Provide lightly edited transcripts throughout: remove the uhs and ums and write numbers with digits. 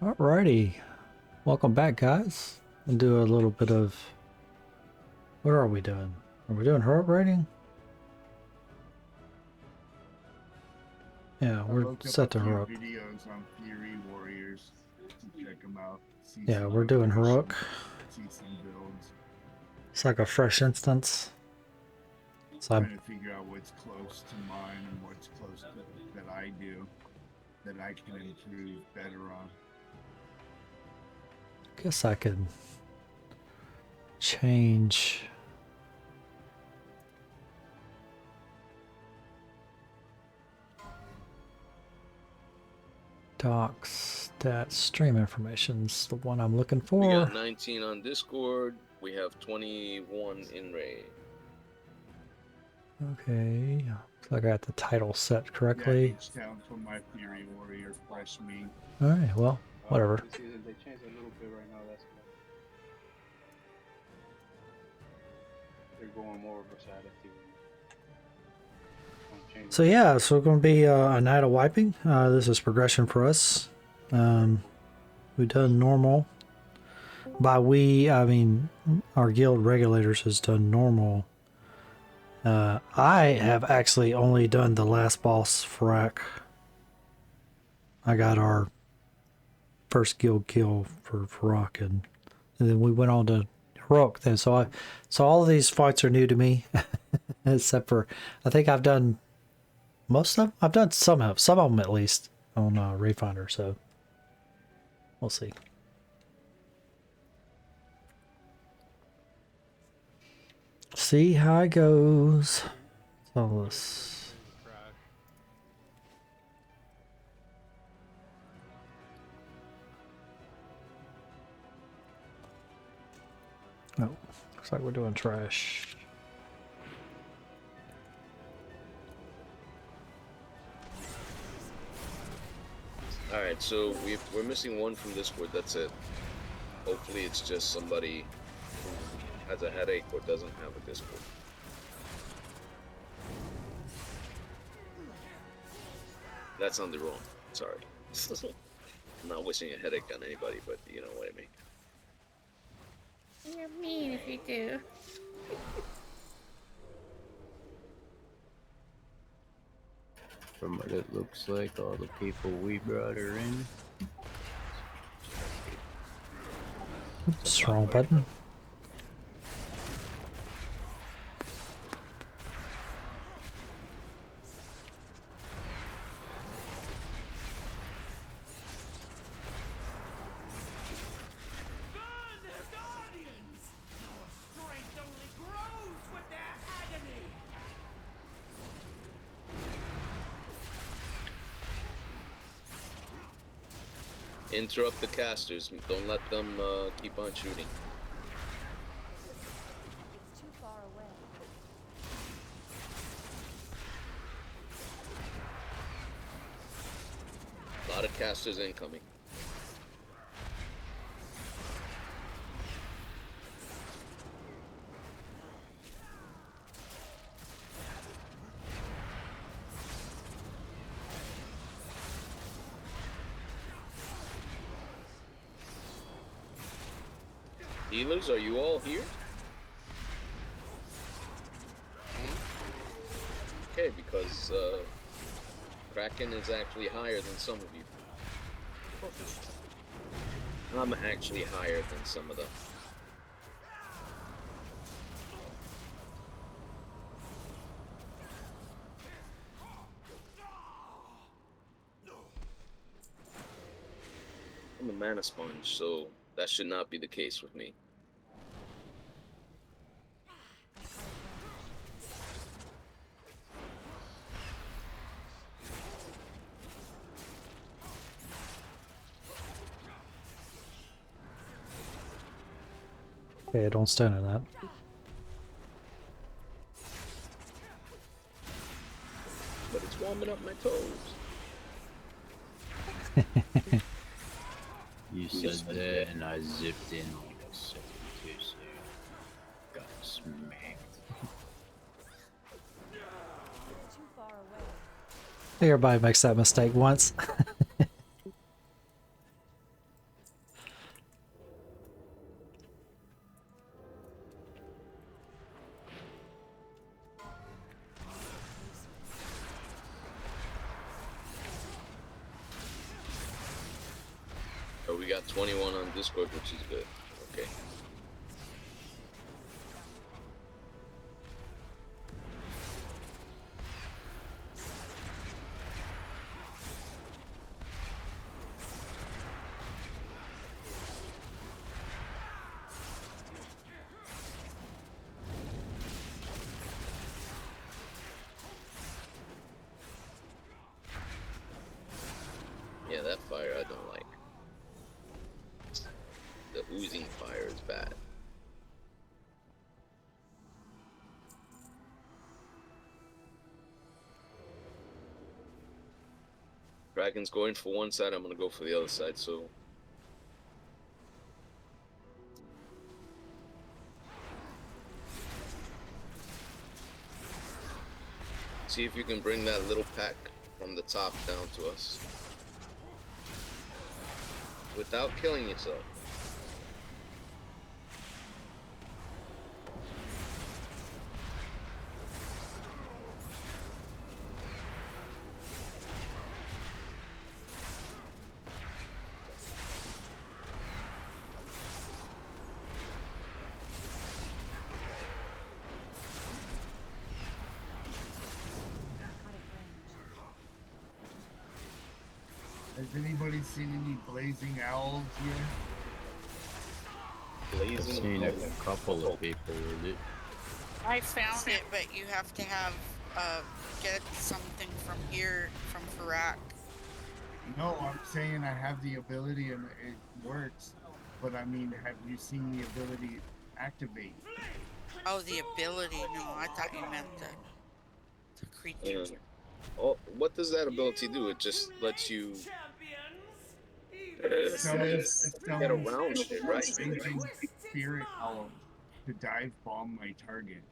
Alrighty, welcome back, guys. We'll do a little bit of. What are we doing? Are we doing heroic rating? Yeah, we're set to heroic. Videos on Fury Warriors to check them out. Yeah, we're doing heroic. See some builds. It's like a fresh instance. So I'm trying to figure out what's close to mine and what's close to that I do that I can improve better on. Guess I could change. Docs, stats, stream information's the one I'm looking for. We got 19 on Discord. We have 21 in raid. Okay, looks like I got the title set correctly. Yeah, it's down from my Fury Warrior fresh me. Alright, well, whatever. They changed a little bit right now. That's good. They're going more versatility. So yeah, so it's going to be a night of wiping. This is progression for us. We've done normal. By we, I mean our guild regulators has done normal. I have actually only done the last boss frack. I got our first guild kill for Rock, and then we went on to heroic. Then so all of these fights are new to me, except for I think I've done most of them. I've done some of them at least on Rayfinder, so we'll see. See how it goes. So this. Oh, looks like we're doing trash. Alright, so we're missing one from Discord, that's it. Hopefully it's just somebody who has a headache or doesn't have a Discord. That sounded wrong, sorry. I'm not wishing a headache on anybody, but you know what I mean. You're mean if you do. From what it looks like, all the people we brought her in. Oops, wrong button. Interrupt the casters, don't let them keep on shooting. It's too far away. A lot of casters incoming. Healers, are you all here? Okay, because Kraken is actually higher than some of you. I'm actually higher than some of them. I'm a mana sponge, so that should not be the case with me. Okay, don't stand in that. But it's warming up my toes. You said that, and I zipped in like a second too soon. Got smacked. It's too far away. Everybody makes that mistake once. we got 21 on Discord, which is good. Okay. Yeah, that fire I don't like. The oozing fire is bad. Dragon's going for one side, I'm gonna go for the other side, so... See if you can bring that little pack from the top down to us. Without killing yourself. Has anybody seen any blazing owls here? I've Blazing seen a owls. couple of people with it. I found it, but you have to have get something from here from Farak. No, I'm saying I have the ability and it works. But I mean, have you seen the ability activate? Oh, the ability. No, I thought you meant the creature. Oh, what does that ability do? It just lets you Summons get around shit, right? raging spirit owl to dive bomb my target.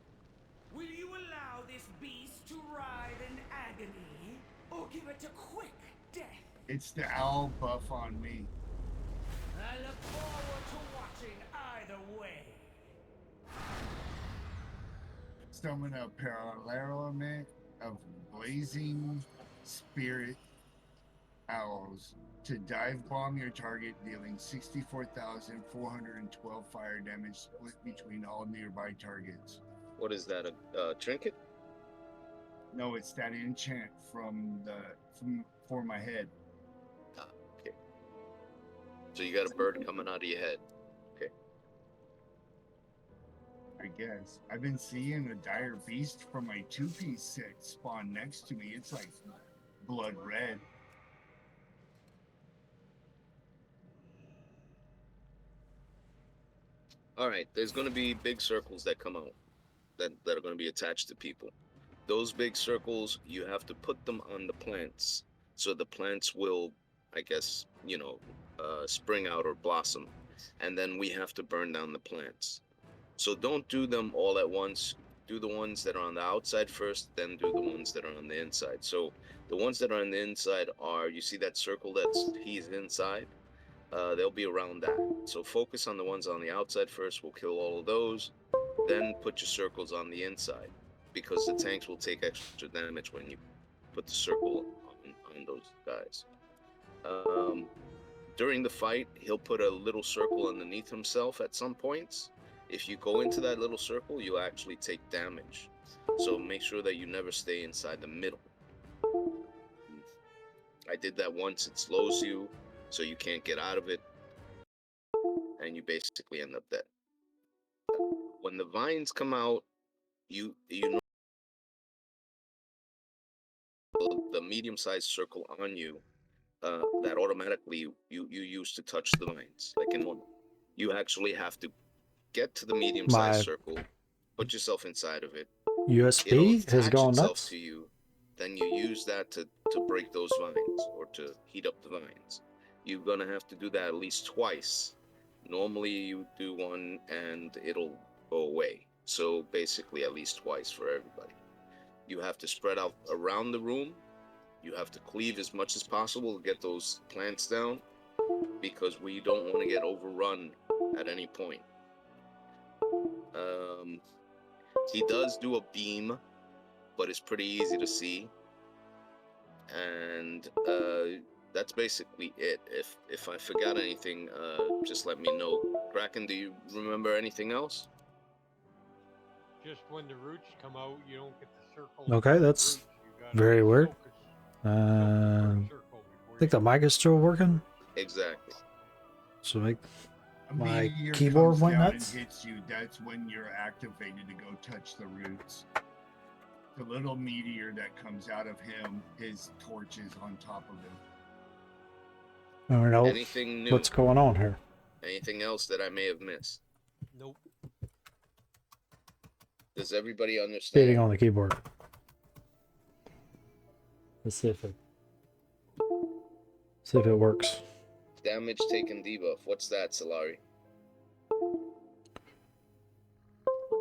Will you allow this beast to writhe in agony, or give it a quick death? It's the owl buff on me. I look forward to watching either way. Summon a parallelament of blazing spirit owls to dive bomb your target, dealing 64,412 fire damage split between all nearby targets. What is that? A trinket? No, it's that enchant for my head. Ah, okay. So you got a bird coming out of your head. Okay. I guess. I've been seeing a dire beast from my 2-piece set spawn next to me. It's like blood red. Alright, there's gonna be big circles that come out that are gonna be attached to people. Those big circles, you have to put them on the plants. So the plants will, I guess, spring out or blossom. And then we have to burn down the plants. So don't do them all at once. Do the ones that are on the outside first, then do the ones that are on the inside. So the ones that are on the inside are, you see that circle he's inside? They'll be around that. So focus on the ones on the outside first. We'll kill all of those. Then put your circles on the inside, because the tanks will take extra damage when you put the circle on those guys. During the fight, he'll put a little circle underneath himself at some points. If you go into that little circle, you'll actually take damage. So make sure that you never stay inside the middle. I did that once. It slows you, so you can't get out of it, and you basically end up dead. When the vines come out, you know the medium-sized circle on you that automatically you use to touch the vines, like in one. You actually have to get to the medium-sized My circle, put yourself inside of it. USB It'll has attach gone itself nuts. to you. Then you use that to break those vines or to heat up the vines. You're gonna have to do that at least twice. Normally you do one and it'll go away. So basically at least twice for everybody. You have to spread out around the room. You have to cleave as much as possible to get those plants down, because we don't want to get overrun at any point. He does do a beam, but it's pretty easy to see. And That's basically it. If I forgot anything, just let me know. Kraken, do you remember anything else? Just when the roots come out, you don't get the circle. Okay, that's very weird. I think the mic is still working. Exactly. So make A my meteor keyboard comes went down nuts. and hits you. That's when you're activated to go touch the roots. The little meteor that comes out of him, his torch is on top of him. I don't know Anything new? what's going on here. Anything else that I may have missed? Nope. Does everybody Hitting understand? on the keyboard. Let's see if it works. Damage taken debuff. What's that, Solari? Once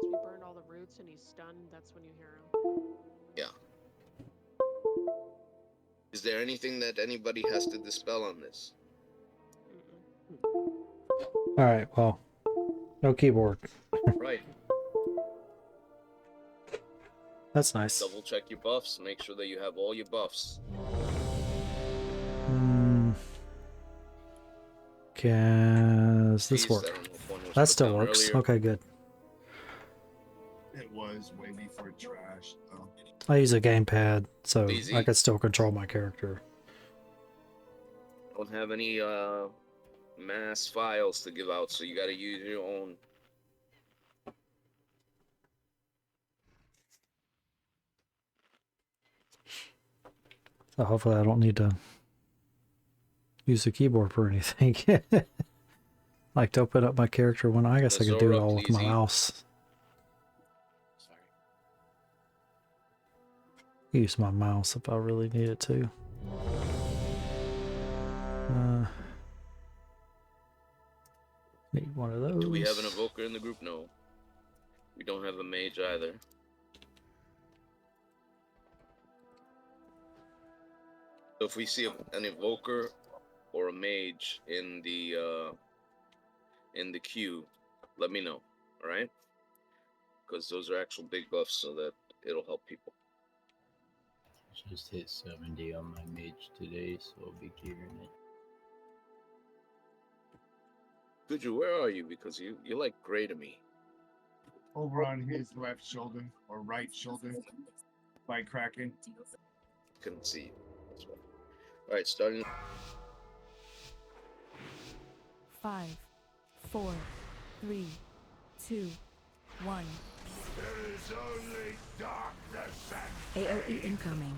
we burn all the roots and he's stunned, that's when you hear him. Yeah. Is there anything that anybody has to dispel on this? All right. Well, no keyboard. Right. That's nice. Double check your buffs. Make sure that you have all your buffs. Does this Jeez, work? I don't know if one was That put still down works. earlier. Okay, good. It was way before trash, though. I use a gamepad, so Easy. I can still control my character. Don't have any mass files to give out, so you gotta use your own. So hopefully I don't need to use the keyboard for anything. Like to open up my character when I guess I could do it Zora, all with my please. mouse. Sorry. Use my mouse if I really needed to. Need one of those. Do we have an evoker in the group? No. We don't have a mage either. So if we see an evoker or a mage in the queue, let me know. All right? Because those are actual big buffs, so that it'll help people. Just hit 70 on my mage today, so I'll be gearing it. Kuju, where are you? Because you're like gray to me. Over on his left shoulder or right shoulder by Kraken. Couldn't see you. That's why. All right, starting. 5, 4, 3, 2, 1. There is only darkness and AOE incoming.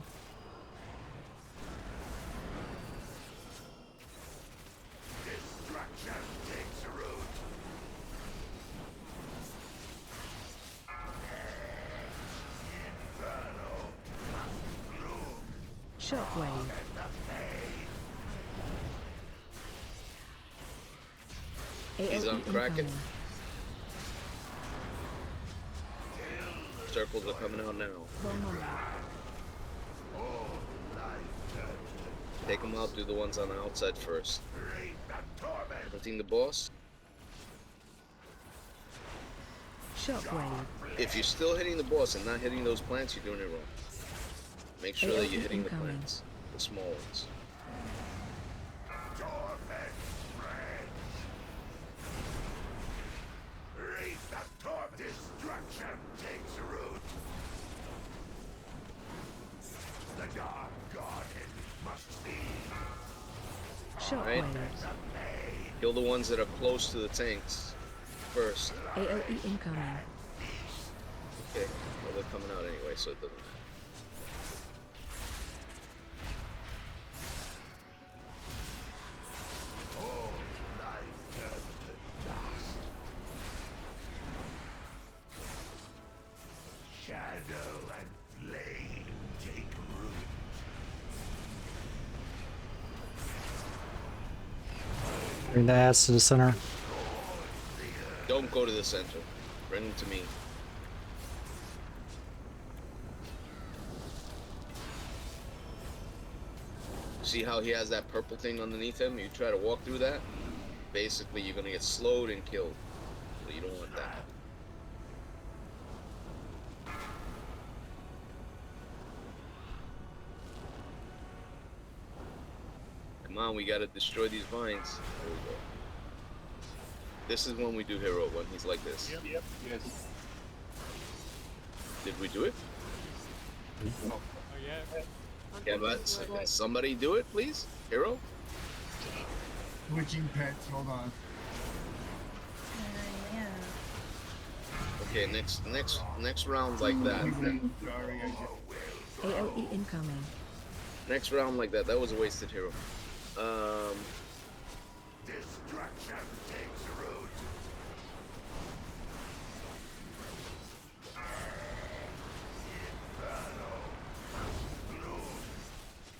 destruction takes root. Shockwave. He's on AOE Kraken. incoming. Circles are coming out now. One moment. Take them out, do the ones on the outside first. Hunting the boss. Shockwave. If you're still hitting the boss and not hitting those plants, you're doing it wrong. Make sure that you're AOE hitting the incoming. plants, the small ones. Destruction takes root. The dark garden must be. Shockwave. Kill the ones that are close to the tanks first. AOE incoming. Okay, well they're coming out anyway, so it doesn't matter. Shadow and flame take root. Bring the ass to the center. Don't go to the center. Bring them to me. See how he has that purple thing underneath him? You try to walk through that, basically you're gonna get slowed and killed. So you don't want that. Come on, we gotta destroy these vines. There we go. This is when we do hero, when he's like this. Yes. Did we do it? Oh yeah. Yeah, but can somebody do it, please? Hero? Switching pets, hold on. Yeah. Okay, next round like that. Sorry, I just... AOE incoming. Next round like that. That was a wasted hero. Destruction takes root.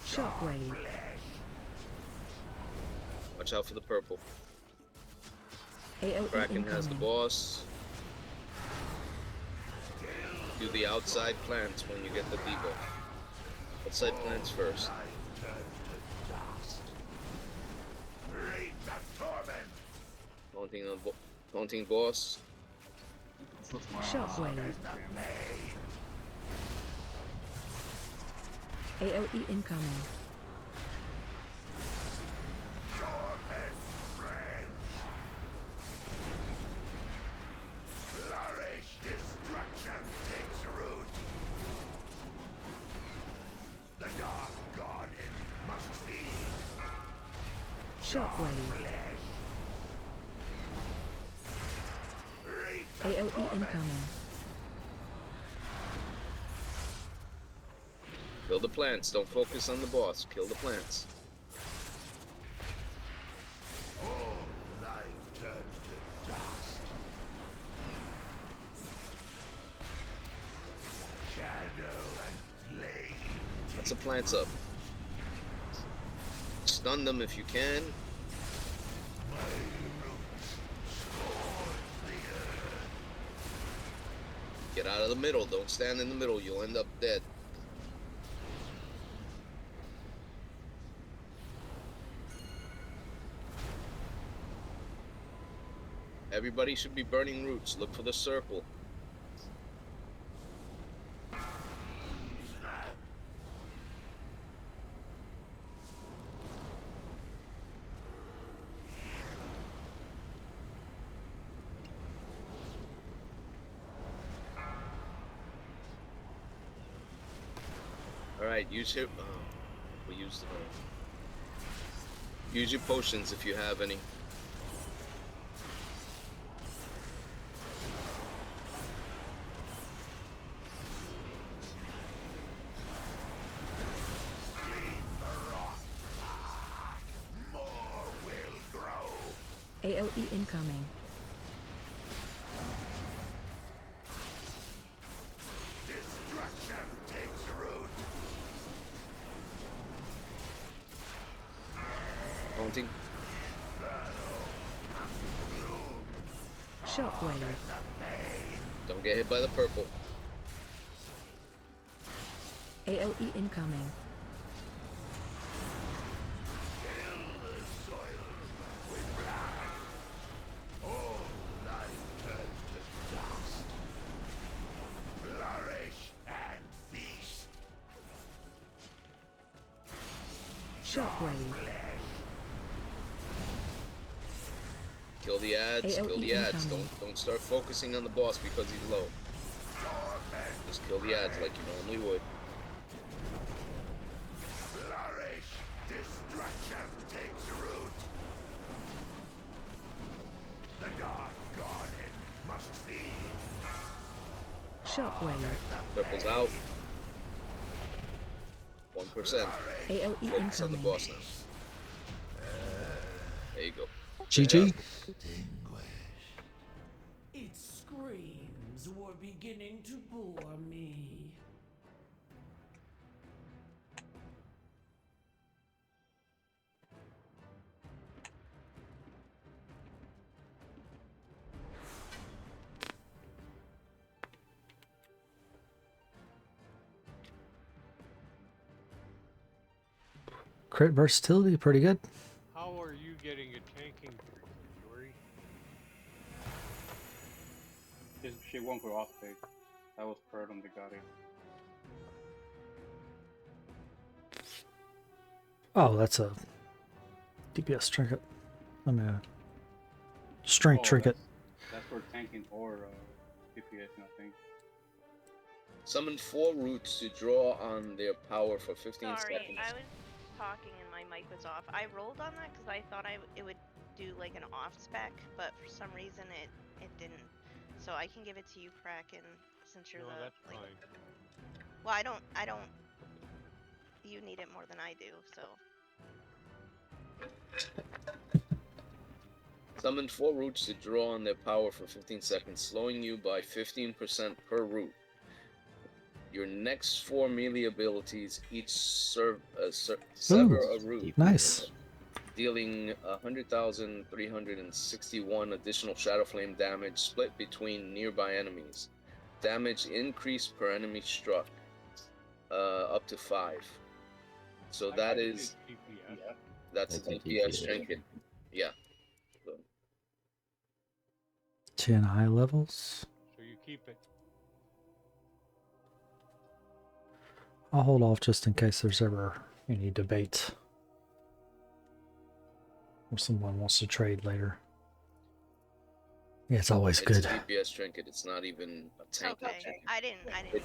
Shockwave. Watch out for the purple. AOE Kraken has the incoming. boss. Do the outside plants when you get the debuff. Outside plants first. Taunting boss. Shockwave. AOE incoming. Destruction takes root. The dark god must feed. Shockwave. AOE incoming. Kill the plants. Don't focus on the boss. Kill the plants. All life turns to dust. Shadow and flame. That's the plants up. Stun them if you can. Get out of the middle. Don't stand in the middle. You'll end up dead. Everybody should be burning roots. Look for the circle. Alright, use your... we used use your potions if you have any. AOE incoming. Destruction takes root. Taunting. Shockwave. Don't get hit by the purple. AOE incoming. Shockwave. Kill the ads, kill the AOE ads. incoming. Don't start focusing on the boss because he's low. Just kill the ads like you normally would. Flourish. Destruction takes root. The dark garden must feed. Shockwave. Purple's out. 1%. AOE Focus on the incoming. boss now. There you go. GG. Its screams were beginning to bore me. Crit versatility, pretty good. How are you getting a tanking tree, Yuri? She won for off stage. That was Purdom that got it. Oh, that's a DPS trinket. I'm a strength Oh, trinket. That's for tanking or DPS, I think. Summon 4 roots to draw on their power for 15 Sorry, seconds. I was talking and my mic was off. I rolled on that because I thought it would do like an off spec, but for some reason it didn't. So I can give it to you, Kraken, since you're No, the that's like. fine. Well, I don't. You need it more than I do, so. Summon 4 roots to draw on their power for 15 seconds, slowing you by 15% per root. Your next 4 melee abilities each sever a root, Nice. dealing 100,361 additional Shadow Flame damage split between nearby enemies. Damage increased per enemy struck, up to 5. So that is DPS. that's a DPS trinket. Yeah. So, 10 high levels. So you keep it. I'll hold off just in case there's ever any debate. Or someone wants to trade later. Yeah, it's always it's good. a DPS trinket. It's not even a tank. Okay, I didn't. It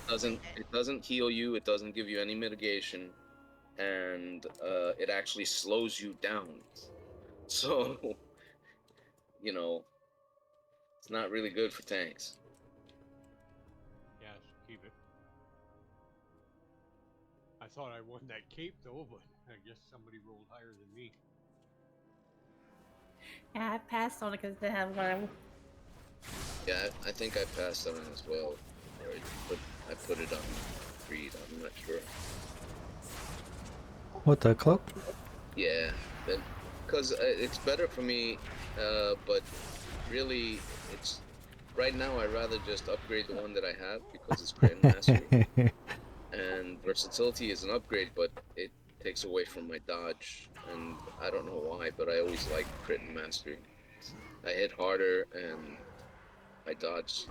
doesn't heal you. It doesn't give you any mitigation, and it actually slows you down. So, you know, it's not really good for tanks. Yes, keep it. I thought I won that cape though, but I guess somebody rolled higher than me. Yeah, I passed on it because they have one. Yeah, I think I passed on it as well. Or I put it on read. I'm not sure. What, the cloak? Yeah, because it's better for me, but really, it's right now. I'd rather just upgrade the one that I have because it's Crit and Mastery, and versatility is an upgrade, but it takes away from my dodge, and I don't know why, but I always like Crit and Mastery. I hit harder and I dodge.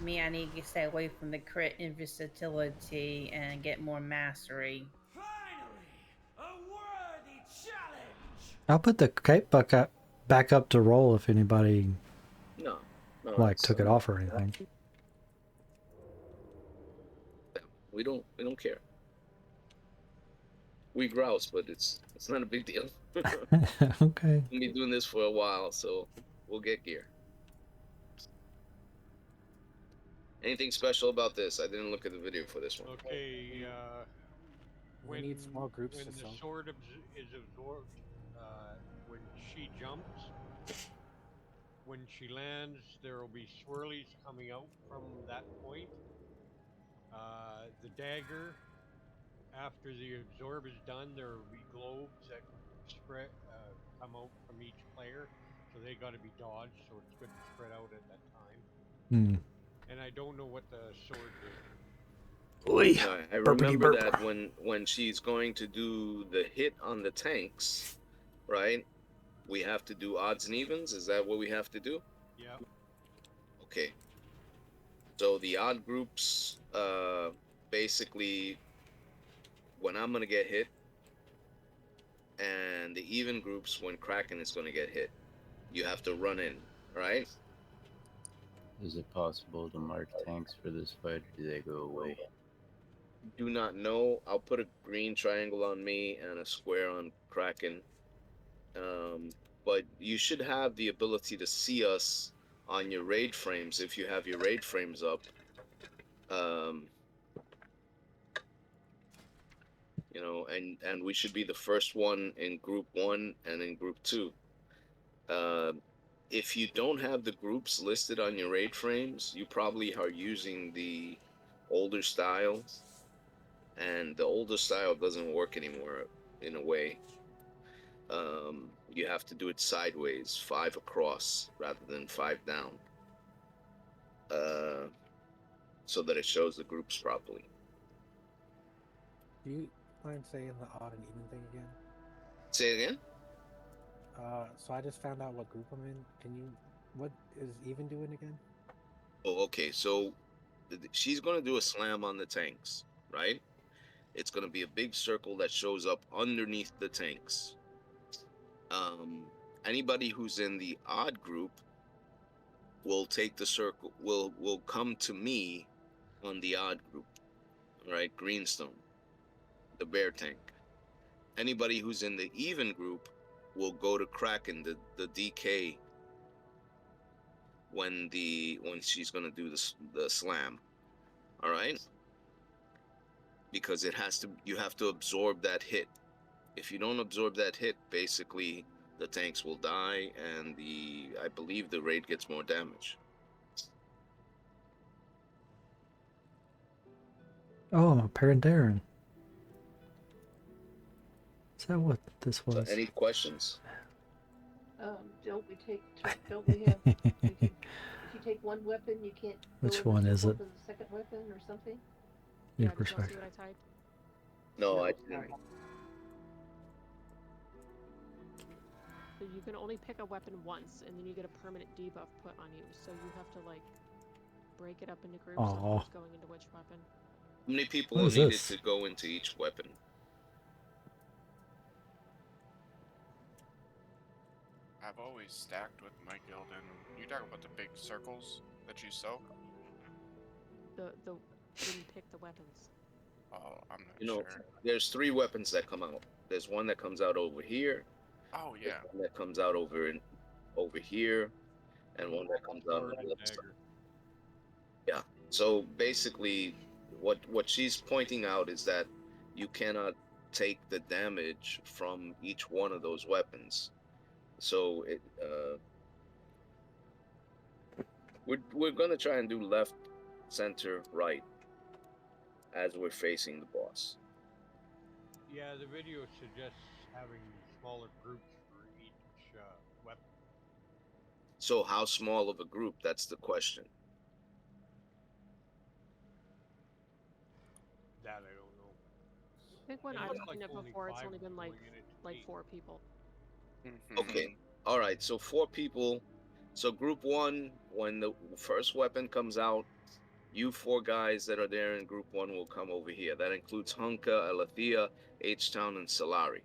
Me, I need to stay away from the crit and versatility and get more mastery. I'll put the cape back up to roll if anybody No, like took it off or anything. We don't care. We grouse, but it's not a big deal. Okay. We'll be doing this for a while, so we'll get gear. Anything special about this? I didn't look at the video for this one. Okay, We need small groups when to the sell. sword is absorbed, when she jumps, when she lands, there will be swirlies coming out from that point. The dagger, after the absorb is done, there will be globes that spread come out from each player, so they got to be dodged. So it's good to spread out at that time. Hmm. And I don't know what the sword did. I remember that when she's going to do the hit on the tanks, right? We have to do odds and evens. Is that what we have to do? Yeah. Okay. So the odd groups, basically, when I'm gonna get hit, and the even groups when Kraken is gonna get hit. You have to run in, right? Is it possible to mark tanks for this fight, or do they go away? Do not know. I'll put a green triangle on me and a square on Kraken. But you should have the ability to see us on your raid frames if you have your raid frames up. You know, and we should be the first one in group 1 and in group 2. If you don't have the groups listed on your raid frames, you probably are using the older style, and the older style doesn't work anymore in a way. You have to do it sideways, 5 across rather than 5 down, so that it shows the groups properly. Do you mind saying the odd and even thing again? Say it again? So I just found out what group I'm in. What is even doing again? Oh, okay. So she's going to do a slam on the tanks, right? It's going to be a big circle that shows up underneath the tanks. Anybody who's in the odd group will take the circle, will come to me on the odd group. All right, Greenstone, the bear tank. Anybody who's in the even group will go to Kraken, the DK, when she's gonna do the slam. All right, because you have to absorb that hit. If you don't absorb that hit, basically the tanks will die, and I believe the raid gets more damage. Oh, I'm a Parandaren. Is that what this was? So any questions? Don't we have? If you take one weapon, you can't. Which one is it? For the second weapon or something. Your Yeah, did y'all see perspective. what I typed? No, I All didn't. right. So you can only pick a weapon once, and then you get a permanent debuff put on you. So you have to like break it up into groups of Aw. who's going into which weapon. How many people What are is needed this? to go into each weapon? I've always stacked with my guild, and you talk about the big circles that you soak. The when you pick the weapons. Oh, I'm not You know, sure. there's 3 weapons that come out. There's one that comes out over here. Oh there's yeah. one that comes out over here, and one that comes out on the left side. Yeah. So basically, what she's pointing out is that you cannot take the damage from each one of those weapons. So we're gonna try and do left, center, right as we're facing the boss. Yeah, the video suggests having smaller groups for each weapon. So how small of a group? That's the question. That I don't know. I think when It I've looks seen like it only before, it's 5 only been like going in at 8. 4 people. Okay. All right. So 4 people. So group 1, when the first weapon comes out, you 4 guys that are there in group 1 will come over here. That includes Hunka, Alethea, H-Town, and Solari.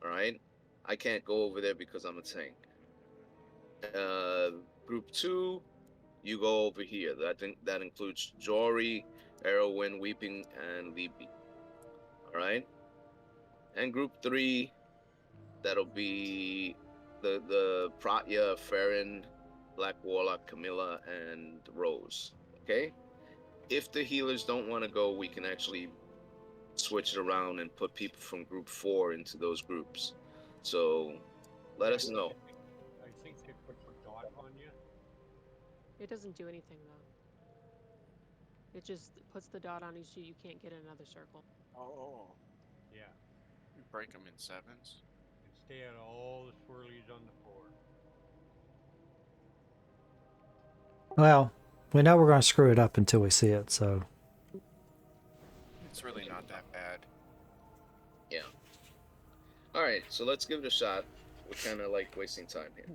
All right. I can't go over there because I'm a tank. Group 2, you go over here. That includes Jory, Aeriwen, Weeping, and Libby. All right. And group 3, that'll be the Pratya, Farron, Black Warlock, Camilla, and Rose. Okay. If the healers don't want to go, we can actually switch it around and put people from group 4 into those groups. So let us know. I think it puts a dot on you. It doesn't do anything though. It just puts the dot on you so you can't get in another circle. Oh. Yeah. You break them in 7s. And stay out of all the swirlies on the floor. Well, we know we're going to screw it up until we see it, so. It's really not that bad. Yeah. All right. So let's give it a shot. We're kind of like wasting time here.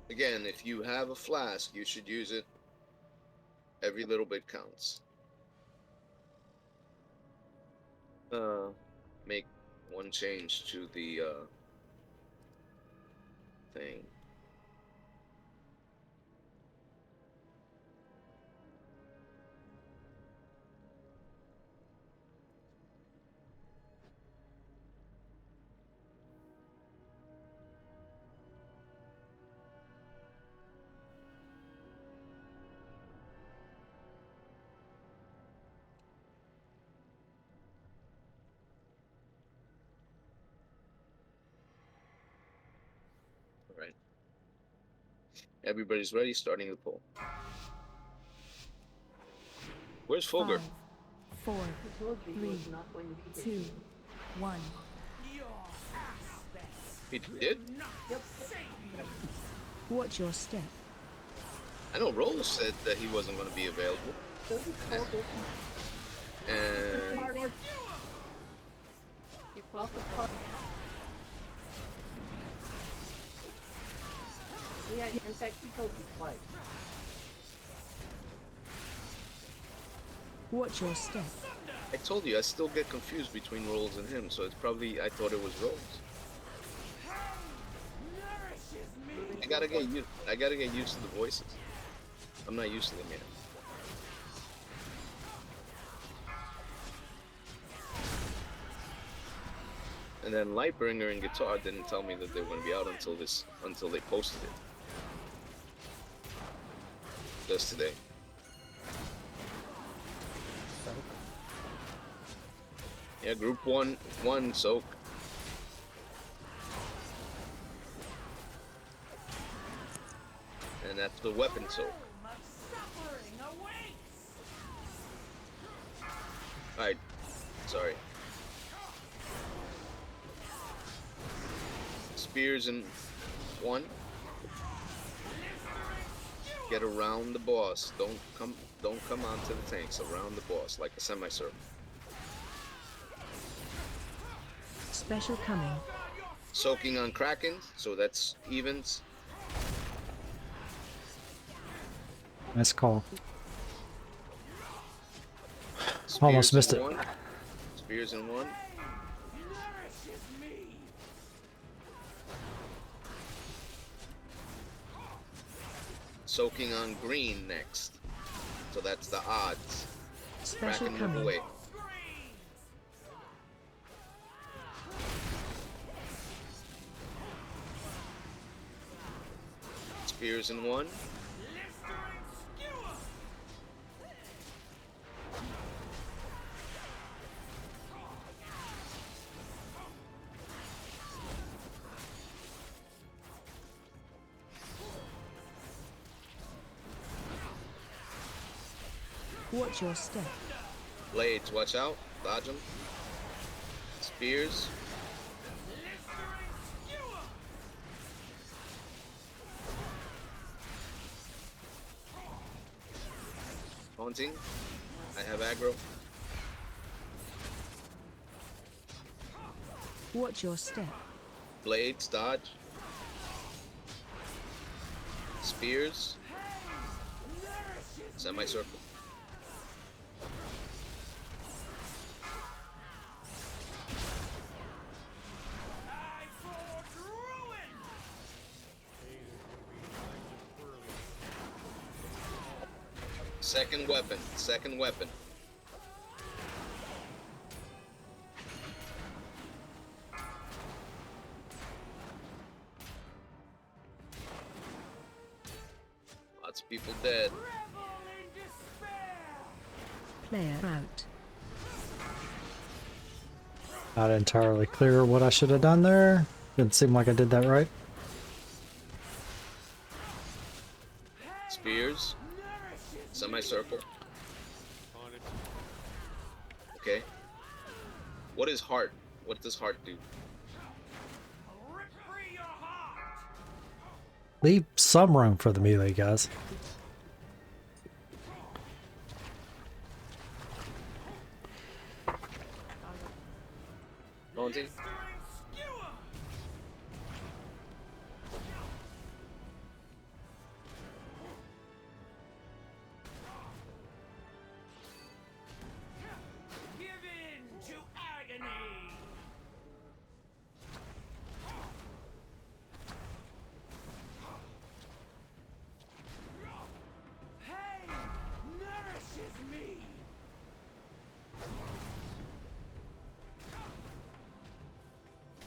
Again, if you have a flask, you should use it. Every little bit counts. Make one change to the thing. All right. Everybody's ready, starting the poll. Where's Fulgur? 5, 4, 3, 2, 1. He did? Yep. Watch your step. I know Roll said that he wasn't going to be available. And Yeah, in fact, he told me twice. Watch your step. I told you, I still get confused between Rolls and him, so it's probably, I thought it was Rolls. I gotta get used to the voices. I'm not used to them yet. And then Lightbringer and Guitar didn't tell me that they were gonna be out until they posted it. Just today. Yeah, group one soak. And that's the weapon soak. Alright, sorry. Spears in 1. Get around the boss. Don't come onto the tanks. Around the boss like a semicircle. Special coming. Soaking on Kraken, so that's evens. Nice call. Spears Almost missed in it. 1. Spears in 1. Soaking on green next. So that's the odds. Special Kraken move coming. away. Spears in 1. Watch your step. Blades, watch out. Dodge them. Spears. Haunting. I have aggro. Watch your step. Blades, dodge. Spears. Semicircle. Second weapon, second weapon. Lots of people dead. Player out. Not entirely clear what I should have done there. Didn't seem like I did that right. Spears. Semicircle. Okay. What is heart? What does heart do? Leave some room for the melee guys. Haunting.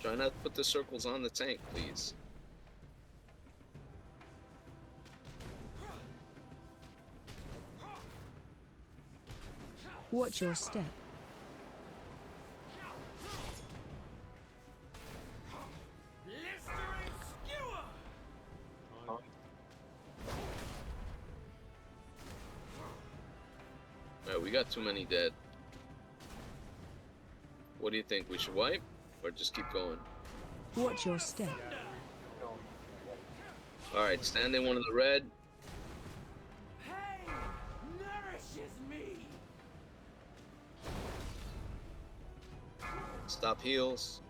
Try not to put the circles on the tank, please. Watch your step. Alright, we got too many dead. What do you think? We should wipe? Or just keep going? Watch your step. Alright, stand in one of the red. Stop heals.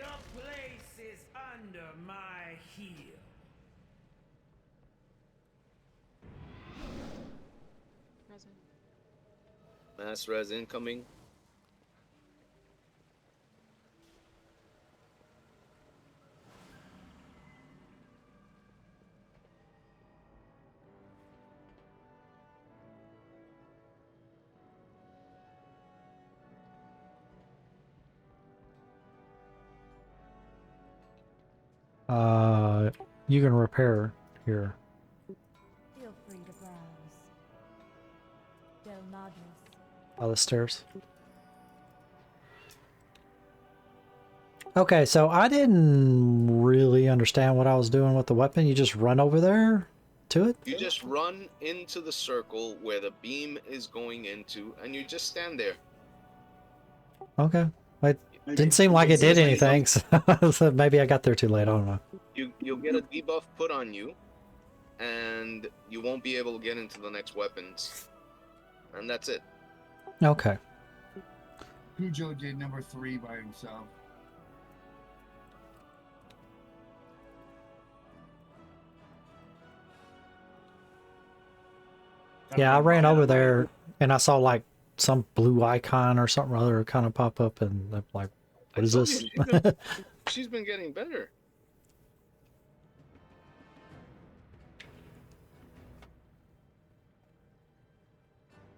Your place is under my heel. Resin. Mass res incoming. You can repair here. Feel free to browse. Del Madras. By the stairs. Okay, so I didn't really understand what I was doing with the weapon. You just run over there to it? You just run into the circle where the beam is going into, and you just stand there. Okay. It didn't seem like it did anything, so maybe I got there too late. I don't know. You'll get a debuff put on you, and you won't be able to get into the next weapons. And that's it. Okay. Cujo did number 3 by himself. Yeah, I ran over there and I saw like some blue icon or something or other kind of pop up, and I'm like, what is this? She's been getting better.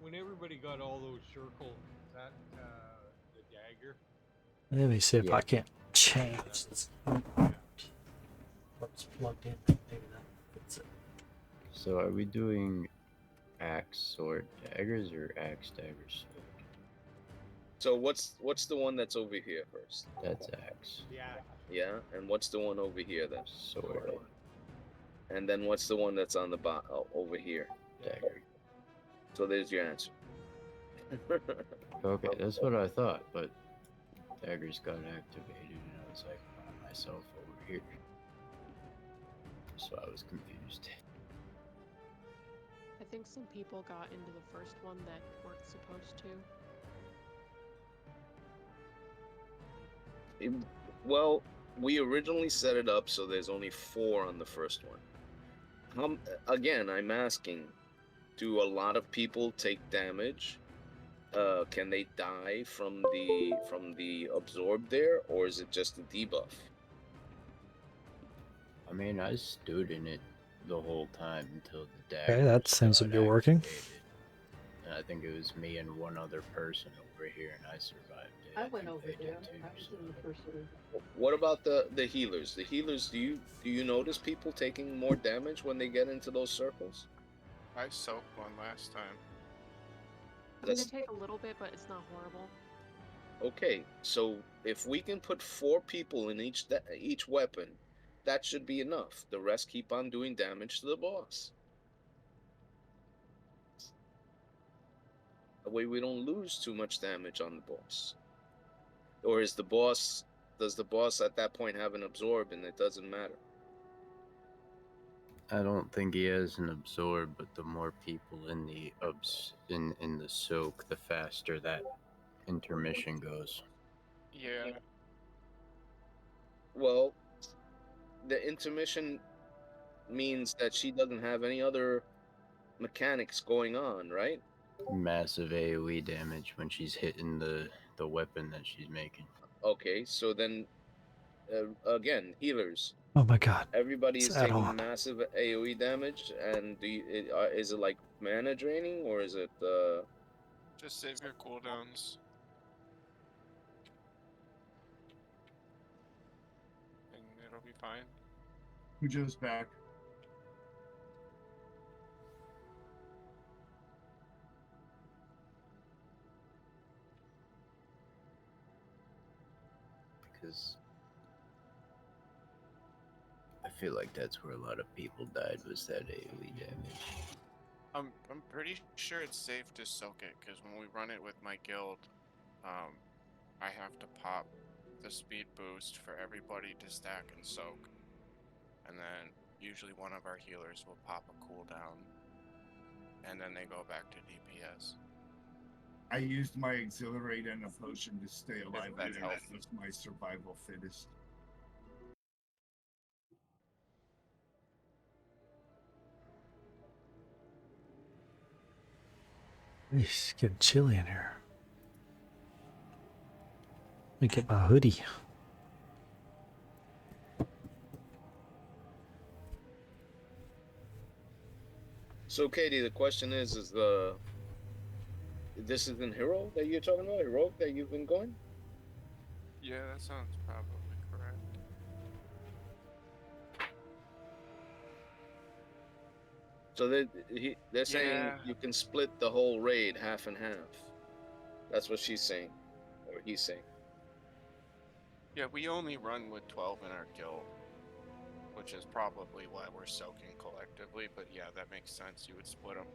When everybody got all those circles, that the dagger. Let me see if I can't change this. What's plugged in? Maybe that fits it. So are we doing axe, sword, daggers, or axe, daggers, sword? So what's the one that's over here first? That's axe. Yeah. Yeah, and what's the one over here then? Sword. And then what's the one that's on the bottom over here? Dagger. So there's your answer. Okay, that's what I thought, but daggers got activated, and I was like, oh, myself over here. So I was confused. I think some people got into the first one that weren't supposed to. Well, we originally set it up so there's only 4 on the first one. Again, I'm asking, do a lot of people take damage? Can they die from the absorb there, or is it just a debuff? I mean, I stood in it the whole time until the dagger. Okay, that seems to be working. And I think it was me and one other person over here, and I survived it. I went over there. I was in the first one. What about the healers? The healers, do you notice people taking more damage when they get into those circles? I soaked one last time. I mean, they take a little bit, but it's not horrible. Okay, so if we can put 4 people in each weapon, that should be enough. The rest keep on doing damage to the boss. That way we don't lose too much damage on the boss. Or does the boss at that point have an absorb and it doesn't matter? I don't think he has an absorb, but the more people in the in the soak, the faster that intermission goes. Yeah. Well, the intermission means that she doesn't have any other mechanics going on, right? Massive AoE damage when she's hitting the weapon that she's making. Okay, so then again, healers. Oh my god. Everybody is It's add taking on. massive AoE damage, and is it like mana draining, or is it Just save your cooldowns. And it'll be fine. Cujo's back. Because I feel like that's where a lot of people died, was that AoE damage. I'm pretty sure it's safe to soak it, because when we run it with my guild, I have to pop the speed boost for everybody to stack and soak. And then usually one of our healers will pop a cooldown, and then they go back to DPS. I used my exhilarate and a potion to stay alive. That's That healthy. was my survival fittest. It's getting chilly in here. Let me get my hoodie. So, Katie, the question is this is in Hero that you're talking about? Heroic that you've been going? Yeah, that sounds probably correct. So they're saying Yeah. you can split the whole raid half and half. That's what she's saying, or he's saying. Yeah, we only run with 12 in our guild, which is probably why we're soaking collectively, but yeah, that makes sense. You would split them.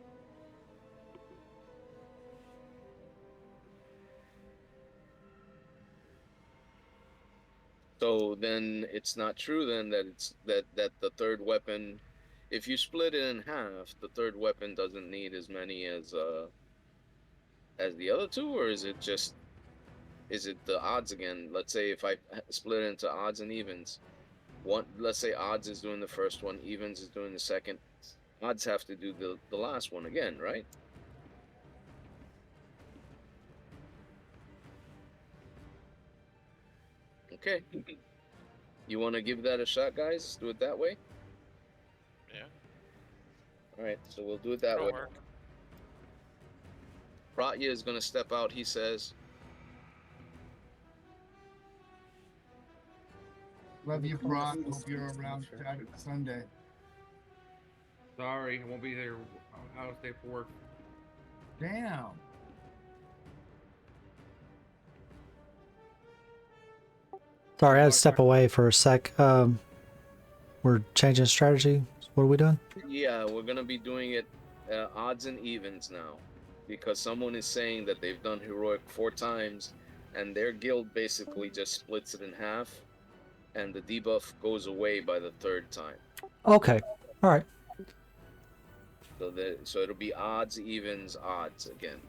So then it's not true then that it's that the third weapon, if you split it in half, the third weapon doesn't need as many as the other two, or is it the odds again? Let's say if I split it into odds and evens, let's say odds is doing the first one, evens is doing the second, odds have to do the last one again, right? Okay. You want to give that a shot, guys? Do it that way? Yeah. Alright, so we'll do it that way. Work. Pratya is going to step out, he says. Love you, Brock. Hope you're around Sunday. Sorry, I won't be there. I'll stay for work. Damn. Sorry, I had to step away for a sec. We're changing strategy. What are we doing? Yeah, we're going to be doing it odds and evens now. Because someone is saying that they've done heroic 4 times, and their guild basically just splits it in half, and the debuff goes away by the 3rd time. Okay. All right. So it'll be odds, evens, odds again.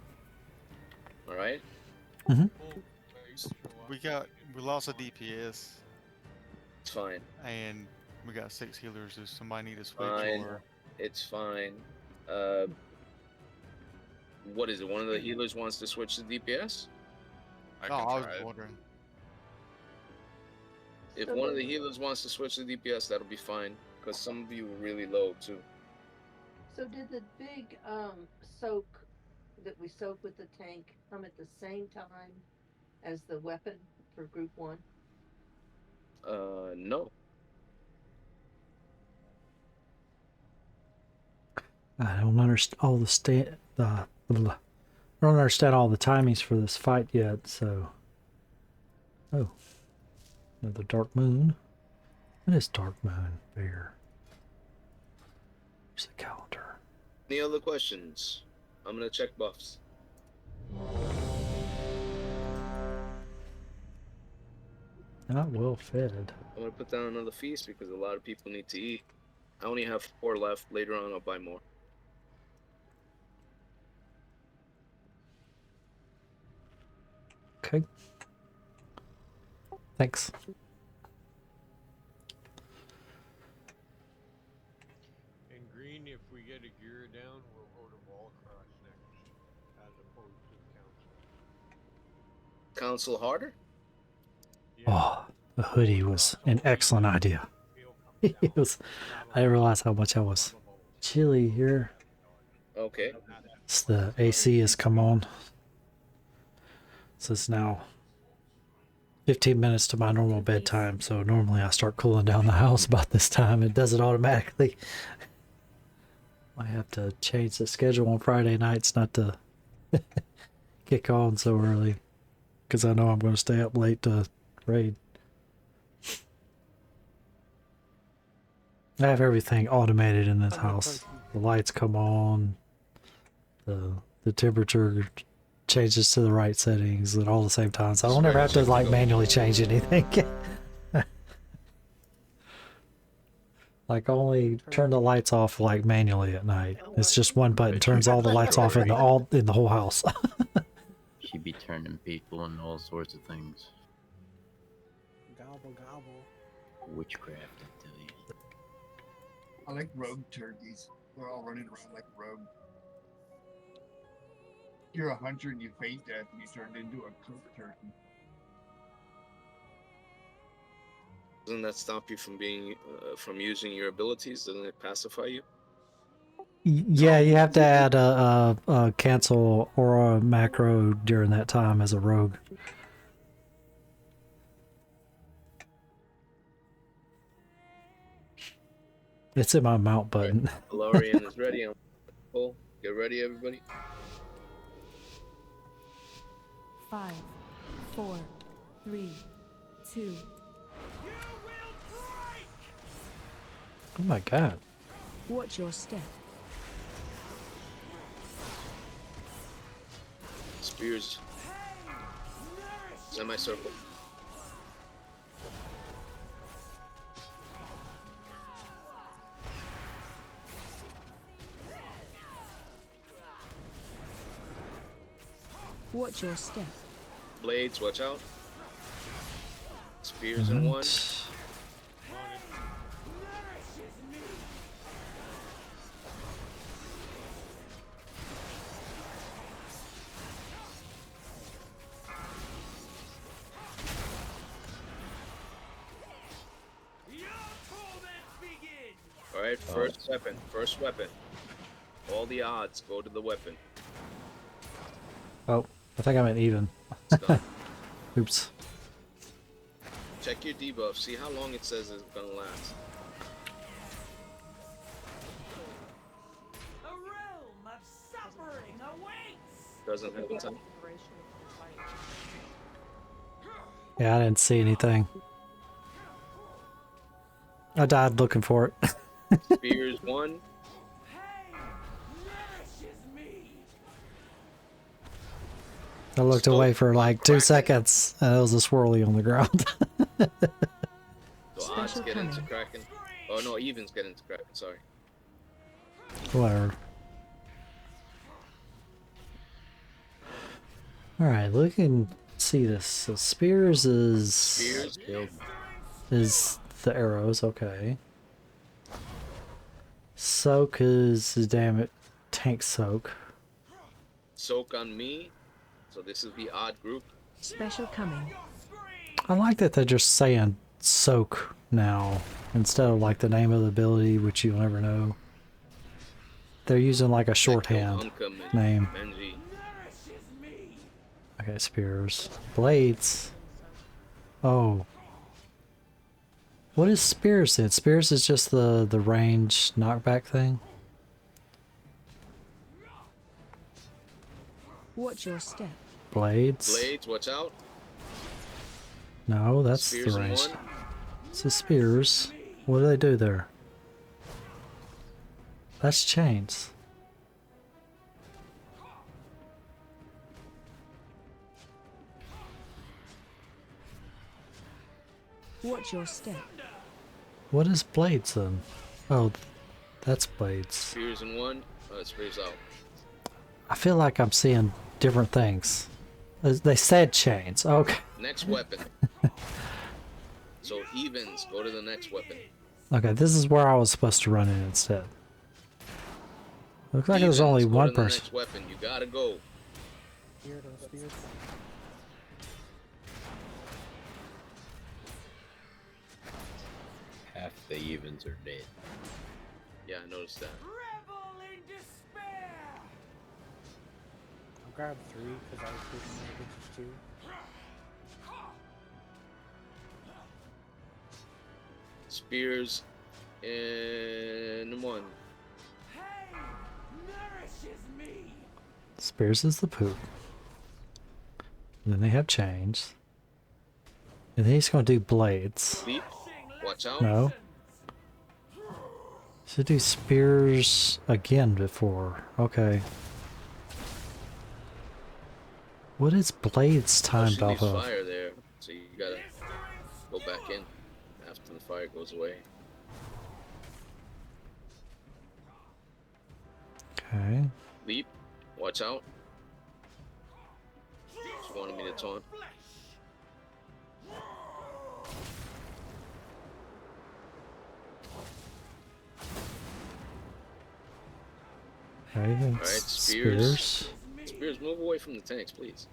All right. We lost a DPS. It's fine. And we got 6 healers. Does somebody need a switch Fine. or? It's fine. What is it? One of the healers wants to switch to DPS? I was wondering. If So one of then- the healers wants to switch to DPS, that'll be fine. Because some of you are really low too. So did the big soak that we soak with the tank come at the same time as the weapon for group 1? No. I don't understand all I don't understand all the timings for this fight yet. So, oh, another dark moon. What is dark moon? Bear. Here's the calendar. Any other questions? I'm gonna check buffs. Not well fed. I'm gonna put down another feast because a lot of people need to eat. I only have 4 left. Later on, I'll buy more. Okay. Thanks. In green, if we get Igira down, we'll go to Wallcross next, as opposed to the council. Council harder? Oh, the hoodie was an excellent idea. It was. I didn't realize how much I was chilly here. Okay. It's the AC has come on. So it's now 15 minutes to my normal bedtime. So normally I start cooling down the house about this time. It does it automatically. I have to change the schedule on Friday nights not to kick on so early. Because I know I'm going to stay up late to raid. I have everything automated in this house. The lights come on. The temperature changes to the right settings at all the same time. So I don't ever have to like manually change anything. Like only turn the lights off like manually at night. It's just one button turns all the lights off in the whole house. be turning people into all sorts of things. Gobble gobble. Witchcraft, I tell you. I like rogue turkeys. They're all running around like a rogue. You're a hunter and you fake death and you turn into a cooked turkey. Doesn't that stop you from being from using your abilities? Doesn't it pacify you? Yeah, you have to add a cancel aura macro during that time as a rogue. It's in my mount button. Valorian is ready. I'm full. Get ready, everybody. 5, 4, 3, 2. Oh my god. Watch your step. Spears. Semicircle. Watch your step. Blades, watch out. Spears in one. Alright, first weapon. First weapon. All the odds go to the weapon. Oh, I think I meant even. Oops. Check your debuff. See how long it says it's gonna last. A realm of suffering awaits. Doesn't have a time. Yeah, I didn't see anything. I died looking for it. Spears one. I looked away for like 2 seconds and it was a swirly on the ground. So odds get into Kraken. Oh no, evens get into Kraken, sorry. Whatever. Alright, look and see this. So spears is the arrows, okay. Soak is damn it, tank soak. Soak on me. So this is the odd group. Special coming. I like that they're just saying soak now instead of like the name of the ability, which you'll never know. They're using like a shorthand name. Okay, spears. Blades. Oh. What is spears then? Spears is just the range knockback thing? Watch your step. Blades? Blades, watch out. No, that's Spears the in range. one. This is spears. What do they do there? That's chains. Watch your step. What is blades then? Oh, that's blades. Spears in one. Spears out. I feel like I'm seeing different things. They said chains. Okay. Next weapon. So evens, go to the next weapon. Okay, this is where I was supposed to run in instead. Looks like there's only Go one to the person. next weapon. You gotta go. Half the evens are dead. Yeah, I noticed that. Revel in despair. I'll grab 3 because I was thinking maybe just 2. Spears in one. Nourishes me. Spears is the poop. And then they have chains. And then he's going to do blades. Leap. Watch out. No. Should do spears again before. Okay. What is blades timed She off leaves of? fire there, so you gotta go back in after the fire goes away. Okay. Leap. Watch out. Taunt. Okay, Alright, spears. Spears, move away from the tanks, please.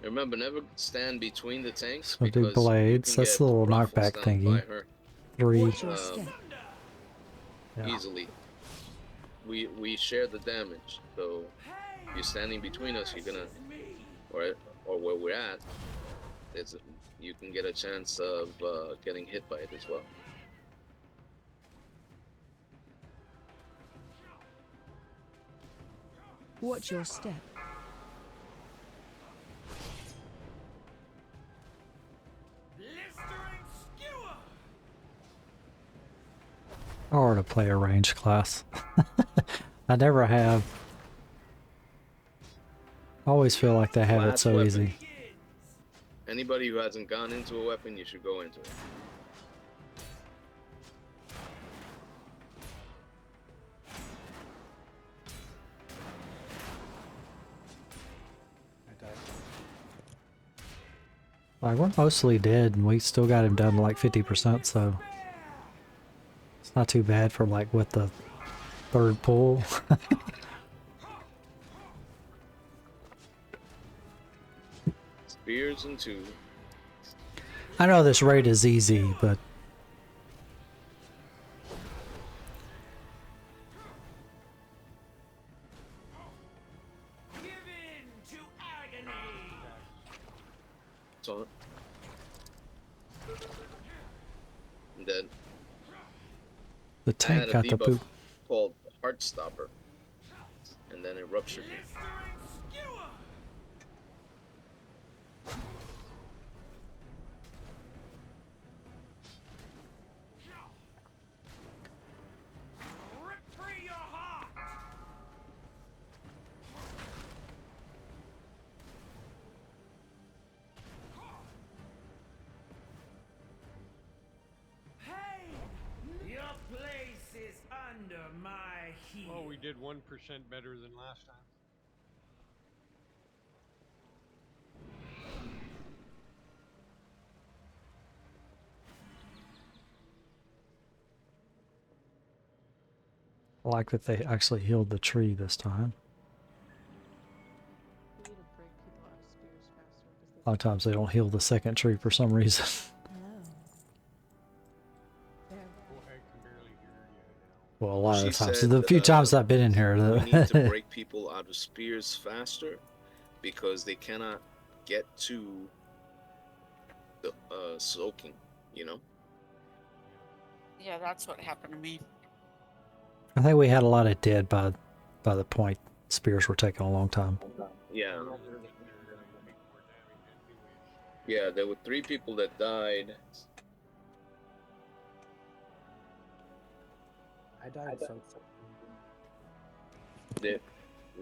Remember, never stand between the tanks So do because blades. you can That's get the little ruffles knockback down by thingy. her. 3. Yeah. Easily. We share the damage, so if you're standing between us, you're gonna, or where we're at, you can get a chance of getting hit by it as well. Watch your step. Or to play a range class. I never have. I always feel like they have it Last so weapon. easy. Anybody who hasn't gone into a weapon, you should go into it. Like, we're mostly dead, and we still got him down to like 50%, so it's not too bad for like with the third pull. Spears and 2. I know this raid is easy, but Taunt. I'm dead. the I tank had a got the debuff poop. called Heart Stopper, and then it ruptured me. Your place is under my heel. Well, we did 1% better than last time. I like that they actually healed the tree this time. A lot of times they don't heal the second tree for some reason. Well, a lot She of the times. said, The few times I've been in here, we need to though. break people out of spears faster because they cannot get to the soaking, you know? Yeah, that's what happened to me. I think we had a lot of dead by the point spears were taking a long time. Yeah. Yeah, there were 3 people that died. I died so.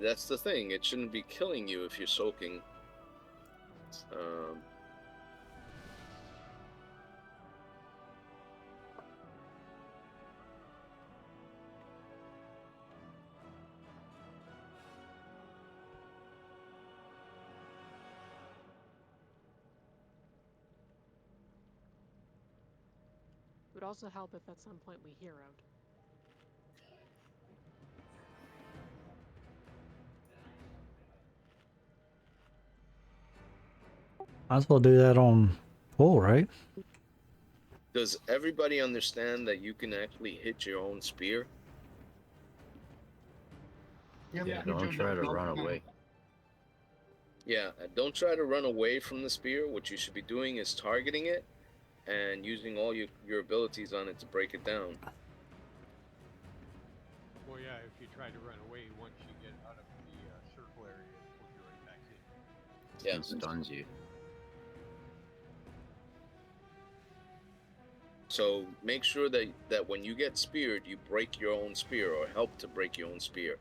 That's the thing. It shouldn't be killing you if you're soaking. It would also help if at some point we heroed. Might as well do that on full, right? Does everybody understand that you can actually hit your own spear? Yeah, don't try to run away. Yeah, don't try to run away from the spear. What you should be doing is targeting it and using all your abilities on it to break it down. Well, yeah, if you try to run away, once you get out of the circle area, it pulls you right back in. Yeah. It stuns you. So make sure that when you get speared, you break your own spear or help to break your own spear.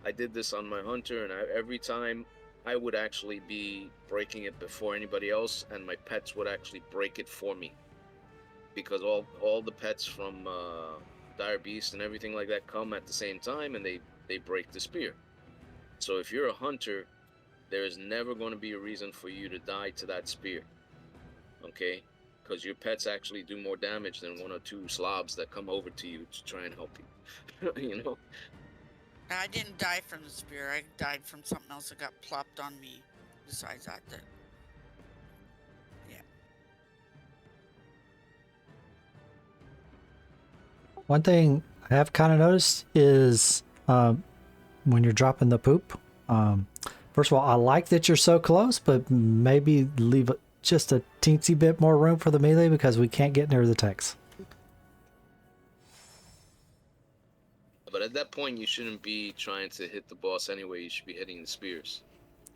I did this on my hunter, and every time I would actually be breaking it before anybody else, and my pets would actually break it for me. Because all the pets from dire beasts and everything like that come at the same time, and they break the spear. So if you're a hunter, there is never going to be a reason for you to die to that spear, okay? Because your pets actually do more damage than one or two slobs that come over to you to try and help you. You know? I didn't die from the spear. I died from something else that got plopped on me. Besides that, yeah. One thing I have kind of noticed is when you're dropping the poop, first of all, I like that you're so close, but maybe leave just a teensy bit more room for the melee because we can't get near the tanks. But at that point, you shouldn't be trying to hit the boss anyway. You should be hitting the spears.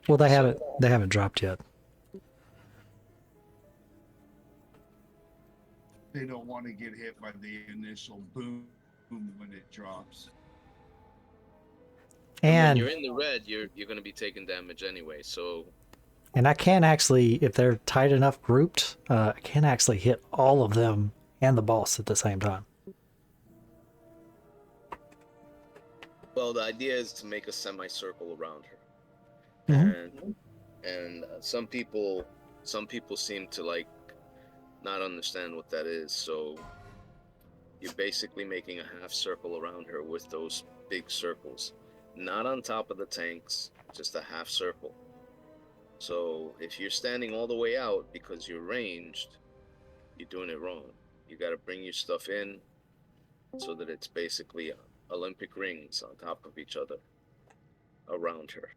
Well, they haven't dropped yet. They don't want to get hit by the initial boom when it drops. And when you're in the red, you're going to be taking damage anyway. So. And I can actually, if they're tight enough grouped, I can actually hit all of them and the boss at the same time. Well, the idea is to make a semicircle around her, and some people seem to like not understand what that is. So you're basically making a half circle around her with those big circles, not on top of the tanks, just a half circle. So if you're standing all the way out because you're ranged, you're doing it wrong. You got to bring your stuff in so that it's basically Olympic rings on top of each other around her.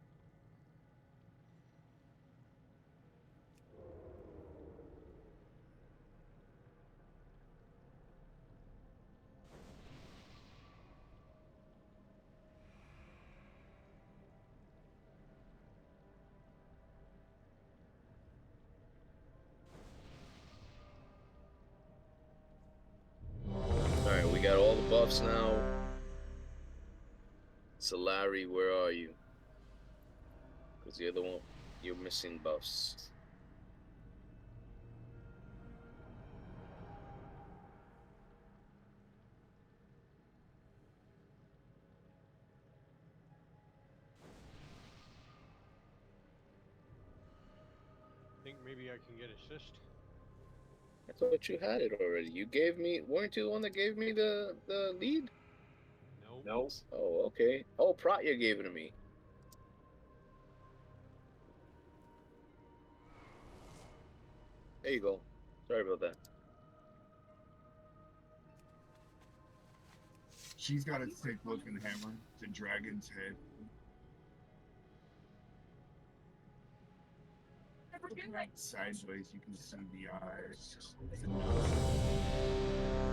Alright, we got all the buffs now. So Larry, where are you? Because you're the one, you're missing buffs. Think maybe I can get assist. I thought you had it already. You gave me, weren't you the one that gave me the lead? No. Oh, okay. Oh, Pratya gave it to me. There you go. Sorry about that. She's got a sick looking hammer. It's a dragon's head. Looking right sideways, you can see the eyes. The nose.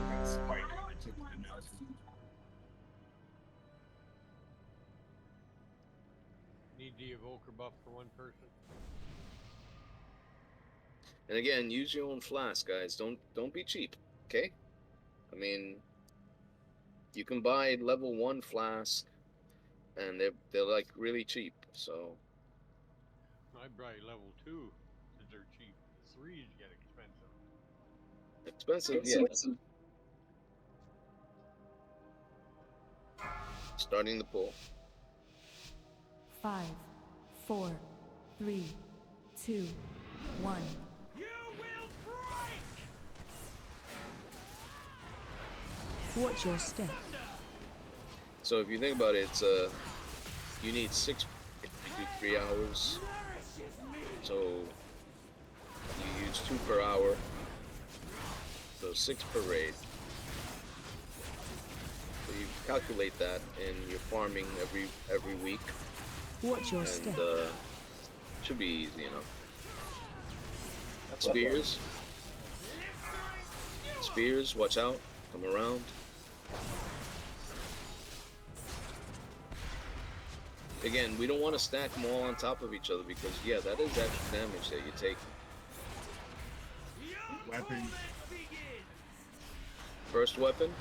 Got spike on the tip of the nose. Need the evoker buff for one person. And again, use your own flask, guys. Don't be cheap, okay? I mean, you can buy level 1 flask, and they're like really cheap. So I buy level 2 because they're cheap. The 3s get expensive. expensive, yeah. Starting the pull. 5, 4, 3, 2, 1. Watch your step. So if you think about it, it's you need 6 if you do 3 hours. So you use 2 per hour. So 6 per raid. So you calculate that, and you're farming every week. Watch your step. Should be easy enough. Spears, watch out, come around. Again, we don't want to stack them all on top of each other because, yeah, that is extra damage that you take. Weapon. First weapon.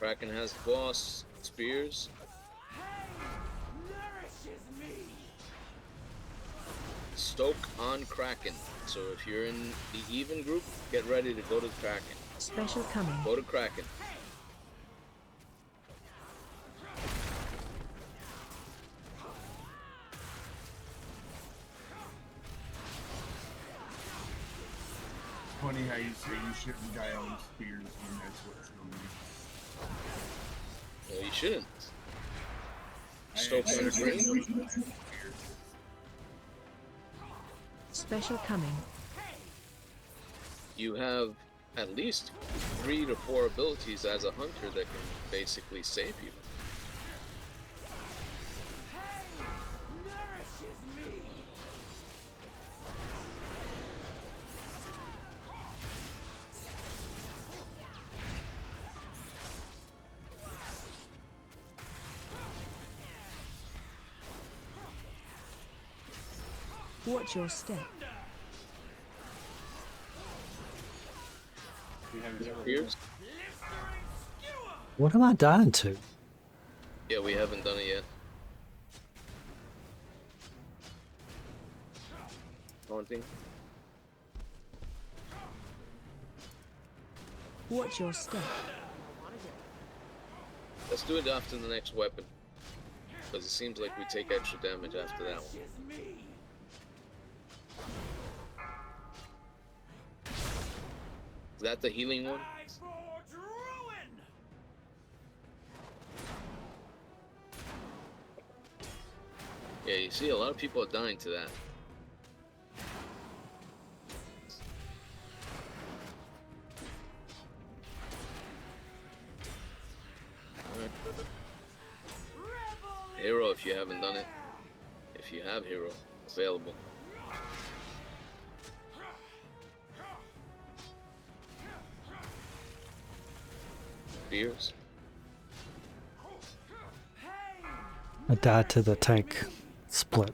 Kraken has the boss. Spears. Stoke on Kraken. So if you're in the even group, get ready to go to Kraken. Special coming. Go to Kraken. Funny how you say you shouldn't die on spears when that's what's going to No, you shouldn't. be. Stoke on Green. Special coming. You have at least 3 to 4 abilities as a hunter that can basically save you. Watch your step. Spears? What am I dying to? Yeah, we haven't done it yet. Haunting. Watch your step. Let's do it after the next weapon. Because it seems like we take extra damage after that one. Is that the healing one? Yeah, you see, a lot of people are dying to that. Alright. Hero, if you haven't done it. If you have Hero available. Spears. I died to the tank split.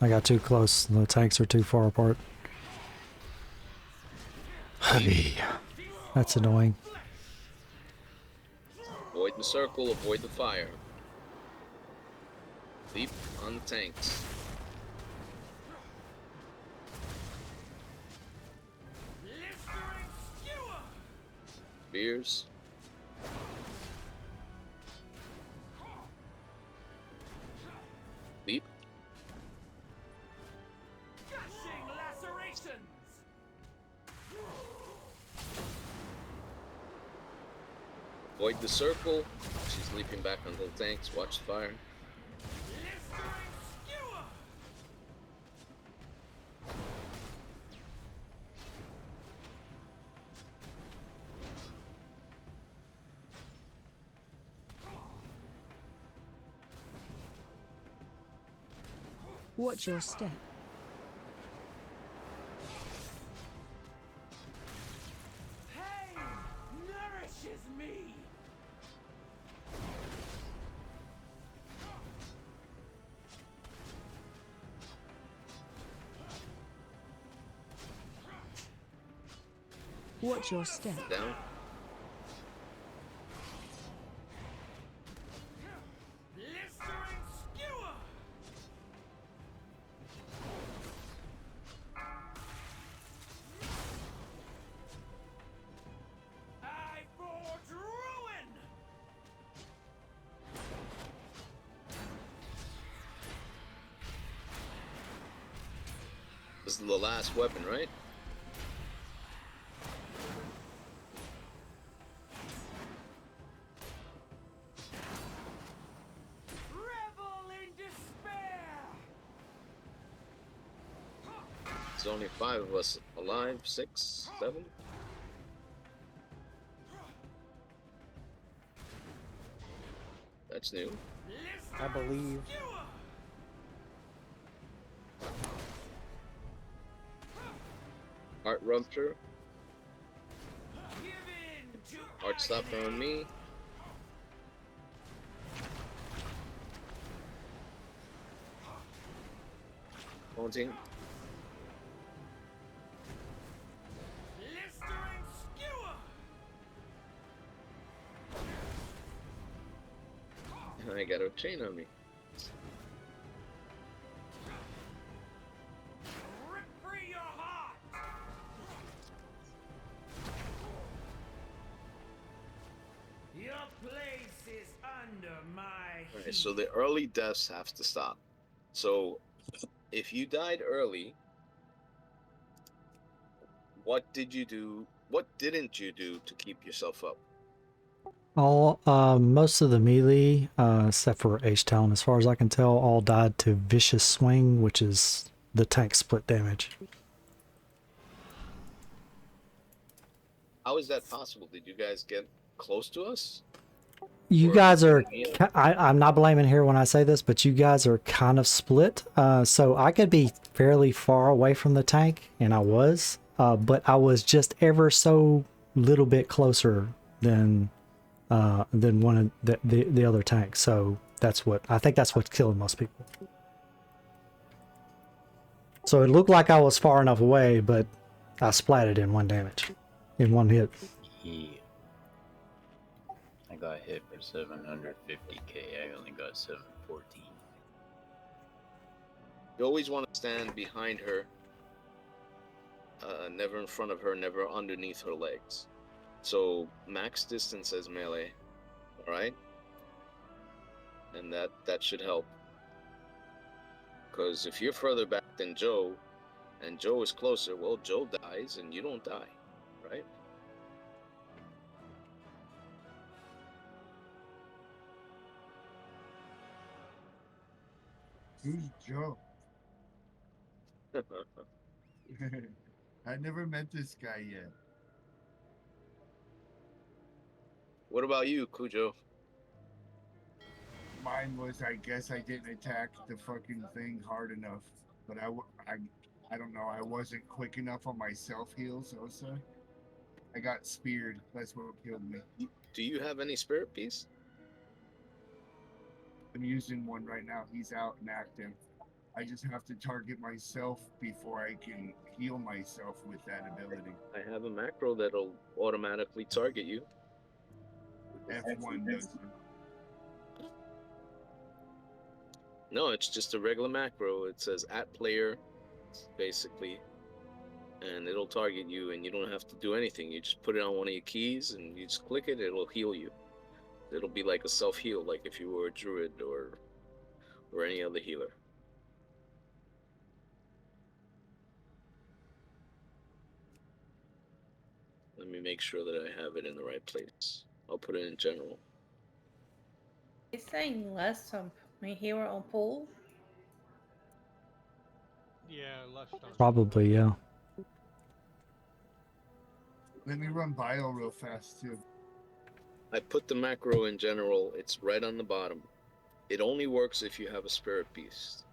I got too close. The tanks are too far apart. Hey, that's annoying. Avoid the circle, avoid the fire. Leap on the tanks. Spears. Leap. Avoid the circle. She's leaping back onto the tanks. Watch the fire. Watch your step. Nourishes me. Watch your step. Down. This is the last weapon, right? There's only 5 of us alive. 6, 7. That's new. I believe. Heart rupture. Heart stopper on me. Haunting. got a chain on me. Rip free your heart! Your place is under my Alright, so the early deaths have to stop. So if you died early, what did you do? What didn't you do to keep yourself up? All most of the melee, except for H-Town, as far as I can tell, all died to Vicious Swing, which is the tank split damage. How is that possible? Did you guys get close to us? You guys are, I'm not blaming here when I say this, but you guys are kind of split. So I could be fairly far away from the tank, and I was, but I was just ever so little bit closer than one of the other tanks. So I think that's what's killing most people. So it looked like I was far enough away, but I splatted in 1 damage, in 1 hit. Yeah. I got hit for 750k. I only got 714. You always want to stand behind her, never in front of her, never underneath her legs. So max distance as melee, all right? And that should help. Because if you're further back than Joe, and Joe is closer, well, Joe dies and you don't die, right? Who's Joe? I never met this guy yet. What about you, Cujo? Mine was, I guess I didn't attack the fucking thing hard enough, but I don't know. I wasn't quick enough on my self heals. Also, I got speared. That's what killed me. Do you have any spirit piece? I'm using one right now. He's out and active. I just have to target myself before I can heal myself with that ability. I have a macro that'll automatically target you. F1 does. No, it's just a regular macro. It says at player, basically, and it'll target you, and you don't have to do anything. You just put it on one of your keys, and you just click it. It'll heal you. It'll be like a self heal, like if you were a druid or any other healer. Let me make sure that I have it in the right place. I'll put it in general. It's saying less on my hero on pool. Yeah, less time. Probably, yeah. Let me run bio real fast too. I put the macro in general. It's right on the bottom. It only works if you have a spirit beast.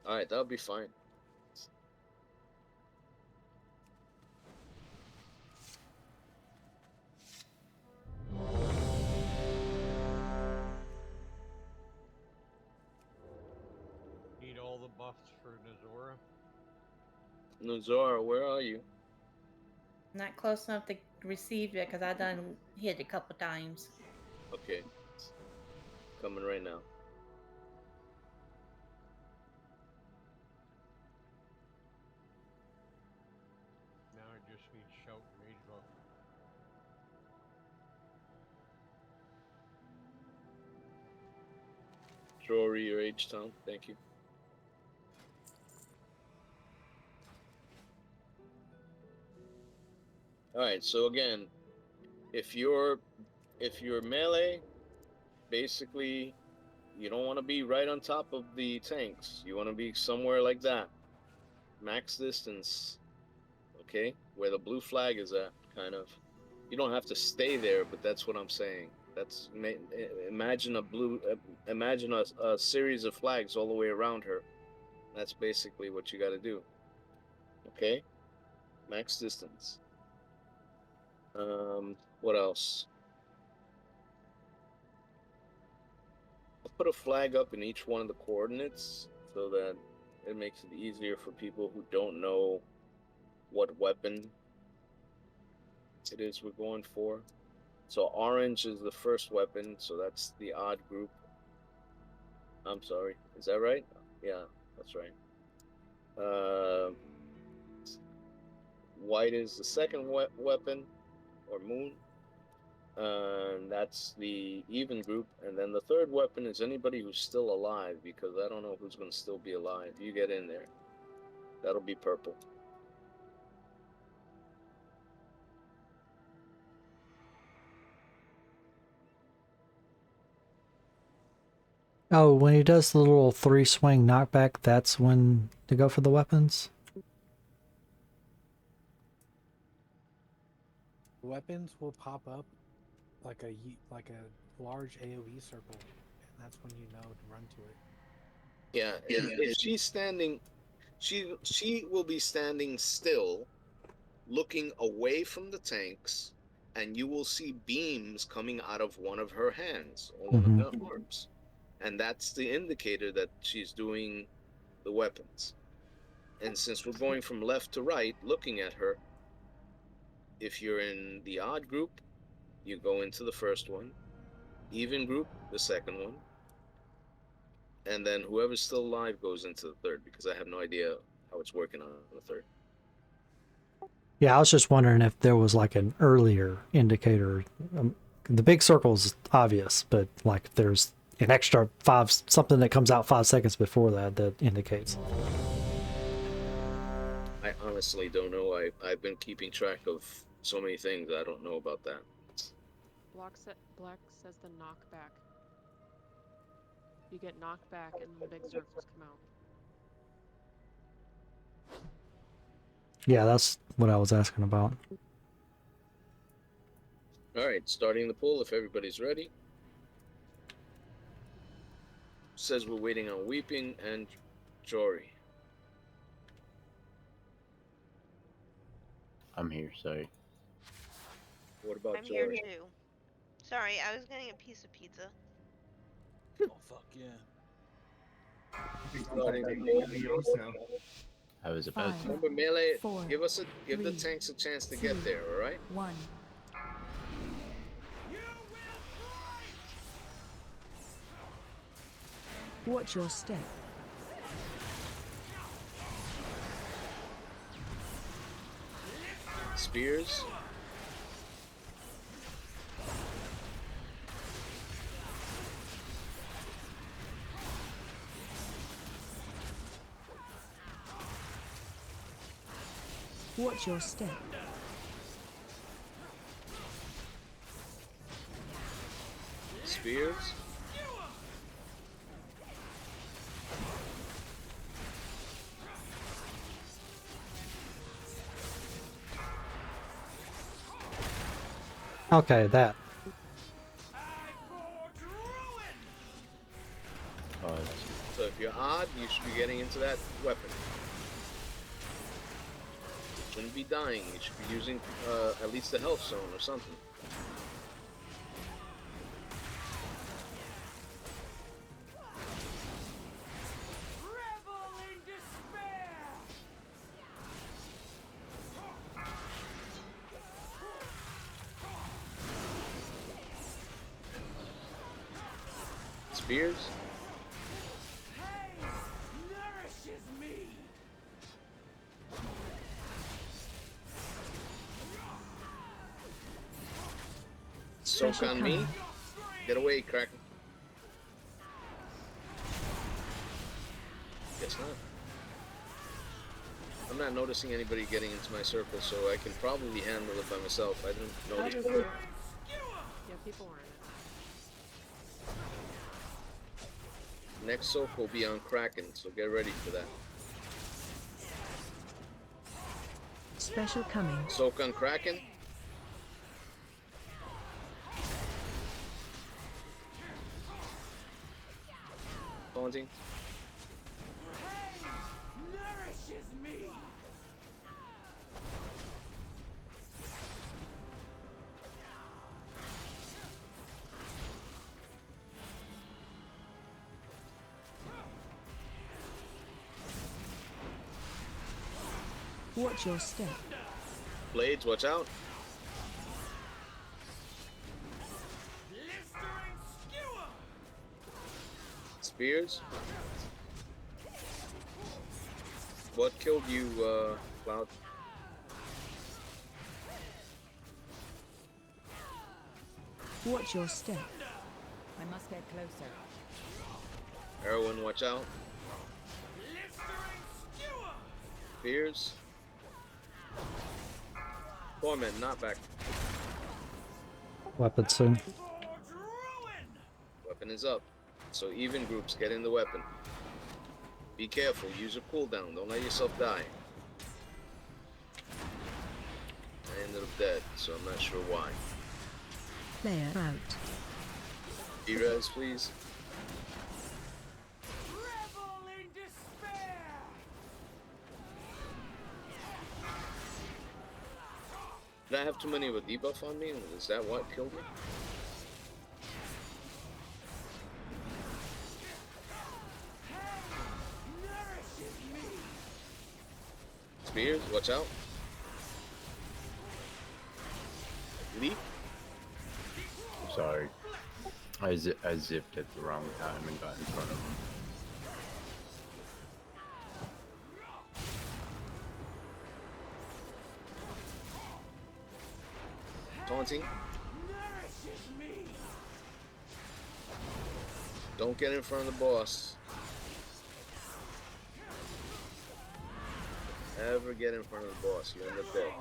Alright, that'll be fine. Need all the buffs for Nazora. Nazora, where are you? Not close enough to receive it because I done hit a couple times. Okay. Coming right now. Now I just need shout rage buff. Jory or H-Town, thank you. Alright, so again, if you're melee, basically you don't want to be right on top of the tanks. You want to be somewhere like that. Max distance. Okay? Where the blue flag is at, kind of. You don't have to stay there, but that's what I'm saying. That's imagine a series of flags all the way around her. That's basically what you got to do. Okay? Max distance. What else? put a flag up in each one of the coordinates so that it makes it easier for people who don't know what weapon it is we're going for. So orange is the first weapon, so that's the odd group. I'm sorry, is that right? Yeah, that's right. White is the second weapon, or moon. And that's the even group. And then the third weapon is anybody who's still alive, because I don't know who's going to still be alive. You get in there. That'll be purple. Oh, when he does the little 3-swing knockback, that's when to go for the weapons? Weapons will pop up like a large AoE circle, and that's when you know to run to it. Yeah, if she's standing, she will be standing still, looking away from the tanks, and you will see beams coming out of one of her hands or one of her arms. And that's the indicator that she's doing the weapons. And since we're going from left to right, looking at her, if you're in the odd group, you go into the first one, even group, the second one, and then whoever's still alive goes into the third, because I have no idea how it's working on the third. Yeah, I was just wondering if there was like an earlier indicator. The big circle's obvious, but like there's an extra something that comes out 5 seconds before that indicates. I honestly don't know. I've been keeping track of so many things. I don't know about that. Black says the knockback. You get knocked back and the big circles come out. Yeah, that's what I was asking about. All right, starting the poll if everybody's ready. Says we're waiting on Weeping and Jory. I'm here, sorry. What about I'm Jory? here too. Sorry, I was getting a piece of pizza. Oh fuck yeah. I was about to. Remember, melee. Give the tanks a chance to get there. All right. 1. Watch your step. Spears. Watch your step. Spears. Okay, that. So if you're odd, you should be getting into that weapon. You shouldn't be dying. You should be using at least a health zone or something. Spears. Soak on me. Get away, Kraken. Guess not. I'm not noticing anybody getting into my circle, so I can probably handle it by myself. I didn't notice. Yeah, people are in it. Next soak will be on Kraken, so get ready for that. Special coming. Soak on Kraken. Taunting. Nourishes me. Watch your step. Blades, watch out. Spears. What killed you, Cloud? Watch your step. I must get closer. Aeriwen, watch out. Spears. Torment, not back. Weapon soon. Weapon is up. So even groups get in the weapon. Be careful, use a cooldown, don't let yourself die. I ended up dead, so I'm not sure why. Player out. D-res, please. Did I have too many of a debuff on me? Is that what killed me? Spears, watch out. Leap. Sorry. I zipped at the wrong time and got in front of him. Taunting. Don't get in front of the boss. Ever get in front of the boss, you end up dead.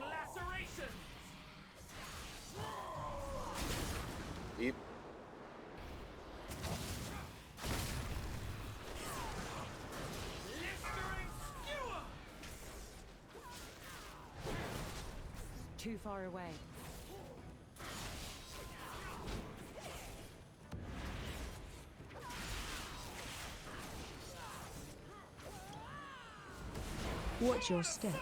Deep. Too far away. Watch your step.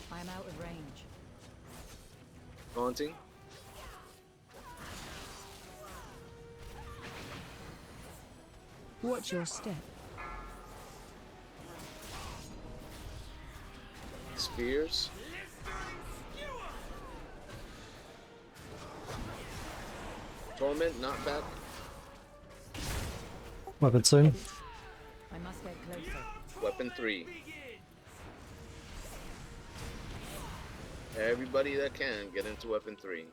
I am out of range. Taunting. Watch your step. Spears. Torment, not back. Weapon soon. I must get closer. Weapon 3. Everybody that can get into weapon 3.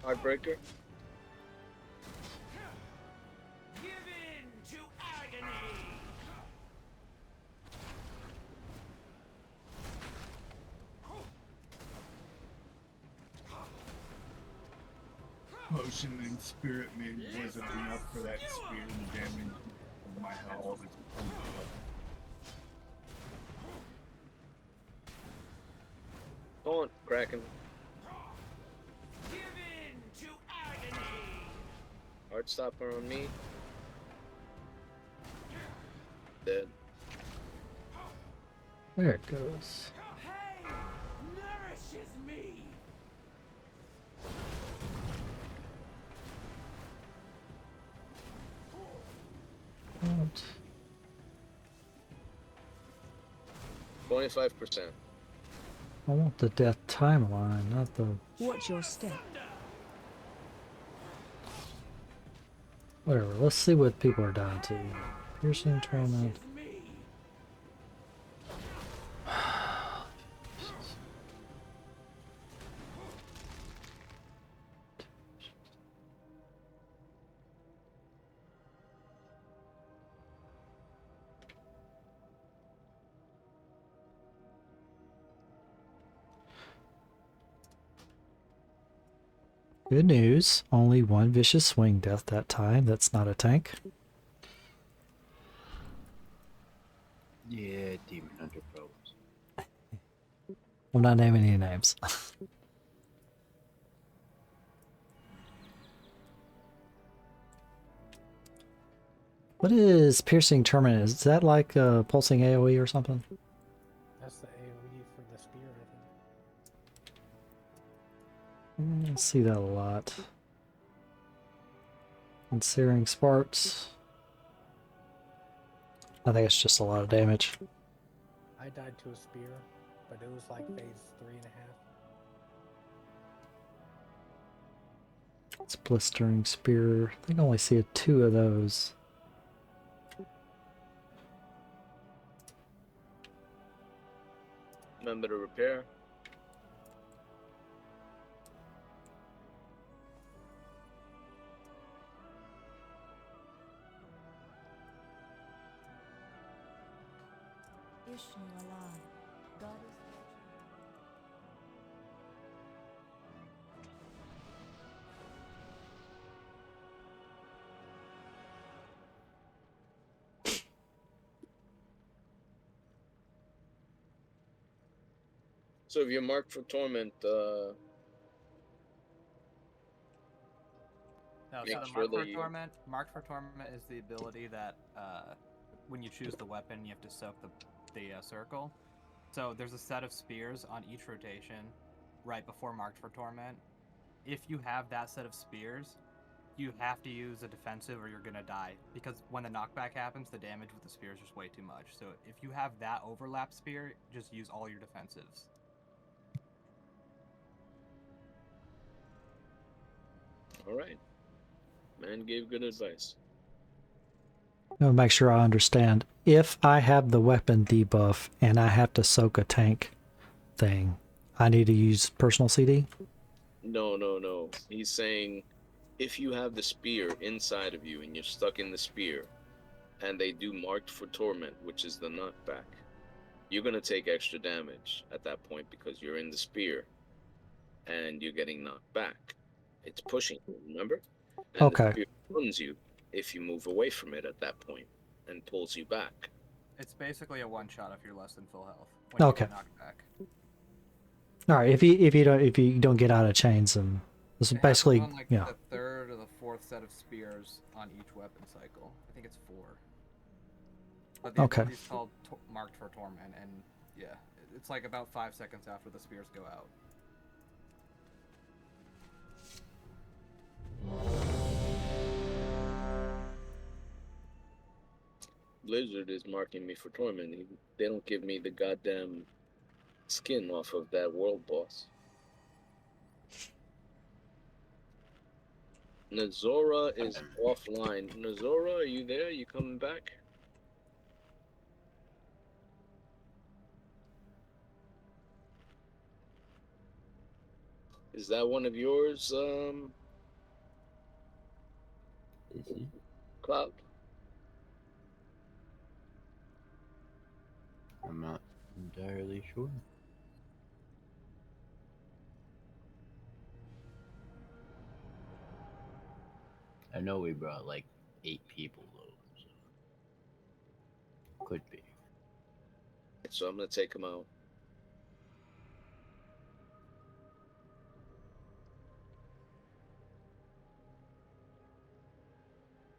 Heartbreaker. Give in to agony. Potion and Spirit Mid wasn't enough for that spear and damage of my health. Taunt, Kraken. Give in to agony. Heartstopper on me. Dead. There it goes. Pain nourishes me. What? 25%. I want the death timeline, not the... Watch your step. Whatever, let's see what people are dying to. Piercing torment. Good news. Only one vicious swing death that time. That's not a tank. Yeah, Demon Hunter problems. I'm not naming any names. What is piercing terminate? Is that like pulsing AoE or something? That's the AoE for the spear, I think. I see that a lot. And searing sparks. I think it's just a lot of damage. I died to a spear, but it was like phase 3.5. It's blistering spear. I think I only see 2 of those. Remember to repair. Ishnu alive. Goddess. So if you're marked for torment, No, make so the sure marked for that you. torment. Marked for torment is the ability that when you choose the weapon, you have to soak the circle. So there's a set of spears on each rotation, right before marked for torment. If you have that set of spears, you have to use a defensive or you're gonna die, because when the knockback happens, the damage with the spear is just way too much. So if you have that overlap spear, just use all your defensives. All right. Man gave good advice. I want to make sure I understand. If I have the weapon debuff and I have to soak a tank thing, I need to use personal CD? No, no, no. He's saying if you have the spear inside of you and you're stuck in the spear, and they do marked for torment, which is the knockback, you're gonna take extra damage at that point because you're in the spear and you're getting knocked back. It's pushing you, remember? And Okay. the spear runs you if you move away from it at that point and pulls you back. It's basically a one-shot if you're less than full health. When you get knocked back. All right. If you don't get out of chains, and this is basically the third or the fourth set of spears on each weapon cycle. I think it's 4. But the Okay. ability's called marked for torment, and yeah, it's like about 5 seconds after the spears go out. Blizzard is marking me for torment. They don't give me the goddamn skin off of that world boss. Nazora is offline. Nazora, are you there? You coming back? Is that one of yours, Is he? Cloud? I'm not entirely sure. I know we brought like 8 people though, so could be. So I'm gonna take him out.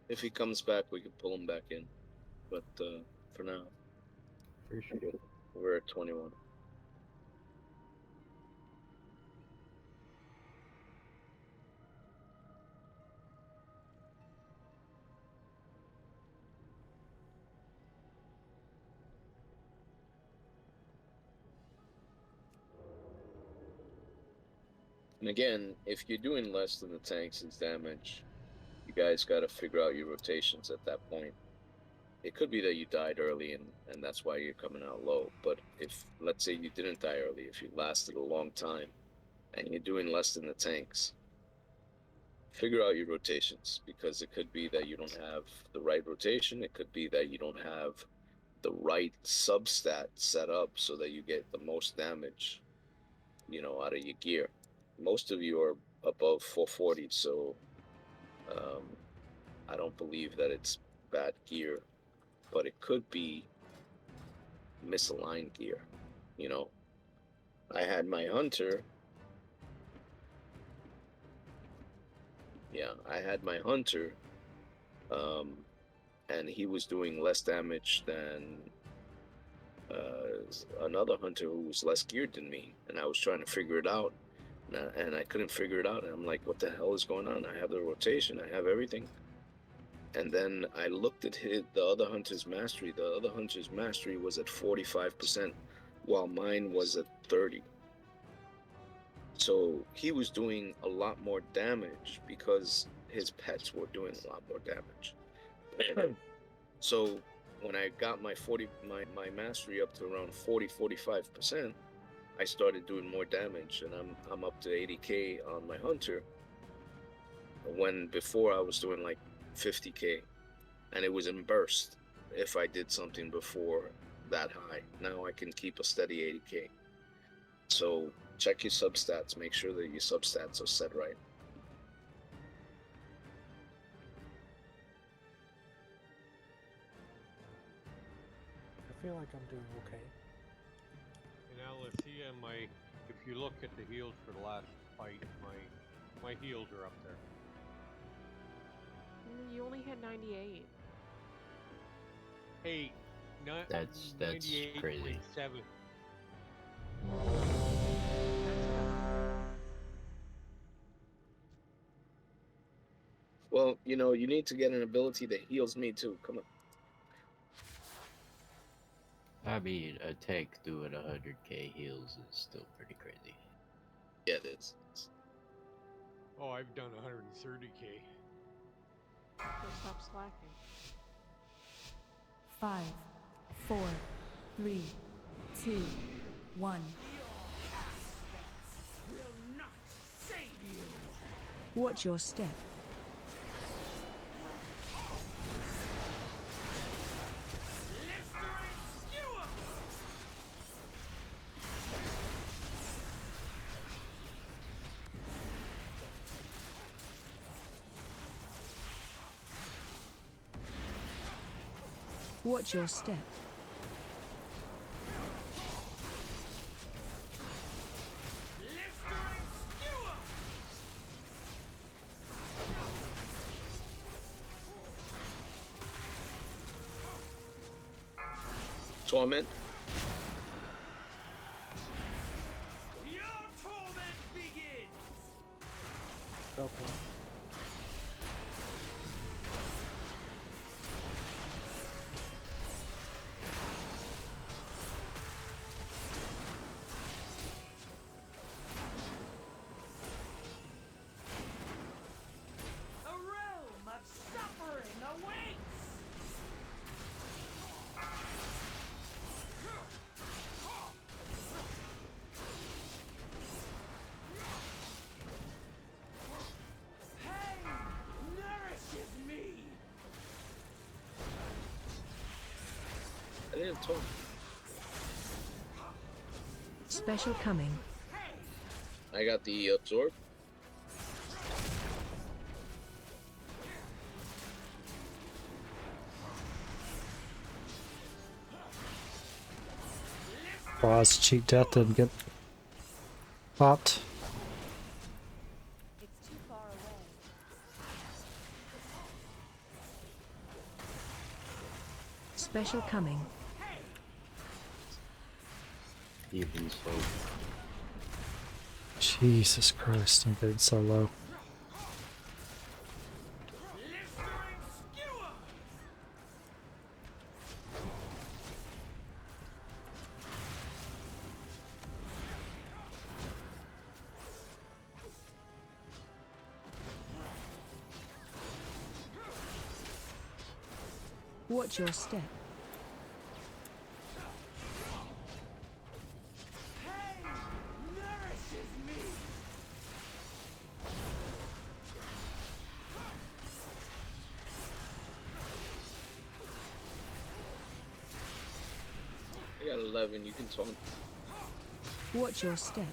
If he comes back, we can pull him back in. But for now, for sure, we're at 21. And again, if you're doing less than the tank's damage, you guys got to figure out your rotations at that point. It could be that you died early and that's why you're coming out low. But if, let's say you didn't die early, if you lasted a long time and you're doing less than the tanks, figure out your rotations, because it could be that you don't have the right rotation. It could be that you don't have the right substat set up so that you get the most damage, out of your gear. Most of you are above 440, so I don't believe that it's bad gear, but it could be misaligned gear. You know, I had my hunter. Yeah, I had my hunter, and he was doing less damage than another hunter who was less geared than me, and I was trying to figure it out, and I couldn't figure it out. And I'm like, what the hell is going on? I have the rotation, I have everything. And then I looked at the other hunter's mastery. The other hunter's mastery was at 45%, while mine was at 30. So he was doing a lot more damage because his pets were doing a lot more damage. So when I got my mastery up to around 45%, I started doing more damage, and I'm up to 80k on my hunter. When before I was doing like 50k, and it was in burst if I did something before that high. Now I can keep a steady 80k. So check your substats, make sure that your substats are set right. I feel like I'm doing okay. And Alicia, if you look at the heals for the last fight, my heals are up there. You only had 98. Hey, That's 98.7. crazy. Well, you know, you need to get an ability that heals me too. Come on. I mean, a tank doing 100k heals is still pretty crazy. Yeah, it is. Oh, I've done 130k. So stop slacking. 5, 4, 3, 2, 1. Will not save you. Watch your step. Watch your step. Torment. Your torment begins. Okay. A realm of suffering awaits. Pain nourishes me. I didn't talk. Special coming. I got the absorb. Boss cheat death and get popped. It's too far away. Special coming. Even so. Jesus Christ, I'm getting so low. Watch your step. Pain nourishes me. I got 11. You can taunt. Watch your step.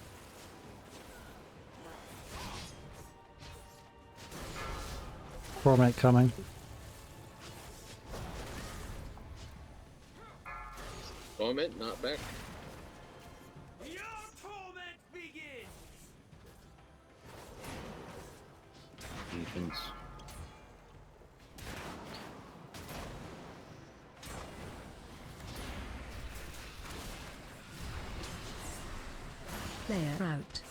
Torment coming. Torment, not back. Your torment begins. Defense. Player out.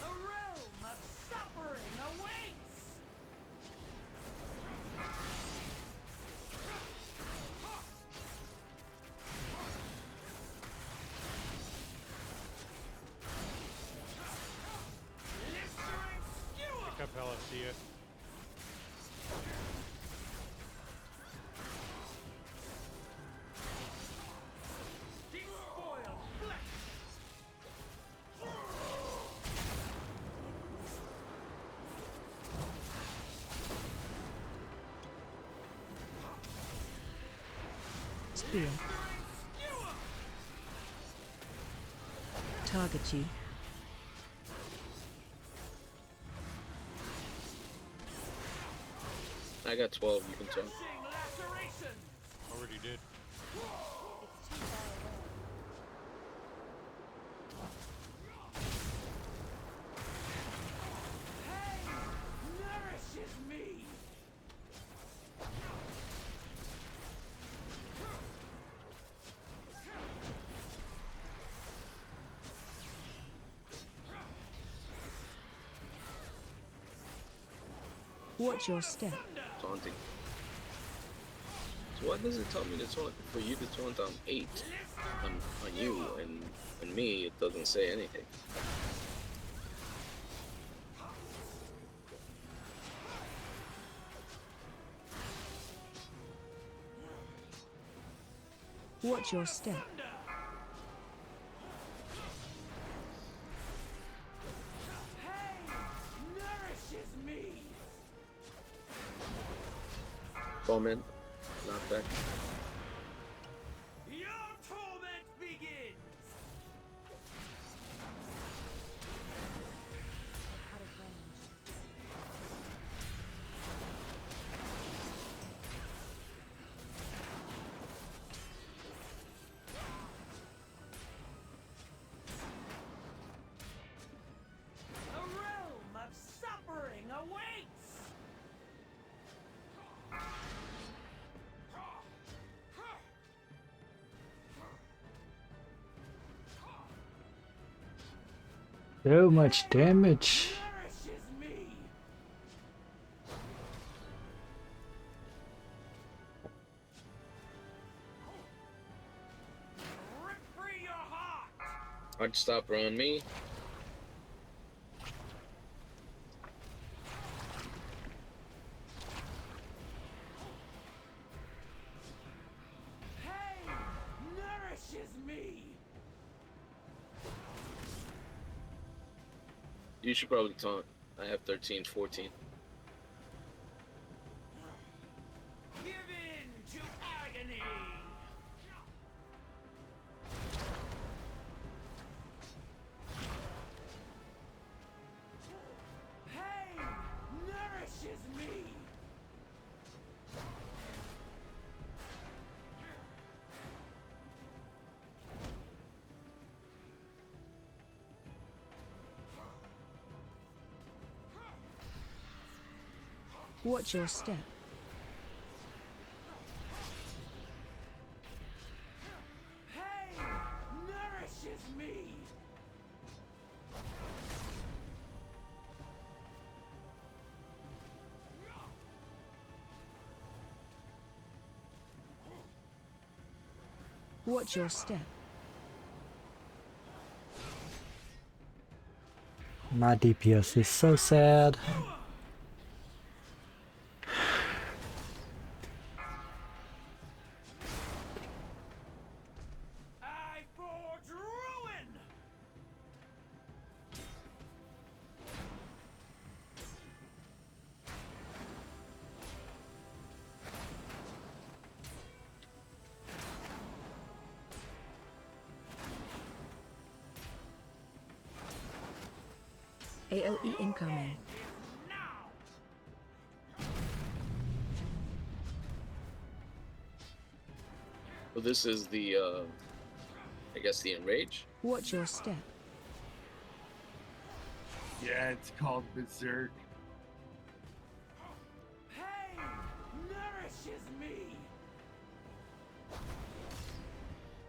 A realm of suffering awaits. Pick up Alicia. Spear. Target you. I got 12, you can tell. Already did. Nourishes me. Watch your step. Taunting. So why does it tell me to taunt for you to taunt on 8 on you and me it doesn't say anything? Watch your step. Nourishes me. Torment, not back. Your torment begins. A realm of suffering awaits. So much damage. Nourishes me. Rip free your heart. Hard stopper on me. Pain nourishes me. You should probably taunt. I have 13, 14. Give in to agony. Pain nourishes me. Watch your step. Pain nourishes me. Watch your step. My DPS is so sad. I forge ruin. AOE incoming. this is the, I guess the enrage. Watch your step. Yeah, it's called Berserk. Pain nourishes me.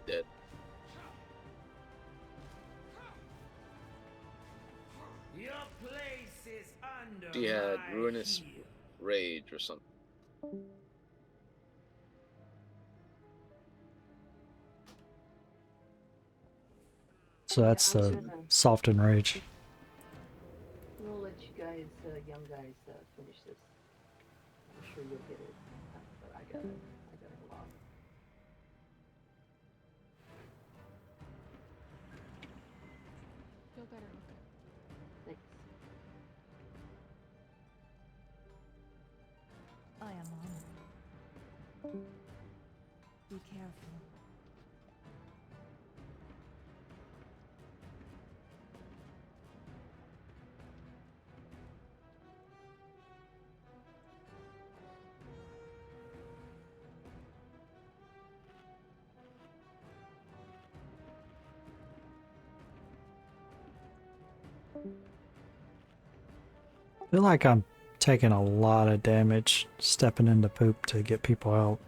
Dead. Your place is under She had my ruinous heel. rage or something. So that's I'm the gonna- soft enrage. We'll let you guys, young guys, finish this. I'm sure you'll get it, but I gotta go off. Feel better. Thanks. I am honored. Be careful. I feel like I'm taking a lot of damage stepping into poop to get people out.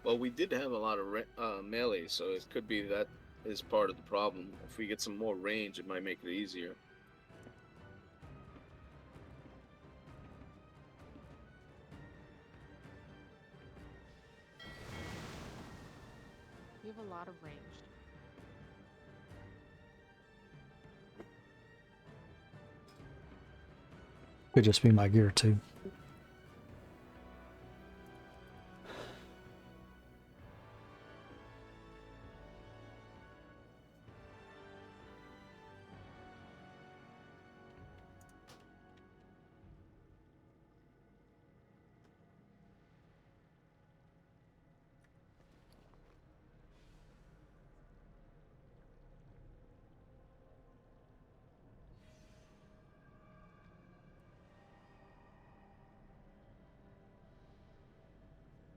Well, we did have a lot of melee, so it could be that is part of the problem. If we get some more range, it might make it easier. You have a lot of ranged. Could just be my gear too.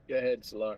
Go ahead, Solar.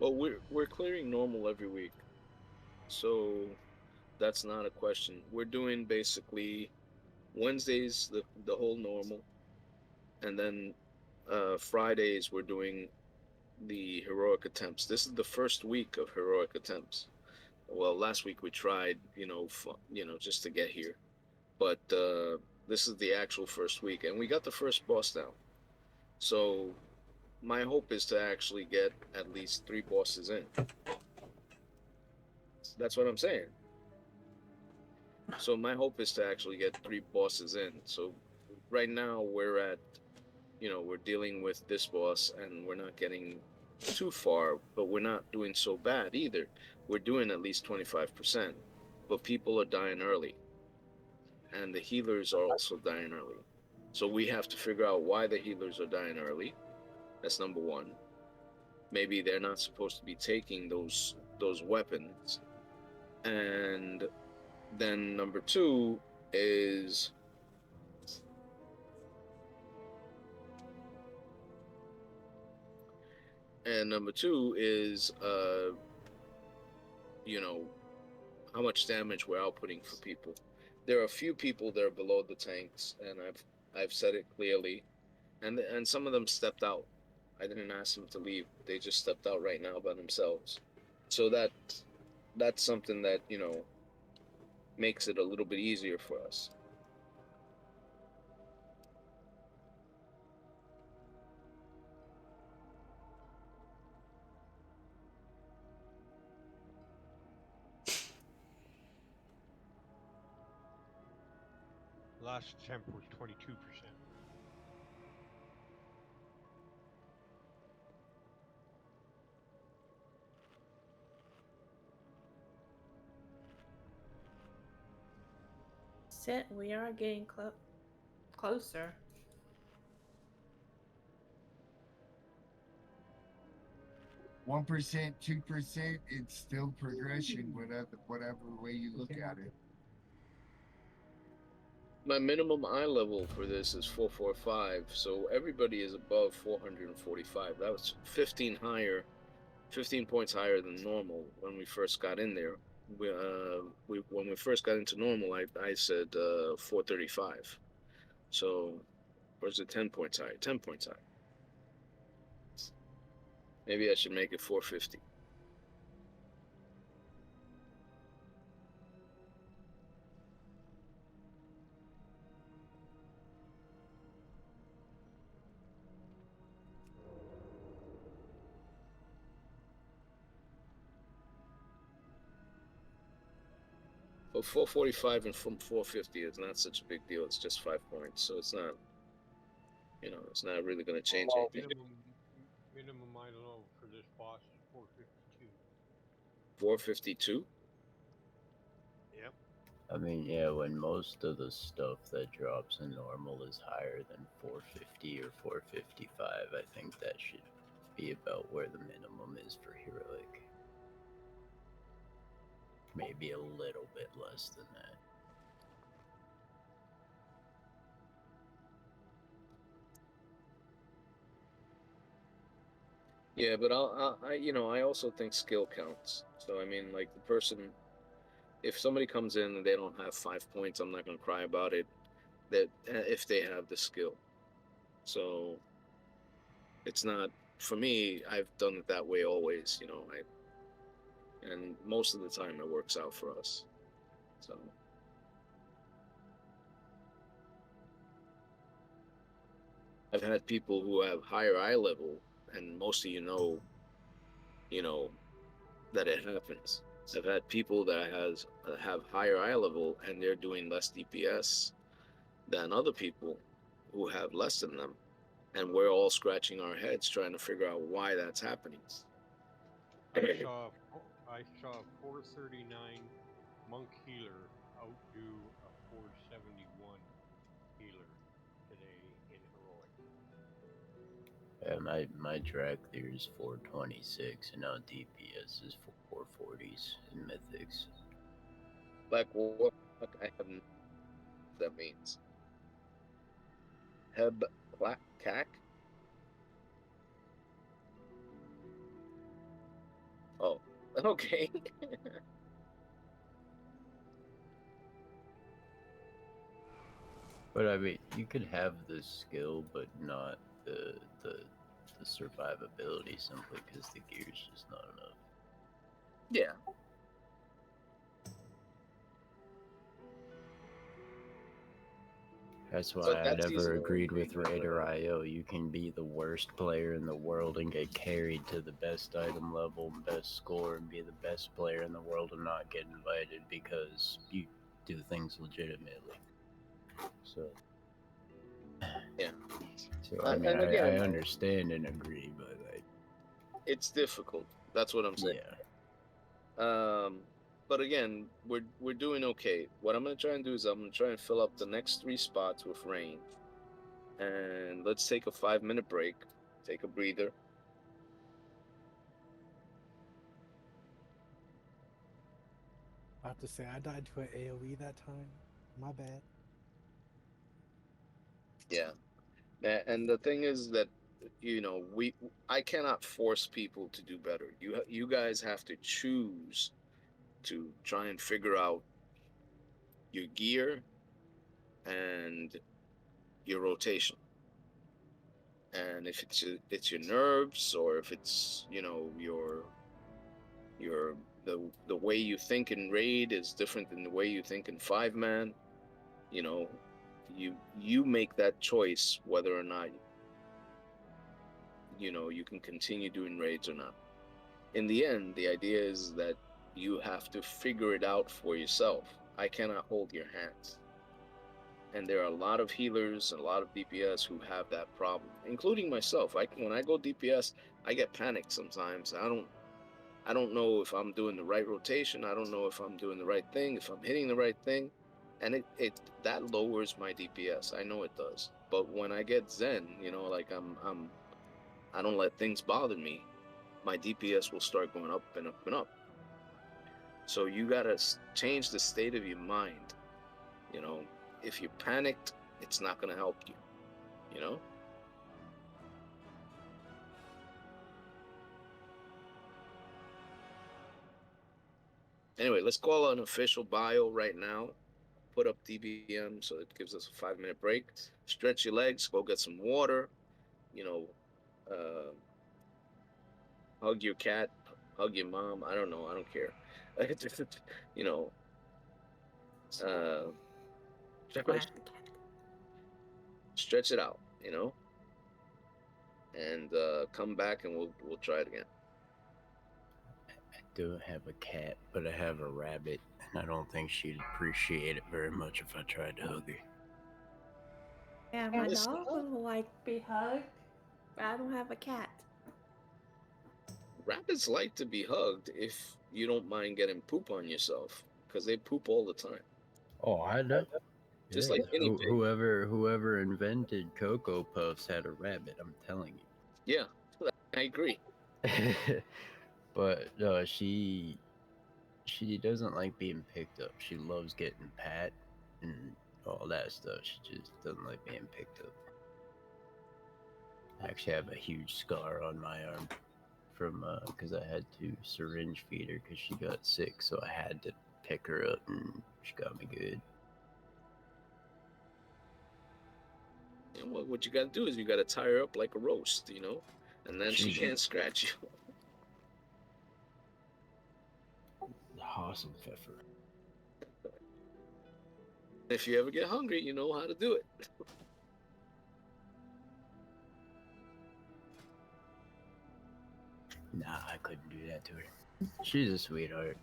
Well, we're clearing normal every week, so that's not a question. We're doing basically Wednesdays the whole normal, and then Fridays we're doing the heroic attempts. This is the first week of heroic attempts. Well, last week we tried, just to get here, but this is the actual first week, and we got the first boss down. So my hope is to actually get at least 3 bosses in. That's what I'm saying. So my hope is to actually get 3 bosses in. So right now we're dealing with this boss and we're not getting too far, but we're not doing so bad either. We're doing at least 25%, but people are dying early. And the healers are also dying early. So we have to figure out why the healers are dying early. That's number 1. Maybe they're not supposed to be taking those weapons. And then number 2 is much damage we're outputting for people. There are a few people that are below the tanks, and I've said it clearly, and some of them stepped out. I didn't ask them to leave; they just stepped out right now by themselves. So that's something that makes it a little bit easier for us. Last attempt was 22%. Sit, we are getting closer. One 2%, it's still progression, whatever way you look at it. My minimum eye level for this is 445, so everybody is above 445. That was 15 points higher than normal when we first got in there. When we first got into normal, I said 435. So, or is it 10 points higher? 10 points higher. Maybe I should make it 450. But 445 and from 450 is not such a big deal. It's just 5 points, so it's not, it's not really going to change anything. Minimum I level for this boss is 452. 452? Yep. I mean, yeah, when most of the stuff that drops in normal is higher than 450 or 455, I think that should be about where the minimum is for heroic. Maybe a little bit less than that. Yeah, but I also think skill counts. So I mean, like the person, if somebody comes in and they don't have 5 points, I'm not gonna cry about it. That if they have the skill, so it's not for me. I've done it that way always, and most of the time it works out for us. So. I've had people who have higher eye level, and most of know that it happens. I've had people that have higher eye level, and they're doing less DPS than other people who have less than them, and we're all scratching our heads trying to figure out why that's happening. I saw 439 monk healer outdo a 471 healer today in heroic. Yeah, my drag clear is 426, and now DPS is 440s in mythics. Like what? I have no what that means. Heb cac. Oh, okay. But I mean, you could have the skill, but not the survivability simply because the gear's just not enough. Yeah. That's why I never agreed with Raider.io. You can be the worst player in the world and get carried to the best item level and best score and be the best player in the world and not get invited because you do things legitimately. So, yeah. So I mean, I understand and agree, but like, it's difficult. That's what I'm saying. Yeah. But again, we're doing okay. What I'm gonna try and do is I'm gonna try and fill up the next 3 spots with rain, and let's take a 5-minute break, take a breather. I have to say, I died to an AoE that time. My bad. Yeah, and the thing is that I cannot force people to do better. You guys have to choose to try and figure out your gear and your rotation. And if it's your nerves, or if it's, you know, your the way you think in raid is different than the way you think in 5-man, you know, you make that choice whether or not, you know, you can continue doing raids or not. In the end, the idea is that you have to figure it out for yourself. I cannot hold your hands. And there are a lot of healers and a lot of DPS who have that problem, including myself. When I go DPS, I get panicked sometimes. I don't know if I'm doing the right rotation. I don't know if I'm doing the right thing, if I'm hitting the right thing. And it that lowers my DPS. I know it does. But when I get zen, you know, like I don't let things bother me, my DPS will start going up and up and up. So you gotta change the state of your mind. You know, if you're panicked, it's not gonna help you. You know. Anyway, let's call an official bio right now. Put up DBM so it gives us a 5-minute break. Stretch your legs. Go get some water. You know, hug your cat. Hug your mom. I don't know. I don't care. You know. Stretch it out. You know. And come back and we'll try it again. I don't have a cat, but I have a rabbit, and I don't think she'd appreciate it very much if I tried to hug her. Yeah, my dog would like to be hugged, but I don't have a cat. Rabbits like to be hugged if you don't mind getting poop on yourself, because they poop all the time. Oh, I know. Just Yeah, like guinea pig. whoever invented Cocoa Puffs had a rabbit. I'm telling you. Yeah, I agree. But she doesn't like being picked up. She loves getting pat and all that stuff. She just doesn't like being picked up. I actually have a huge scar on my arm from because I had to syringe feed her because she got sick, so I had to pick her up and she got me good. You know, what you got to do is you got to tie her up like a roast, you know, and then she can't scratch you. Awesome pfeffer. If you ever get hungry, you know how to do it. Nah, I couldn't do that to her. She's a sweetheart.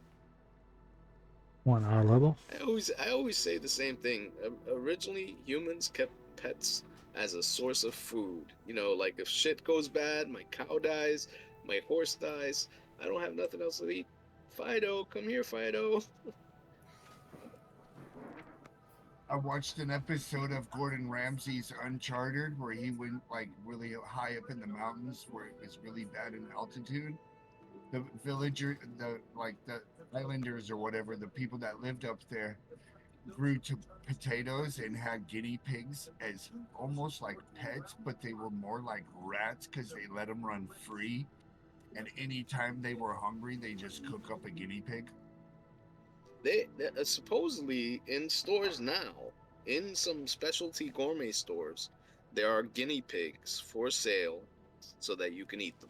1 hour level. I always say the same thing. Originally, humans kept pets as a source of food. You know, like if shit goes bad, my cow dies, my horse dies, I don't have nothing else to eat. Fido, come here, Fido. I watched an episode of Gordon Ramsay's Uncharted where he went like really high up in the mountains where it was really bad in altitude. The the islanders or whatever, the people that lived up there grew potatoes and had guinea pigs as almost like pets, but they were more like rats because they let them run free. And anytime they were hungry, they just cook up a guinea pig. They supposedly in stores now, in some specialty gourmet stores, there are guinea pigs for sale so that you can eat them.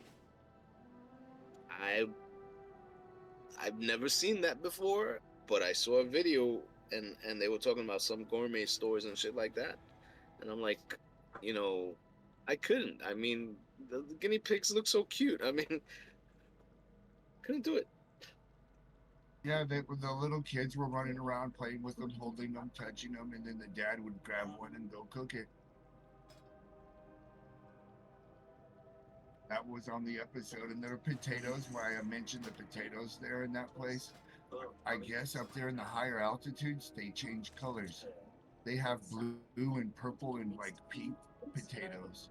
I've never seen that before, but I saw a video and they were talking about some gourmet stores and shit like that. And I'm like, you know, I couldn't. I mean, the guinea pigs look so cute. I mean, couldn't do it. Yeah, the little kids were running around playing with them, holding them, touching them, and then the dad would grab one and go cook it. That was on the episode. And there were potatoes, why I mentioned the potatoes there in that place. I guess up there in the higher altitudes, they change colors. They have blue and purple and like pink potatoes,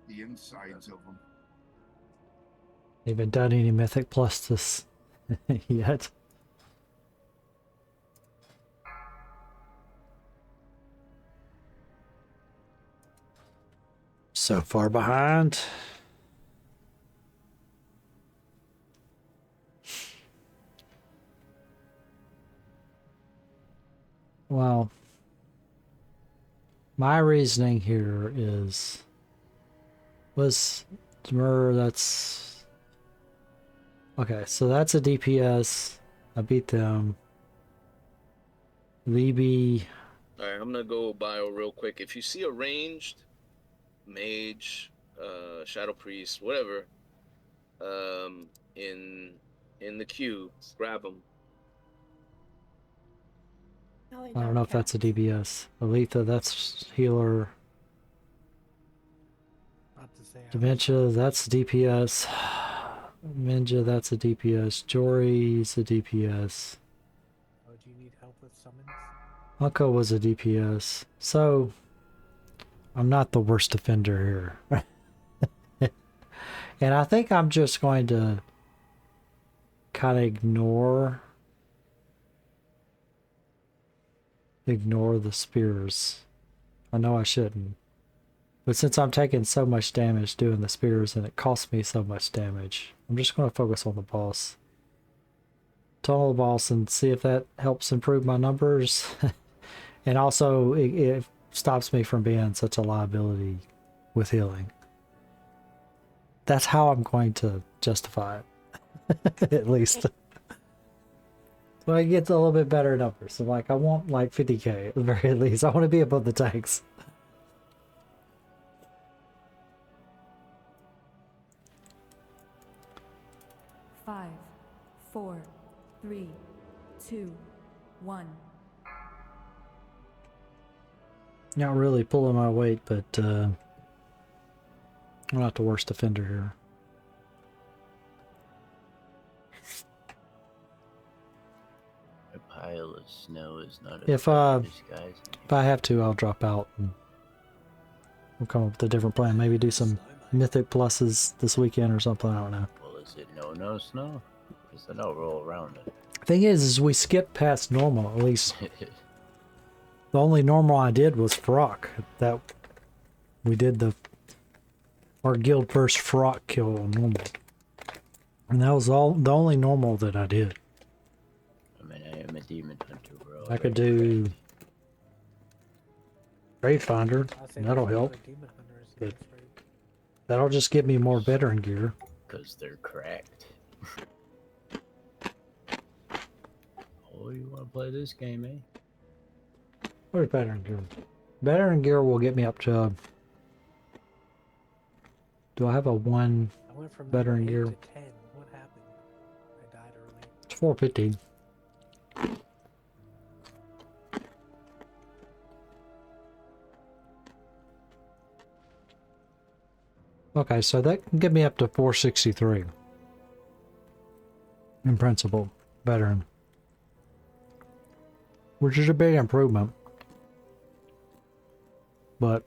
the insides of them. Haven't done any Mythic Plus this yet. So far behind. well, my reasoning here is that's okay. So that's a DPS. I beat them. VB. All right, I'm gonna go bio real quick. If you see a ranged mage, shadow priest, whatever, in the queue, grab them. I don't know if that's a DPS. Aletha, that's healer. Dementia, that's DPS. Ninja, that's a DPS. Jory's a DPS. Oh, do you need help with summons? Unko was a DPS. So, I'm not the worst offender here. And I think I'm just going to kind of ignore the spears. I know I shouldn't. But since I'm taking so much damage doing the spears and it costs me so much damage, I'm just going to focus on the boss. Tunnel the boss and see if that helps improve my numbers. And also, it stops me from being such a liability with healing. That's how I'm going to justify it. At least. So I get a little bit better numbers. So like, I want like 50k at the very least. I want to be above the tanks. Five, 4, 3, 2, 1. Not really pulling my weight, but I'm not the worst offender here. A pile of snow is not a If disguise. if I have to, I'll drop out and we'll come up with a different plan. Maybe do some mythic pluses this weekend or something. I don't know. Well, is it no snow? Because then I'll roll around it. Thing is we skipped past normal. At least the only normal I did was Frock. That we did our guild first Frock kill on normal, and that was the only normal that I did. I mean, I am a demon hunter, bro. I could do Grave Finder. That'll help. But that'll just give me more veteran gear. Because they're cracked. Oh, you want to play this game, eh? Where's veteran gear? Veteran gear will get me up to. Do I have a 1 I went from veteran 8 gear? to 10. What happened? I died early. It's 450. Okay, so that can get me up to 463. In principle, veteran. Which is a big improvement. But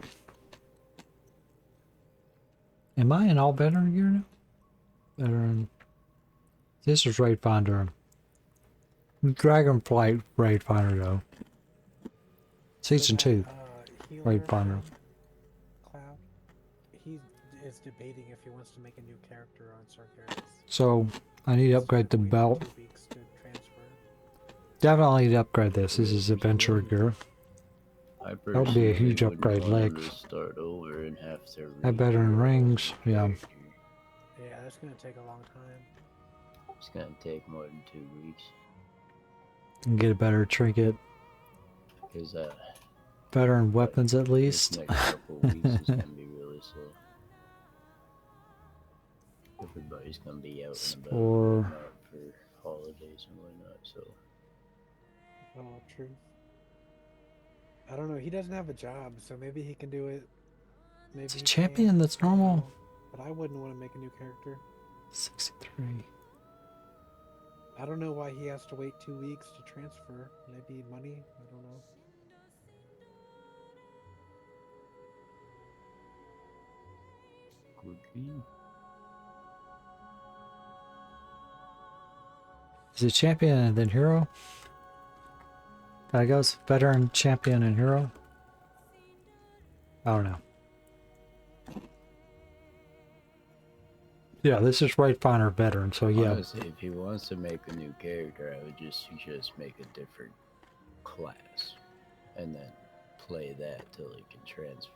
am I in all veteran gear now? Veteran. This is Raid Finder. Dragonflight Raid Finder though. Season 2. Raid Finder. Cloud. He is debating if he wants to make a new character on Sargeras. So I need to upgrade the belt. Definitely need to upgrade this. This is adventure gear. That would be a huge upgrade. Legs. Start over and have to Have veteran rings. Yeah. Yeah, that's gonna take a long time. It's gonna take more than 2 weeks. And get a better trinket. Because veteran weapons at this least. next couple weeks is gonna be really slow. Everybody's gonna be out and about Or for holidays and whatnot, so. Oh, true. I don't know. He doesn't have a job, so maybe he can do it. Maybe Is he he champion can't. that's normal? But I wouldn't want to make a new character. 63. I don't know why he has to wait 2 weeks to transfer. Maybe money? I don't know. Could be. Is it champion and then hero? That goes veteran, champion, and hero. I don't know. Yeah, this is Raid Finder veteran, so yeah. Honestly, if he wants to make a new character, I would just suggest make a different class. and then play that till it can transfer.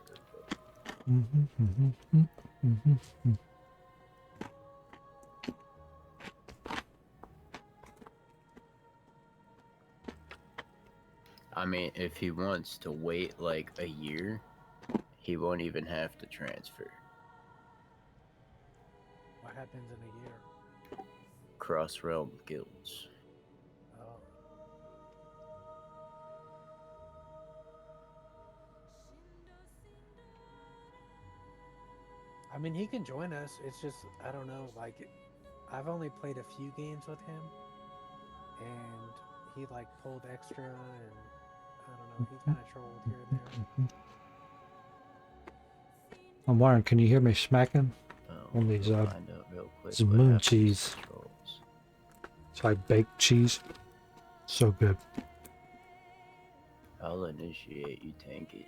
I mean, if he wants to wait like a year, he won't even have to transfer. What happens in a year? Cross-realm guilds. Oh. I mean, he can join us. It's just, I don't know, like, I've only played a few games with him, and he, like, pulled extra, and I don't know, he kind of trolled here and there. I'm wondering, can you hear me smacking on these find out real quick this what moon happens to cheese? trolls. It's like baked cheese. So good. I'll initiate, you tank it.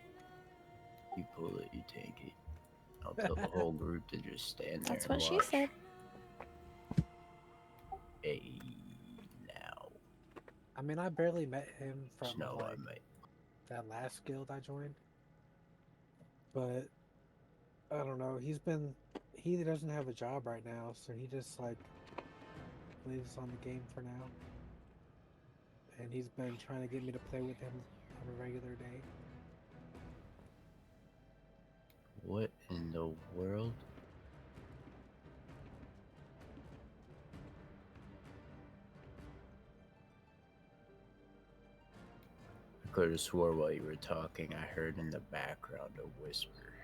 You pull it, you tank it. I'll tell the whole group to just stand there That's and what she watch. said. Hey, now. I mean, I barely met him from, No, like, I might. that last guild I joined. But, I don't know, he doesn't have a job right now, so he just, like, lives on the game for now. And he's been trying to get me to play with him on a regular day. What in the world? I could have swore while you were talking I heard in the background a whisper.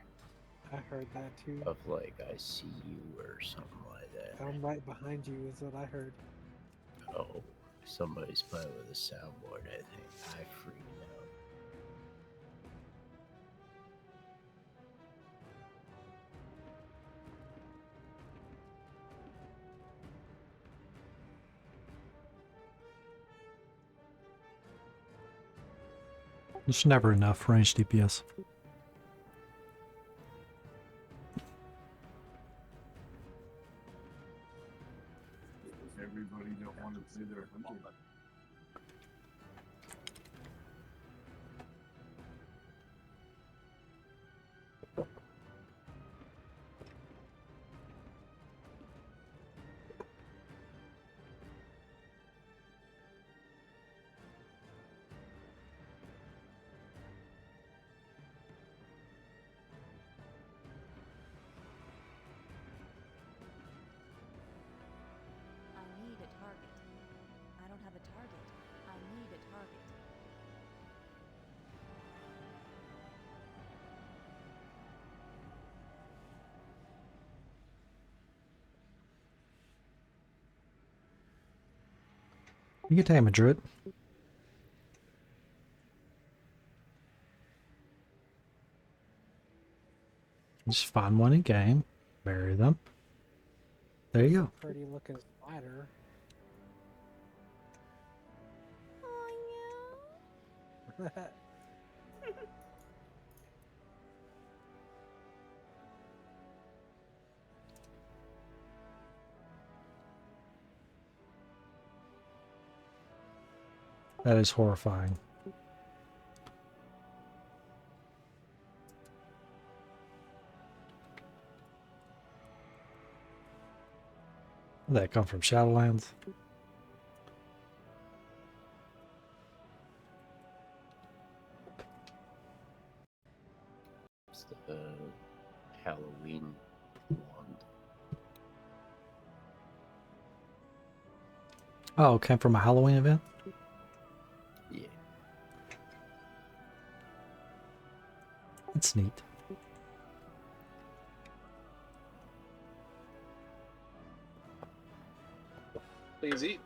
I heard that too. Of like, I see you or something like that. I'm right behind you is what I heard. Oh, somebody's playing with a soundboard, I think. I freaked out. There's never enough range DPS. Everybody don't want to play their hunter. I need a target. I don't have a target. I need a target. You can tame a druid. Just find one in game, bury them. There you go. Pretty looking spider. Oh, yeah. That is horrifying. Did that come from Shadowlands? It's the Halloween one. Oh, it came from a Halloween event? Yeah. That's neat. Please eat.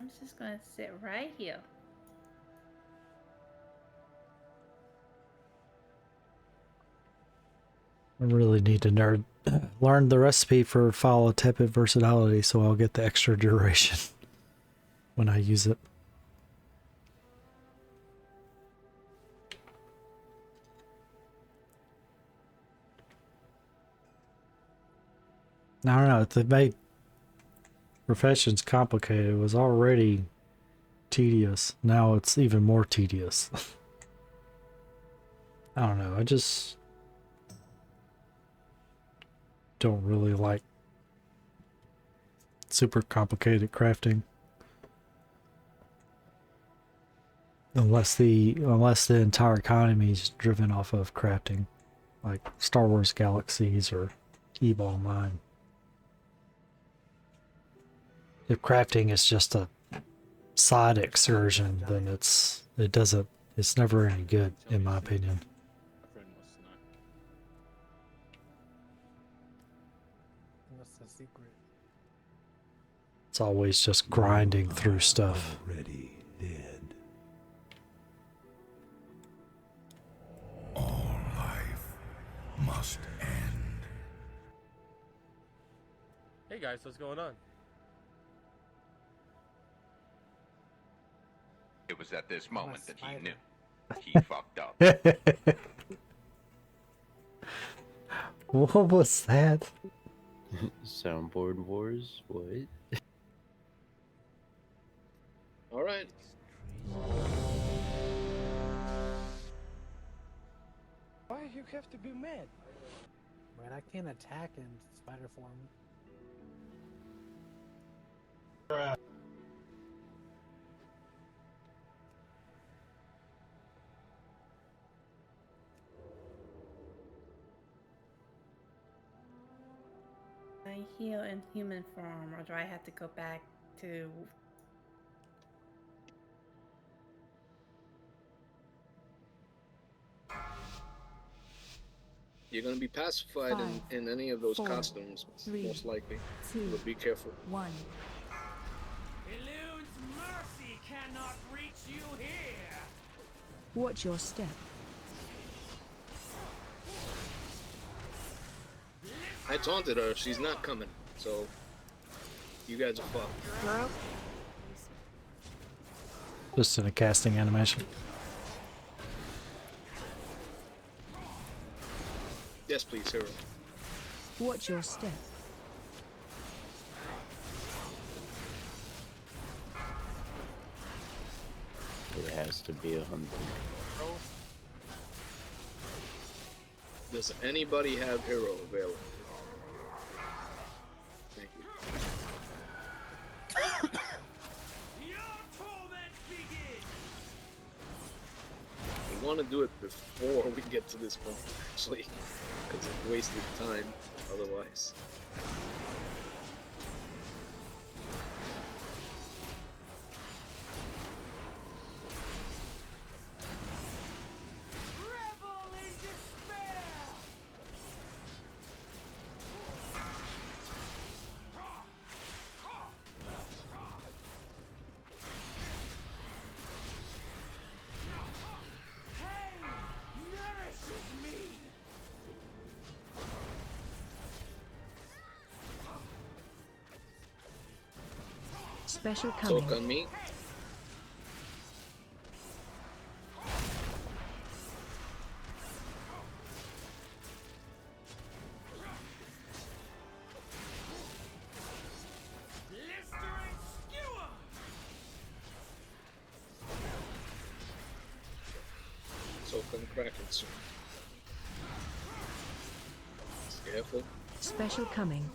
I'm just gonna sit right here. I really need to learn the recipe for follow tepid versatility so I'll get the extra duration when I use it. I don't know, if they made professions complicated, it was already tedious. Now it's even more tedious. I don't know, I just don't really like super complicated crafting. Unless the entire economy is driven off of crafting. Like Star Wars Galaxies or EVE Online. If crafting is just a side excursion, then it's never any good, in my opinion. What's the secret? It's always just grinding through stuff. Already dead. All life must end. Hey guys, what's going on? It was at this moment that he knew. He fucked up. What was that? Soundboard wars? What? Alright. Why you have to be mad? But I can't attack in spider form. I heal in human form, or do I have to go back to? You're gonna be pacified in any of those 4, costumes, 3, most likely. 2, But be careful. 1. Elune's mercy cannot reach you here. Watch your step. I taunted her, she's not coming, so you guys are fucked. Just in a casting animation. Yes, please, hero. Watch your step. It has to be 100. Does anybody have hero available? Thank you. We want to do it before we get to this point, actually, because it's wasted time otherwise. Special coming. Talk on me. Talk on Kraken soon. Careful. Special coming.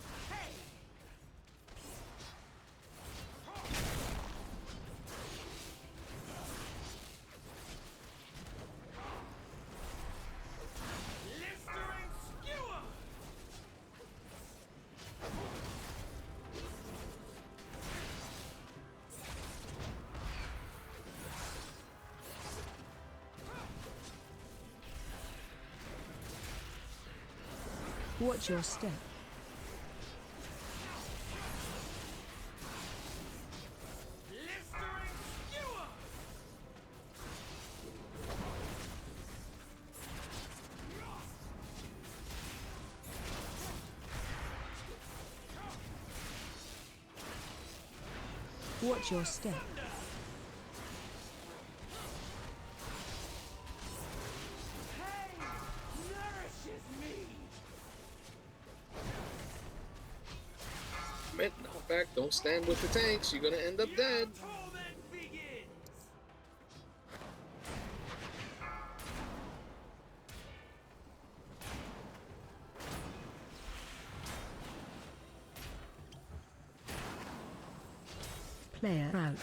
Watch your step. Watch your step. Man, knock back. Don't stand with the tanks. You're gonna end up dead. Player out.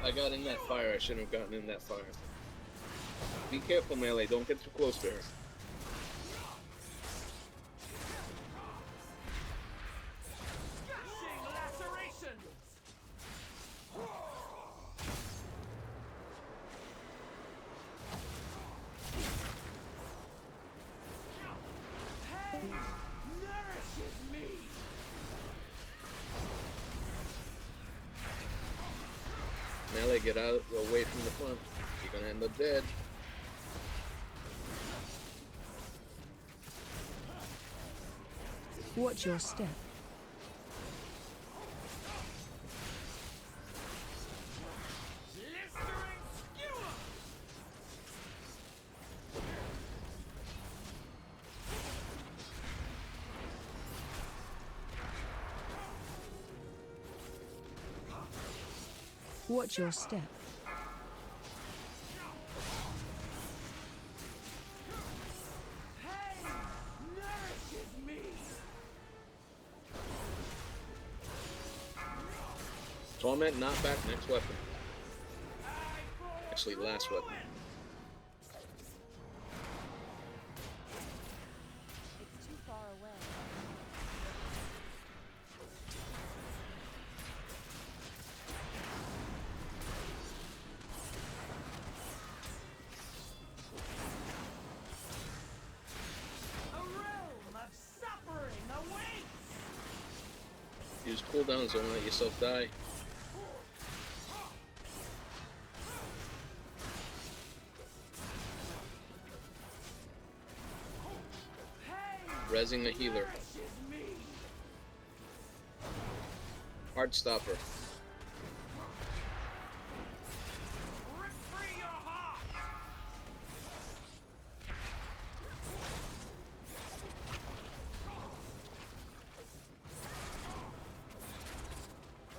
I got in that fire. I shouldn't have gotten in that fire. Be careful, Melee. Don't get too close to her. Melee, get out, away from the front. You're gonna end up dead. Watch your step. Watch your step. Torment, not back, next weapon. Actually, last weapon. It's too far away. Use cooldowns, don't let yourself die. Rezzing a healer. Hard stopper.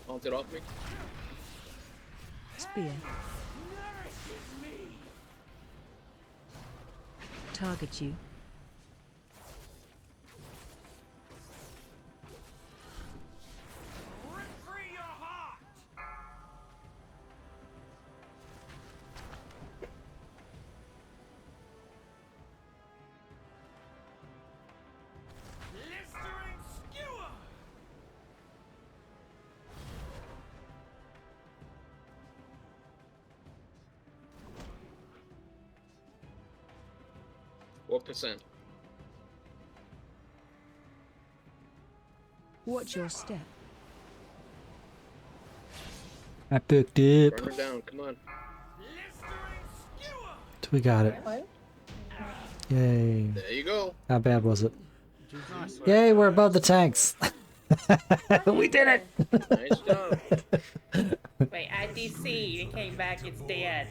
Bounce it off me. Spear. Target you. %. Watch your step. I picked it. Burn her down, come on. We got it. Yay. There you go. How bad was it? Yay, we're above the tanks. We did it. Nice job. Wait, IDC, it came back, it's dead.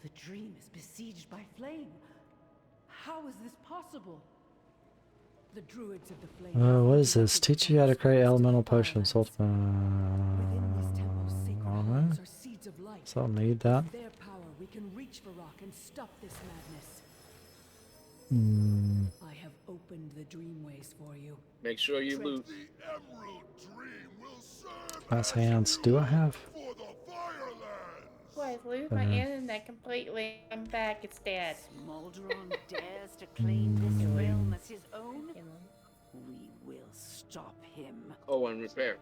The dream is besieged by flame. How is this possible? The druids of the flame. What is this? Teach you how to create elemental potions. Alright. So I'll need that. Their power, we can reach for rock and stop this madness. I have opened the dreamways for you. Make sure you loot. Class hands. Do I have? Boy, I lose my internet completely. I'm back. It's dead. Smoldron dares to claim this realm as his own? We will stop him. Oh, and repair.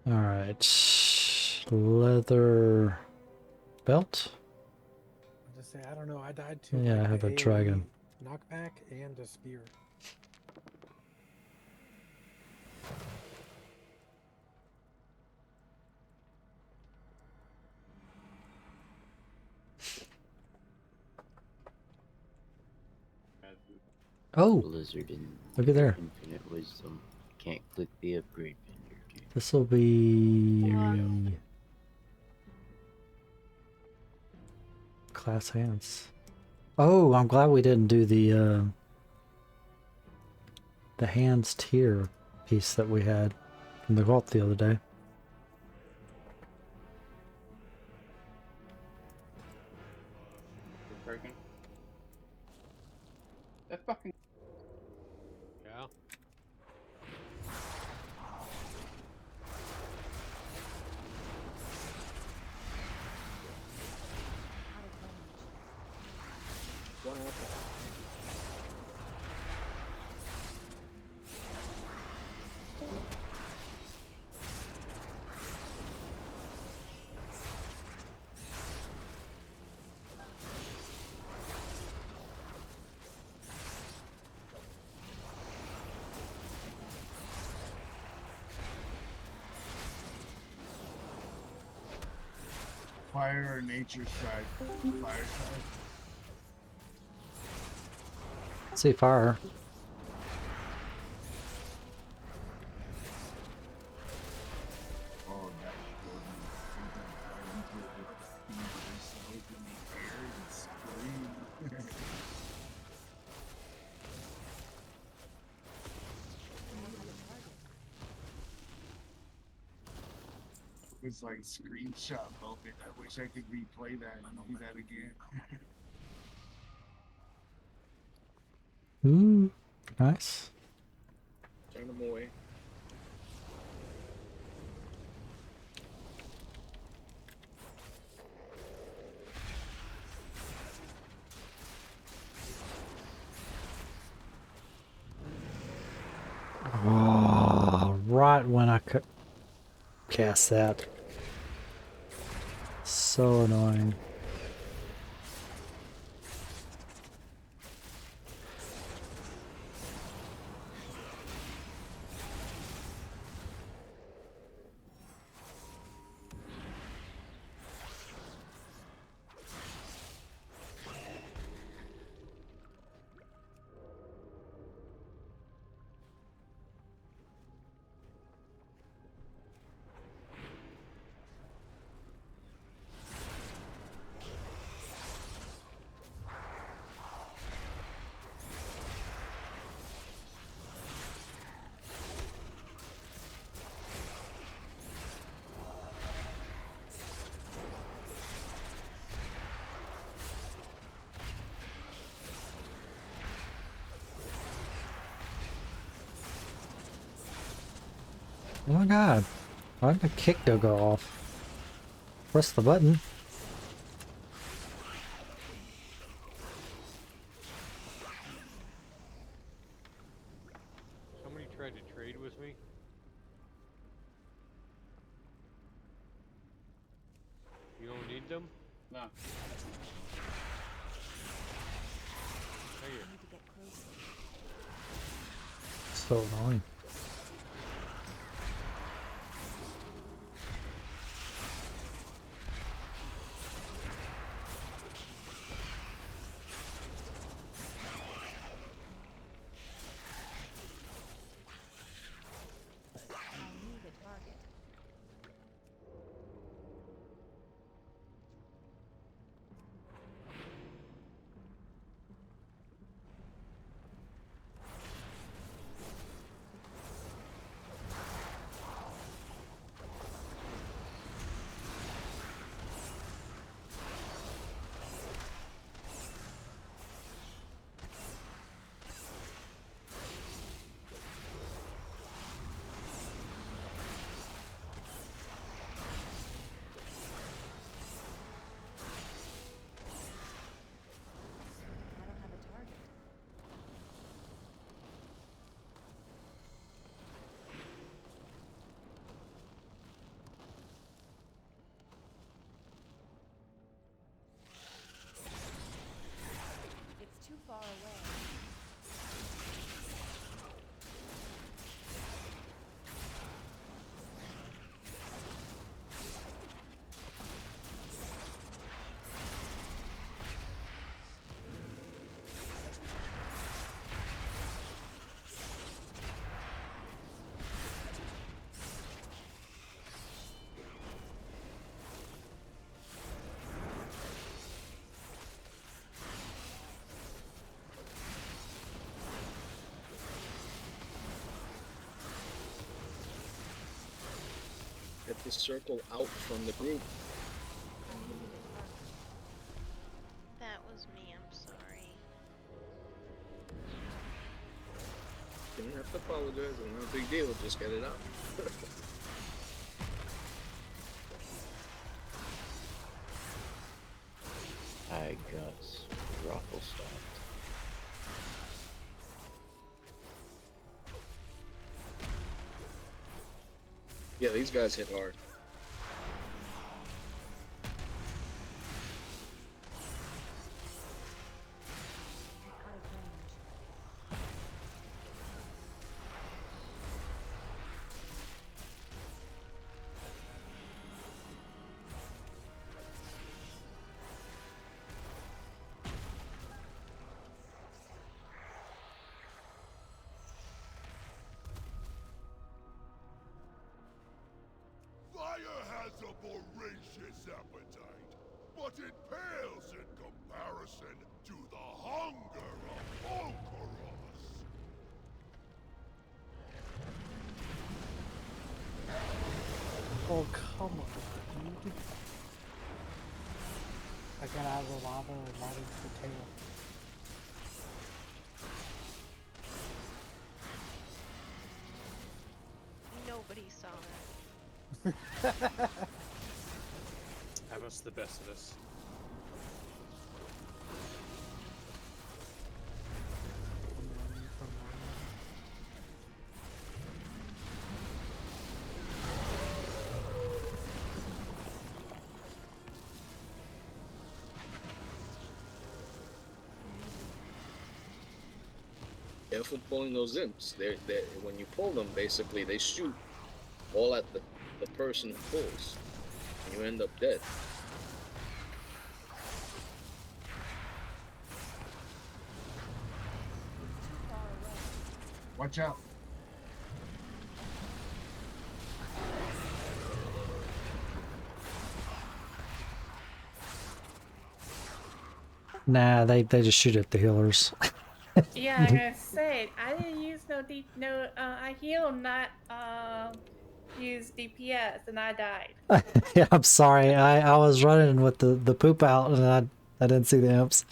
All right. Leather belt. I'll just say I don't know. I died to Yeah, I like, have the a dragon. AoE knockback and a spear. Oh, Blizzard and look at there. Infinite Wisdom. Can't click the upgrade vendor. This will be class hands. Oh, I'm glad we didn't do the hands tier piece that we had from the vault the other day. Broken. That fucking. Yeah. What happened? Fire or nature side? Fire side. See fire. Oh, that was good. In the air and scream. It was like screenshot moment. I wish I could replay that and do that again. Ooh, nice. Turn them away. Oh, right when I could cast that. So annoying. Oh my god. Why did the kick go off? Press the button. Somebody tried to trade with me. You don't need them? No. Hey, So annoying. circle out from the group. That was me, I'm sorry. You don't have to apologize, it's not a big deal, just get it out. I got ruffle stopped. Yeah, these guys hit hard. Fire has a voracious appetite, but it pales in comparison to the hunger of Volcaros. Oh, come on, dude. I got out of the lava and right into the tail. Nobody saw that. Have us the best of this. Careful pulling those imps. They're, when you pull them, basically they shoot all at the person who pulls. And you end up dead. Watch out. Nah, they just shoot at the healers. Yeah, I'm gonna say I didn't use I healed, not use DPS, and I died. Yeah, I'm sorry. I was running with the poop out and I didn't see the imps.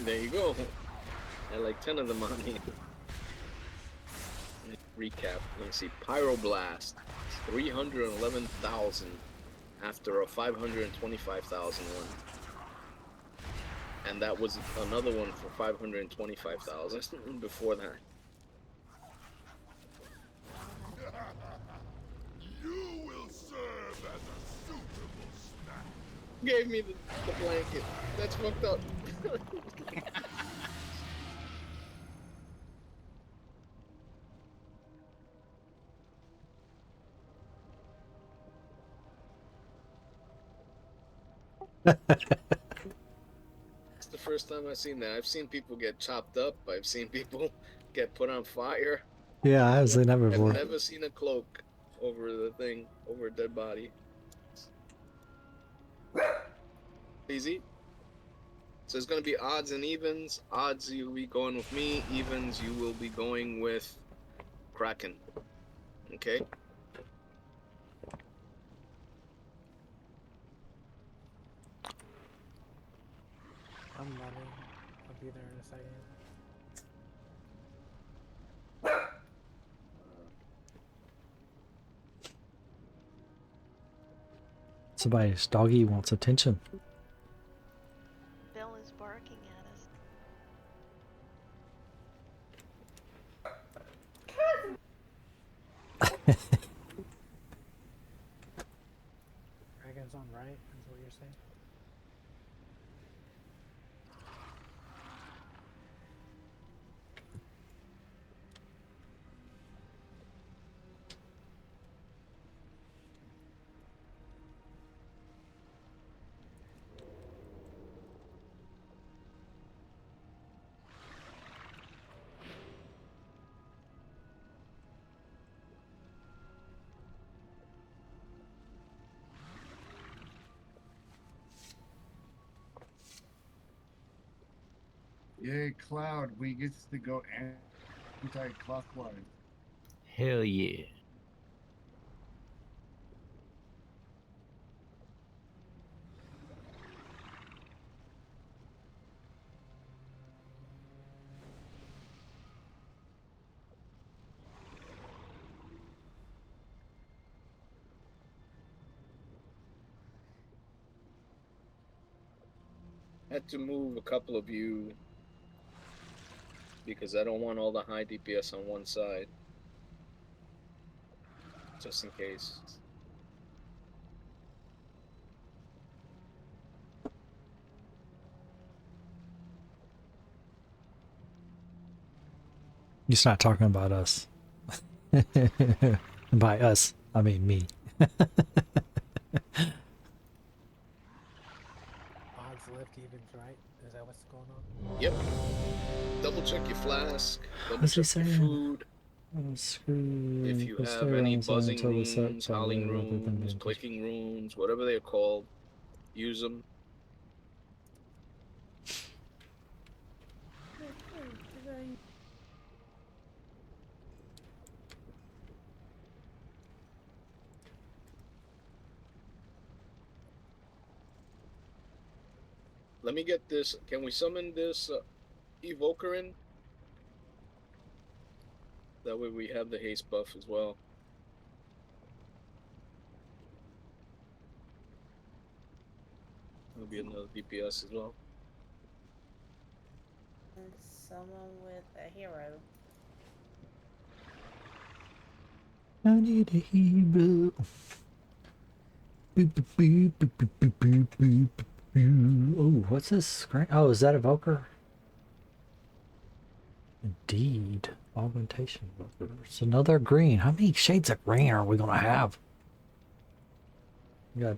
There you go. I had like 10 of them on me. Recap. Let me see. Pyroblast, 311,000 after a 525,000 one. And that was another one for 525,000 before that. You will serve as a suitable snack. Gave me the blanket. That's fucked up. It's the first time I've seen that. I've seen people get chopped up. I've seen people get put on fire. Yeah, I haven't seen that before. I've never seen a cloak over the thing, over a dead body. Easy. So it's going to be odds and evens. Odds, you'll be going with me. Evens, you will be going with Kraken. Okay? I'm running. I'll be there in a second. Somebody's doggy wants attention. Bill is barking at us. Dragon's on right, is what you're saying? Yeah, Cloud, we get to go anti-clockwise. Hell yeah. Had to move a couple of you because I don't want all the high DPS on one side. Just in case. He's not talking about us. By us, I mean me. Odds left evens, right? Is that what's going on? Yep. Double check your flask. Double What's he check your saying? food. Screw. If you Let's have stay any around so buzzing until the set runes, howling rather than runes, being clicking runes, whatever they're called, use them. Let me get this. Can we summon this evoker in? That way we have the haste buff as well. There'll be another DPS as well. And someone with a hero. I need a hero. Boop, boop, boop, boop, boop, boop, boop, boop, boop. Oh, what's this screen? Oh, is that Evoker? Indeed. Augmentation. It's another green. How many shades of green are we going to have? We got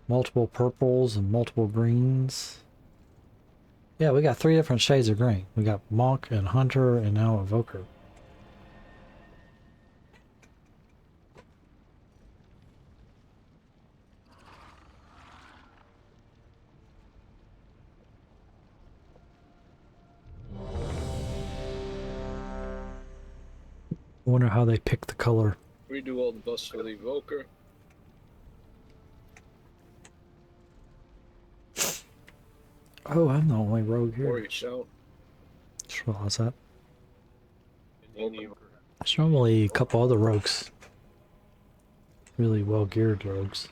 multiple purples and multiple greens. Yeah, we got 3 different shades of green. We got Monk and Hunter and now Evoker. I wonder how they pick the color. Redo all the buffs for the evoker. Oh, I'm the only rogue here. Warrior shout. Just realized that. Welcome. There's normally a couple other rogues. Really well geared rogues.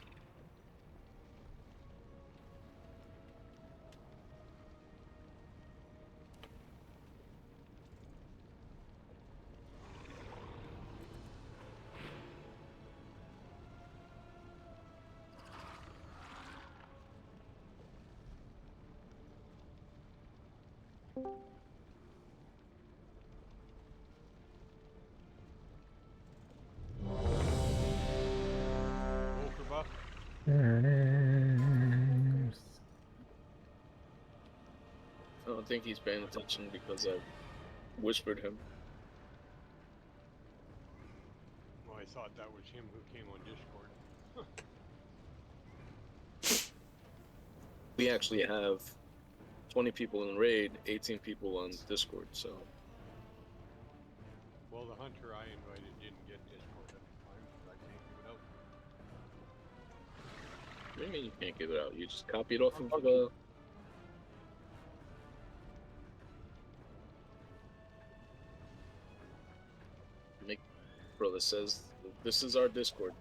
Volker buff. I don't think he's paying attention because I whispered him. Well, I thought that was him who came on Discord. We actually have 20 people in raid, 18 people on Discord, so. Well, the hunter I invited didn't get Discord at the time, so I can't give it out. What do you mean you can't give it out? You just copy it off of the. Make brother says this is our Discord.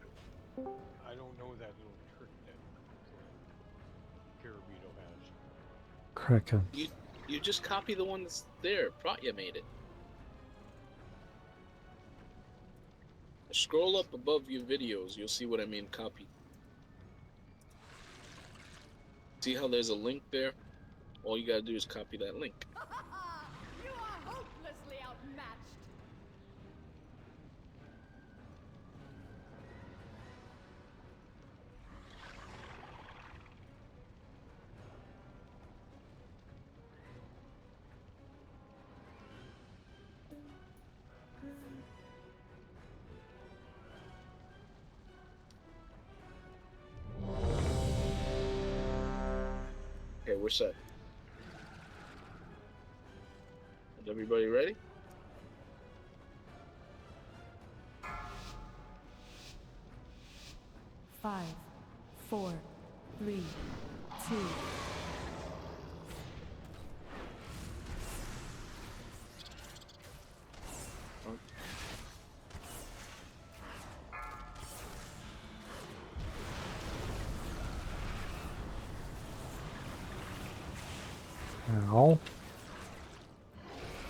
I don't know that little trick that Carabito has. Crack him. You just copy the one that's there. Pratya made it. Scroll up above your videos. You'll see what I mean. Copy. See how there's a link there? All you gotta do is copy that link. You are hopelessly outmatched. Okay, we're set. Is everybody ready? Five, 4, 3, 2. Ow.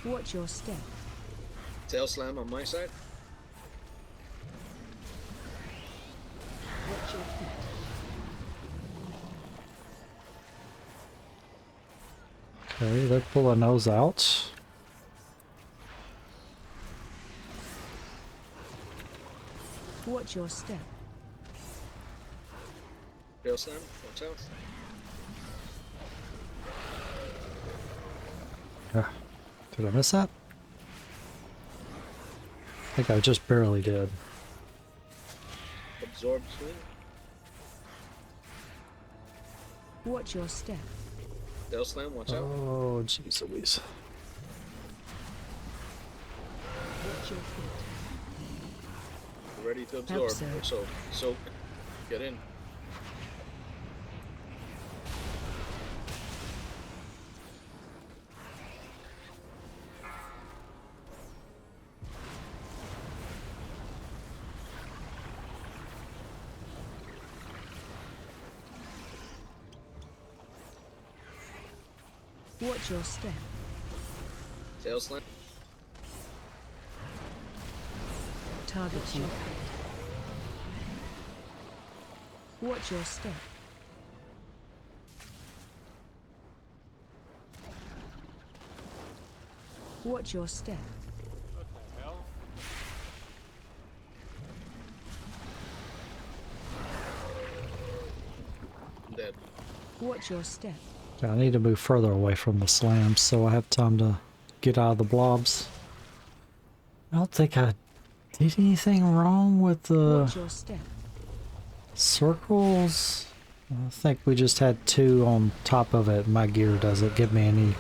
Watch your step. Tail slam on my side. Watch your feet. Okay, they're pulling those out. Watch your step. Tail slam. Watch out. Did I miss that? I think I just barely did. Absorb swing. Watch your step. Tail slam. Watch out. Oh, jeez Louise. Watch your feet. Ready to absorb. So soak. Get in. Watch your step. Tail slam. Target you. Watch your step. Watch your step. What the hell? I'm dead. Watch your step. I need to move further away from the slams so I have time to get out of the blobs. I don't think I did anything wrong with the Watch your step. circles. I think we just had 2 on top of it. My gear doesn't give me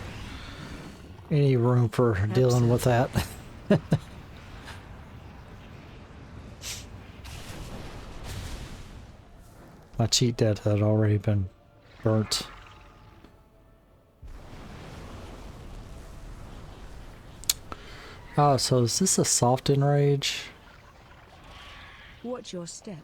any room for dealing with that. My cheat dead had already been burnt. Oh, so is this a soft enrage? Watch your step.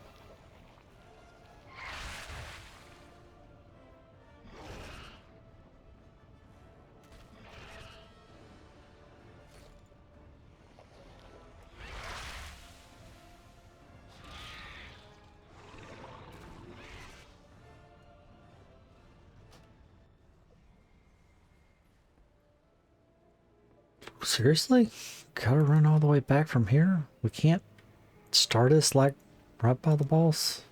Seriously? Gotta run all the way back from here? We can't start us like right by the boss?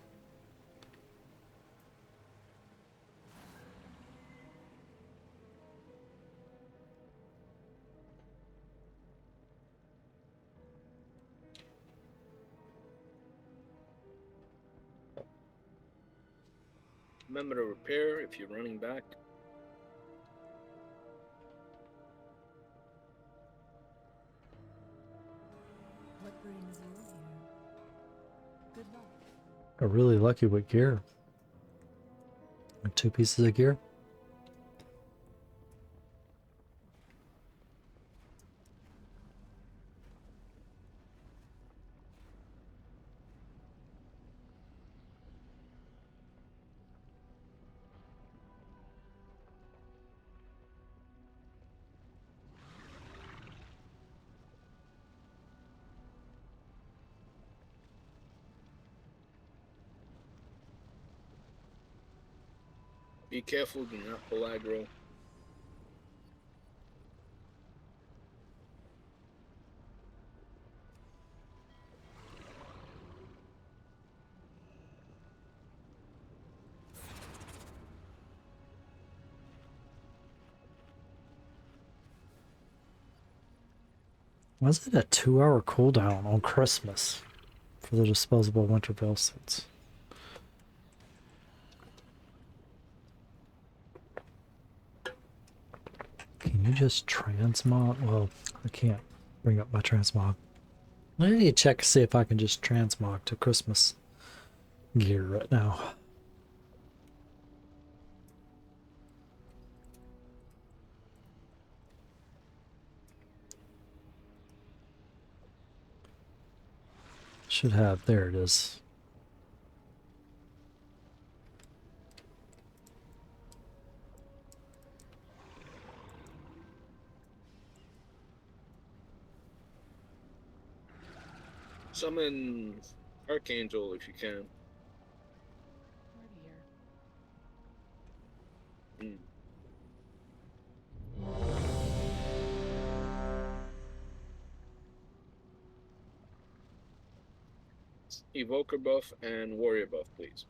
Remember to repair if you're running back. What brings you here? Good luck. I'm really lucky with gear. 2 pieces of gear. Be careful, do not pull aggro. Was it a 2-hour cooldown on Christmas for the disposable winter veil suits? Can you just transmog? Well, I can't bring up my transmog. I need to check to see if I can just transmog to Christmas gear right now. Should have, there it is. Summon Archangel if you can. Mm. Evoker buff and warrior buff, please.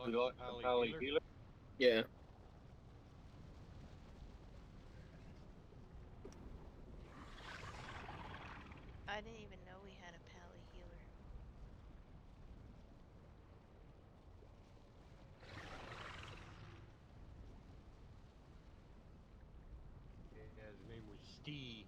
We lost the Pally healer. Yeah. I didn't even know we had a Pally healer. Yeah, his name was Steve.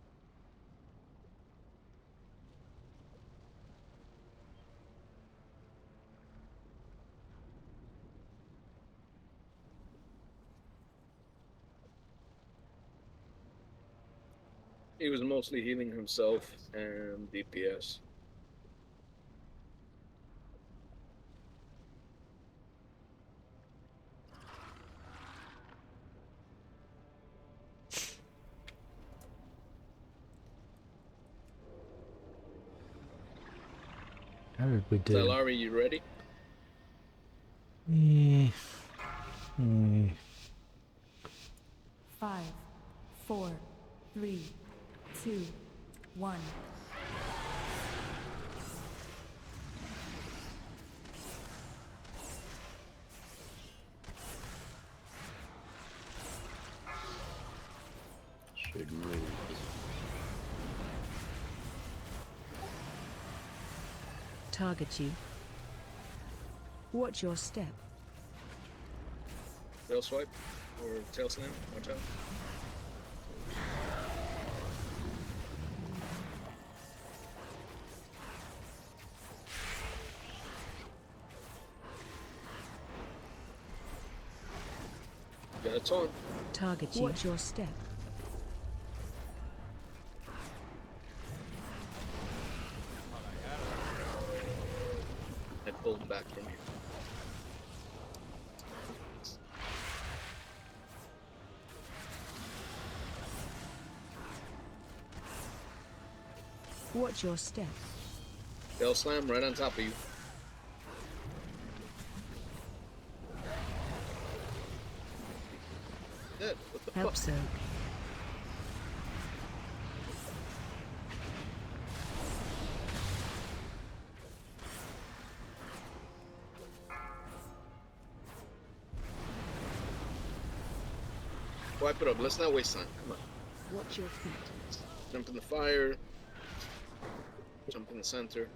He was mostly healing himself and DPS. How did we do? Zalari, you ready? Eh. 5, 4, 3, 2, 1. Should move. Target you. Watch your step. Tail swipe or tail slam? Watch out. Yeah, it's on. Target you. Watch your step. I pulled back from you. Watch your step. Tail slam right on top of you. Dead. What the Help fuck? soak. Wipe it up. Let's not waste time. Come on. Watch your feet. Jump in the fire. Jump in the center.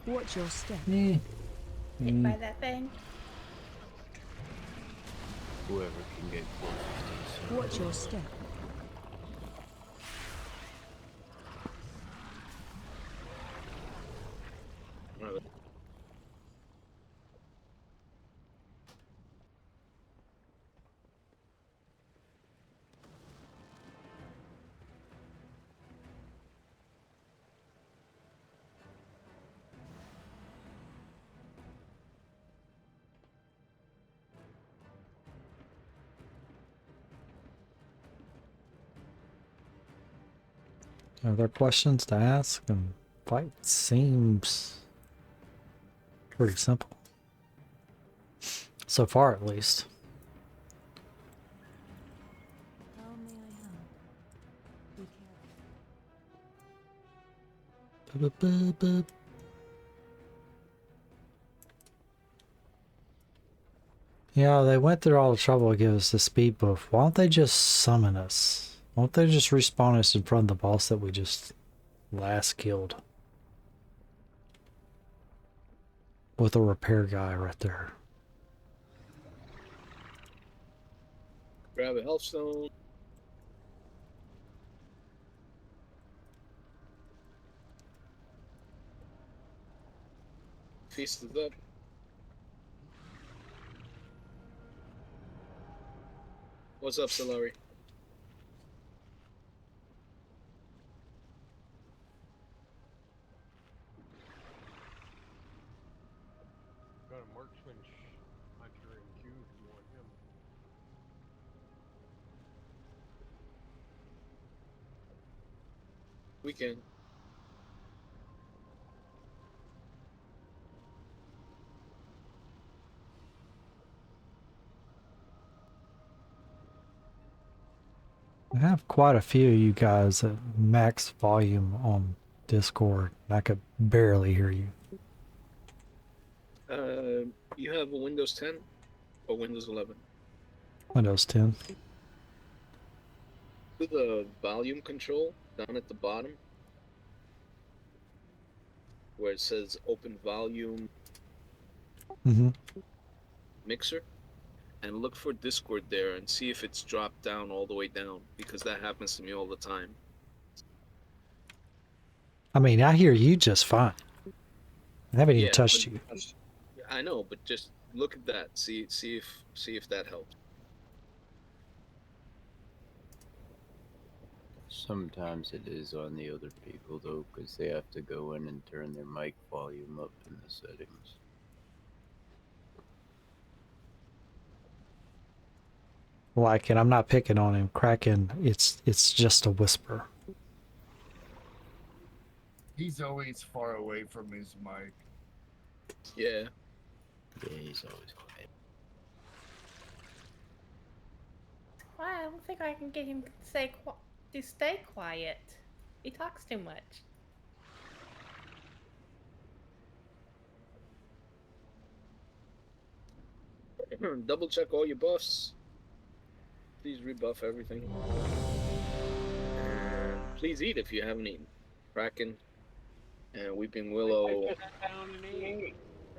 Watch your step. Hit by that thing. Whoever can get closest to the Watch your step. Are there questions to ask? And fight seems pretty simple. So far, at least. How may I help? Be careful. Yeah, they went through all the trouble to give us the speed buff. Why don't they just summon us? Why don't they just respawn us in front of the boss that we just last killed? With a repair guy right there. Grab a health stone. Feast is up. What's up, Solari? Got a marksman hunter in queue if you want him. We can. I have quite a few of you guys at max volume on Discord. I could barely hear you. You have a Windows 10 or Windows 11? Windows 10. Do the volume control down at the bottom where it says open volume mixer, and look for Discord there and see if it's dropped down all the way down, because that happens to me all the time. I mean, I hear you just fine. I haven't even touched you. I know, but just look at that. See if that helps. Sometimes it is on the other people though, because they have to go in and turn their mic volume up in the settings. Like, and I'm not picking on him. Kraken, it's just a whisper. He's always far away from his mic. Yeah. Yeah, he's always quiet. Well, I don't think I can get him to stay quiet. He talks too much. Double check all your buffs. Please rebuff everything. And please eat if you haven't eaten. Kraken and Weeping Willow.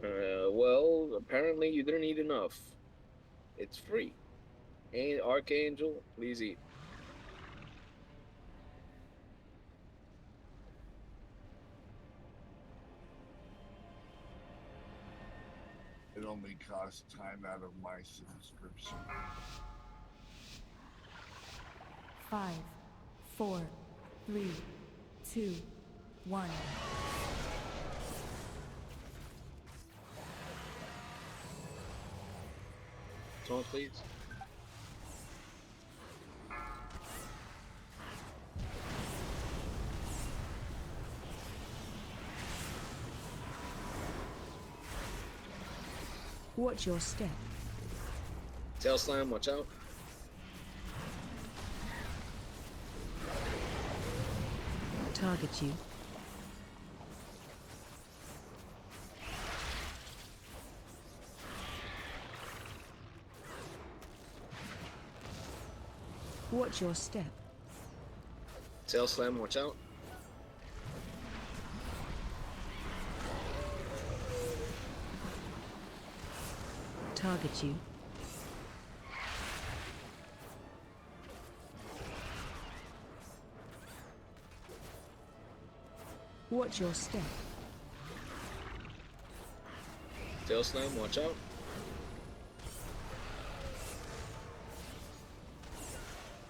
Well, apparently you didn't eat enough. It's free. And Archangel, please eat. It only costs time out of my subscription. 5, 4, 3, 2, 1. Someone, please. Watch your step. Tail slam, watch out. Target you. Watch your step. Tail slam, watch out. Target you. Watch your step. Tail slam, watch out.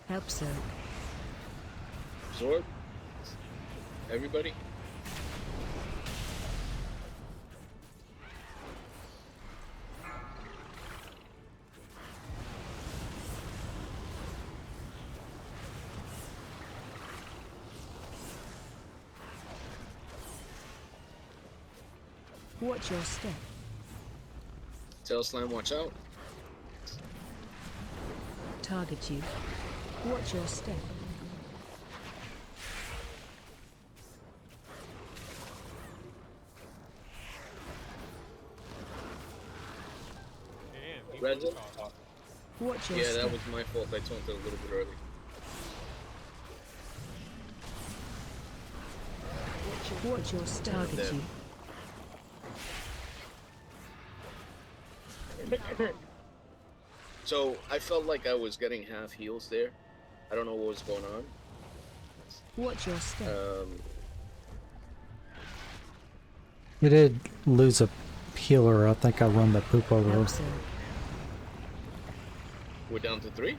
Help sir. Absorb. Everybody. Watch your step. Tail slam, watch out. Target you. Watch your step. Reza? Watch your Yeah, that step. was my fault. I taunted a little bit early. Watch your step. Target you. So I felt like I was getting half heals there. I don't know what was going on. Watch your step. You did lose a healer. I think I run the poop over her. We're down to 3?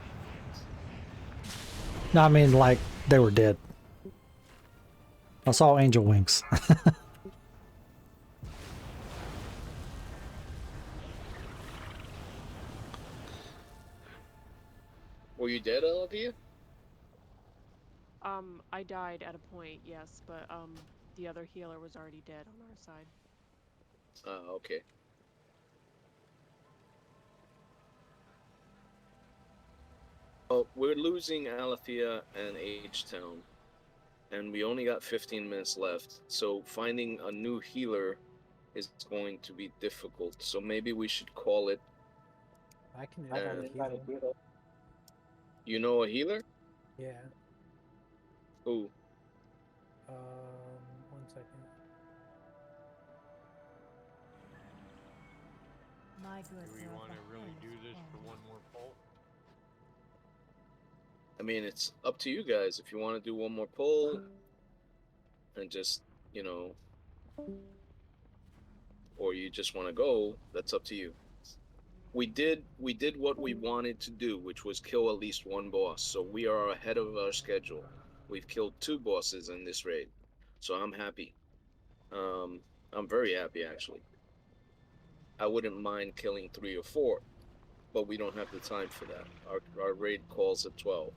No, I mean, like, they were dead. I saw angel wings. Were you dead, Olivia? I died at a point, yes, but the other healer was already dead on our side. Okay. Well, we're losing Alethea and H-Town, and we only got 15 minutes left, so finding a new healer is going to be difficult, so maybe we should call it... I can invite a healer. You know a healer? Yeah. Who? 1 second. My Do goods we are want to really do this for one more poll? I mean, it's up to you guys. If you want to do one more poll, and just, you know, or you just want to go, that's up to you. We did what we wanted to do, which was kill at least one boss. So we are ahead of our schedule. We've killed 2 bosses in this raid, so I'm happy. I'm very happy actually. I wouldn't mind killing 3 or 4, but we don't have the time for that. Our raid calls at 12.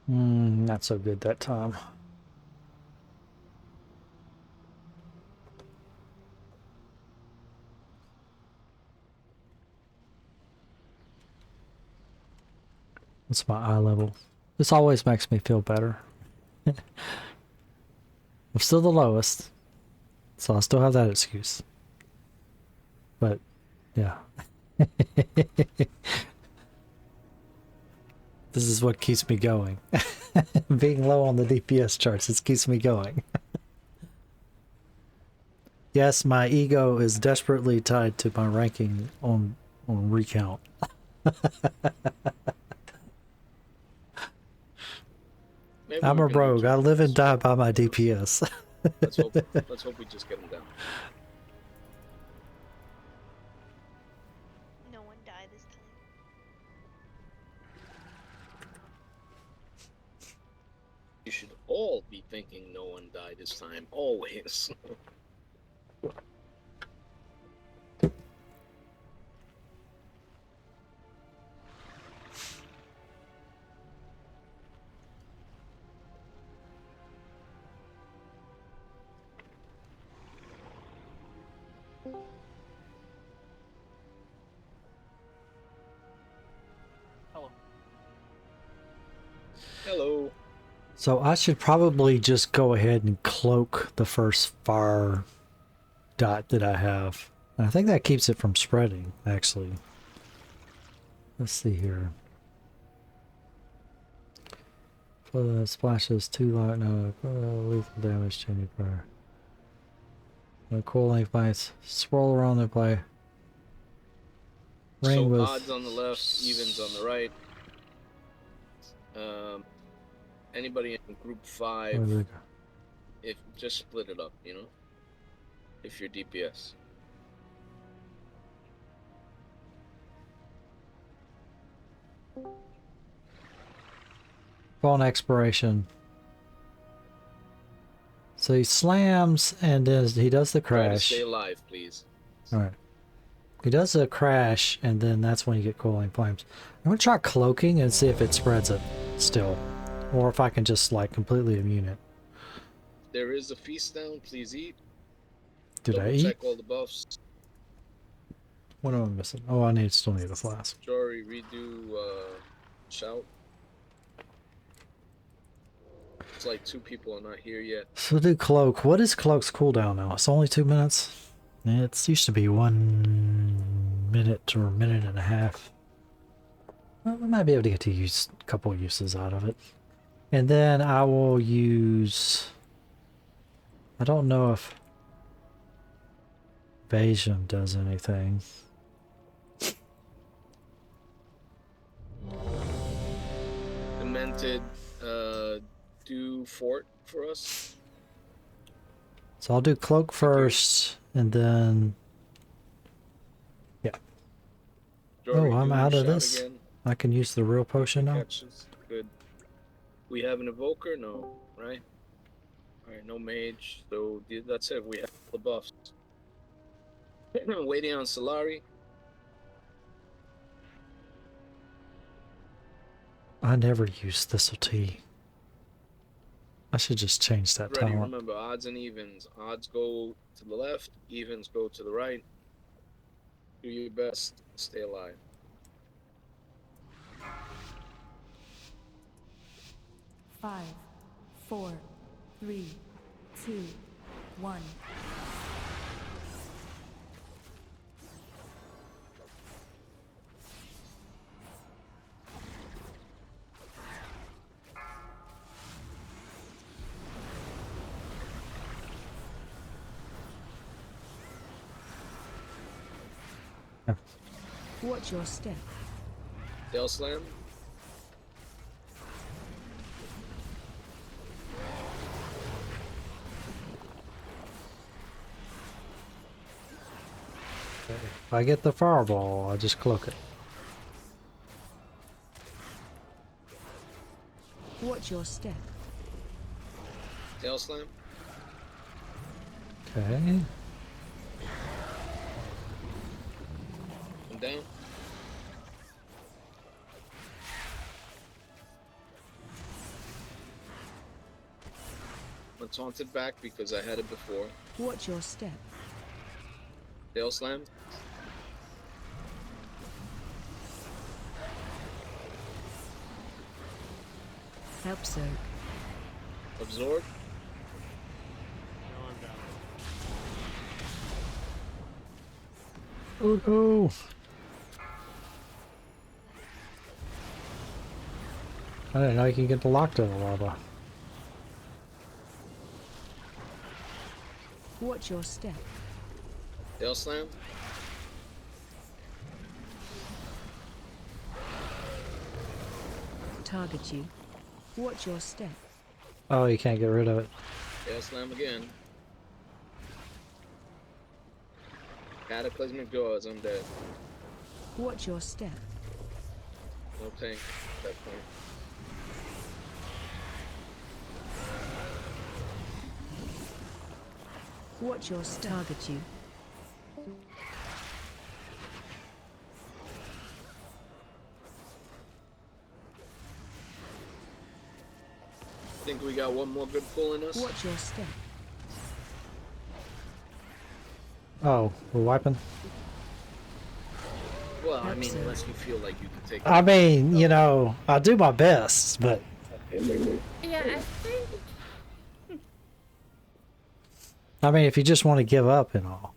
Not so good that time. What's my eye level? This always makes me feel better. I'm still the lowest, so I still have that excuse. But, yeah. This is what keeps me going. Being low on the DPS charts, it keeps me going. Yes, my ego is desperately tied to my ranking on recount. I'm a rogue. I live and die by my DPS. Let's hope we just get him down. No one died this time. You should all be thinking no one died this time, always. Hello. So I should probably just go ahead and cloak the first fire dot that I have. And I think that keeps it from spreading, actually. Let's see here. Splashes 2 light, no, lethal damage to any fire. The cool length bites swirl around their play. Ring So with odds on the left, evens on the right. Anybody in group 5, if just split it up, you know, if you're DPS. phone expiration. So he slams and he does the Try to crash. stay alive, please. Alright. He does a crash, and then that's when you get cooling flames. I'm gonna try cloaking and see if it spreads it still. Or if I can just, like, completely immune it. There is a feast down, please eat. Did I Double eat? check all the buffs. What am I missing? Oh, still need a flask. Jory, redo shout. It's like 2 people are not here yet. So do cloak. What is cloak's cooldown now? It's only 2 minutes. It used to be 1 minute or a minute and a half. Well, we might be able to get to use a couple uses out of it. And then I will use... I don't know if Evasion does anything. Demented, do fort for us. So I'll do cloak first, and then... Yeah. Jory, Oh, I'm do out of shout this. again. I can use the real potion now. Catches. Good. We have an evoker? No, right? Alright, no mage. So that's it. We have the buffs. Waiting on Solari. I never use Thistle Tea. I should just change that Ready, talent. remember odds and evens. Odds go to the left, evens go to the right. Do your best, stay alive. Five, 4, 3, 2, 1. Watch your step. Dale slam. If I get the fireball, I'll just cloak it. Watch your step. Dale slam. Okay. Come down. I'm taunted back because I had it before. Watch your step. Dale slam. Help soak. Absorb. Now I'm down. Oh no! I didn't know you can get locked in the lava. Watch your step. Dale slam. Target you. Watch your step. Oh, you can't get rid of it. Dale slam again. Cataclysmic jaws, I'm dead. Watch your step. No tank at that point. Watch your step. Target you. I think we got one more good pull in us. Watch your step. Oh, we're wiping? Well, I mean, unless you feel like you can take I mean, you know, I'll do my best, but... Yeah, I think. I mean, if you just want to give up and all.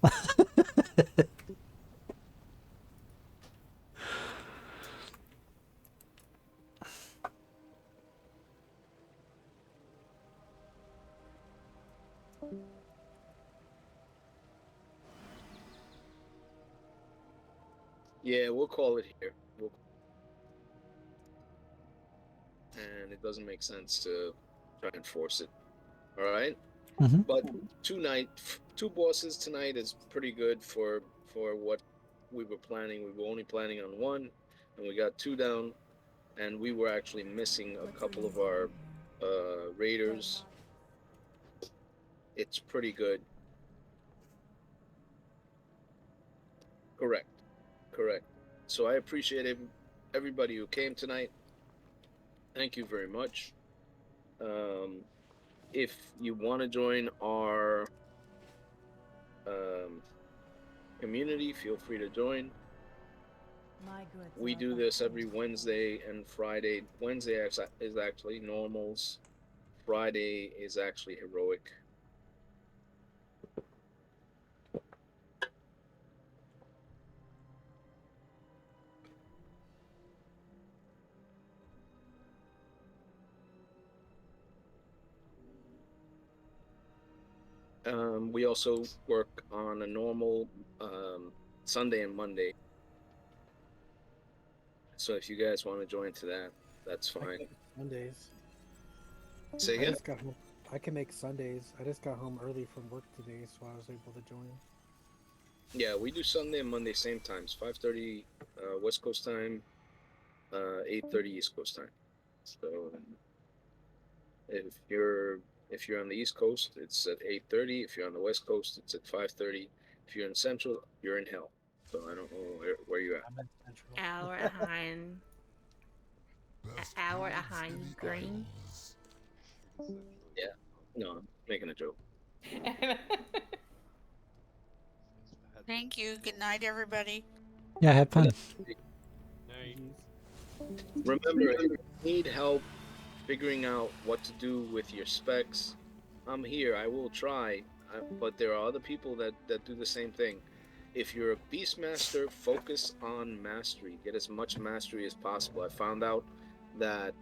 Yeah, we'll call it here. And it doesn't make sense to try and force it. All right? Mhm. But two bosses tonight is pretty good for what we were planning. We were only planning on one, and we got 2 down, and we were actually missing a couple of our raiders. It's pretty good. Correct. So I appreciate everybody who came tonight. Thank you very much. If you want to join our community, feel free to join. My goods We are do about this every Wednesday and Friday. Wednesday is actually normals. Friday is actually heroic. We also work on a normal Sunday and Monday. So if you guys want to join to that, that's fine. Sundays. Say I again? just got home. I can make Sundays. I just got home early from work today, so I was able to join. Yeah, we do Sunday and Monday same times, 5:30 West Coast time, 8:30 East Coast time. So if you're on the East Coast, it's at 8:30. If you're on the West Coast, it's at 5:30. If you're in Central, you're in hell. So I don't know where you're at. I'm in Central. Hour behind green. Yeah, no, I'm making a joke. Thank you. Good night, everybody. Yeah, have fun. Remember, if you need help figuring out what to do with your specs, I'm here. I will try, but there are other people that do the same thing. If you're a Beastmaster, focus on mastery. Get as much mastery as possible. I found out that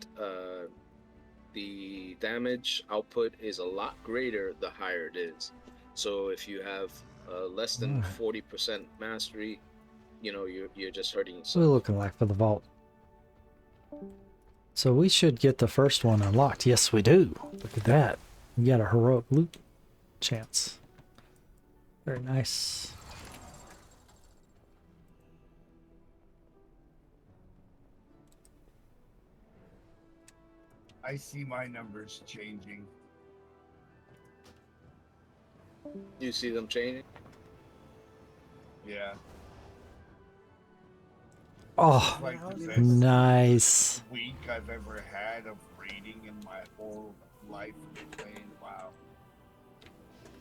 the damage output is a lot greater the higher it is. So if you have less than 40% mastery, you're just hurting What are yourself. we looking like for the vault? So we should get the first one unlocked. Yes, we do. Look at that. We got a heroic loot chance. Very nice. I see my numbers changing. You see them changing? Yeah. Oh, It's like the best nice. week I've ever had of raiding in my whole life of playing WoW.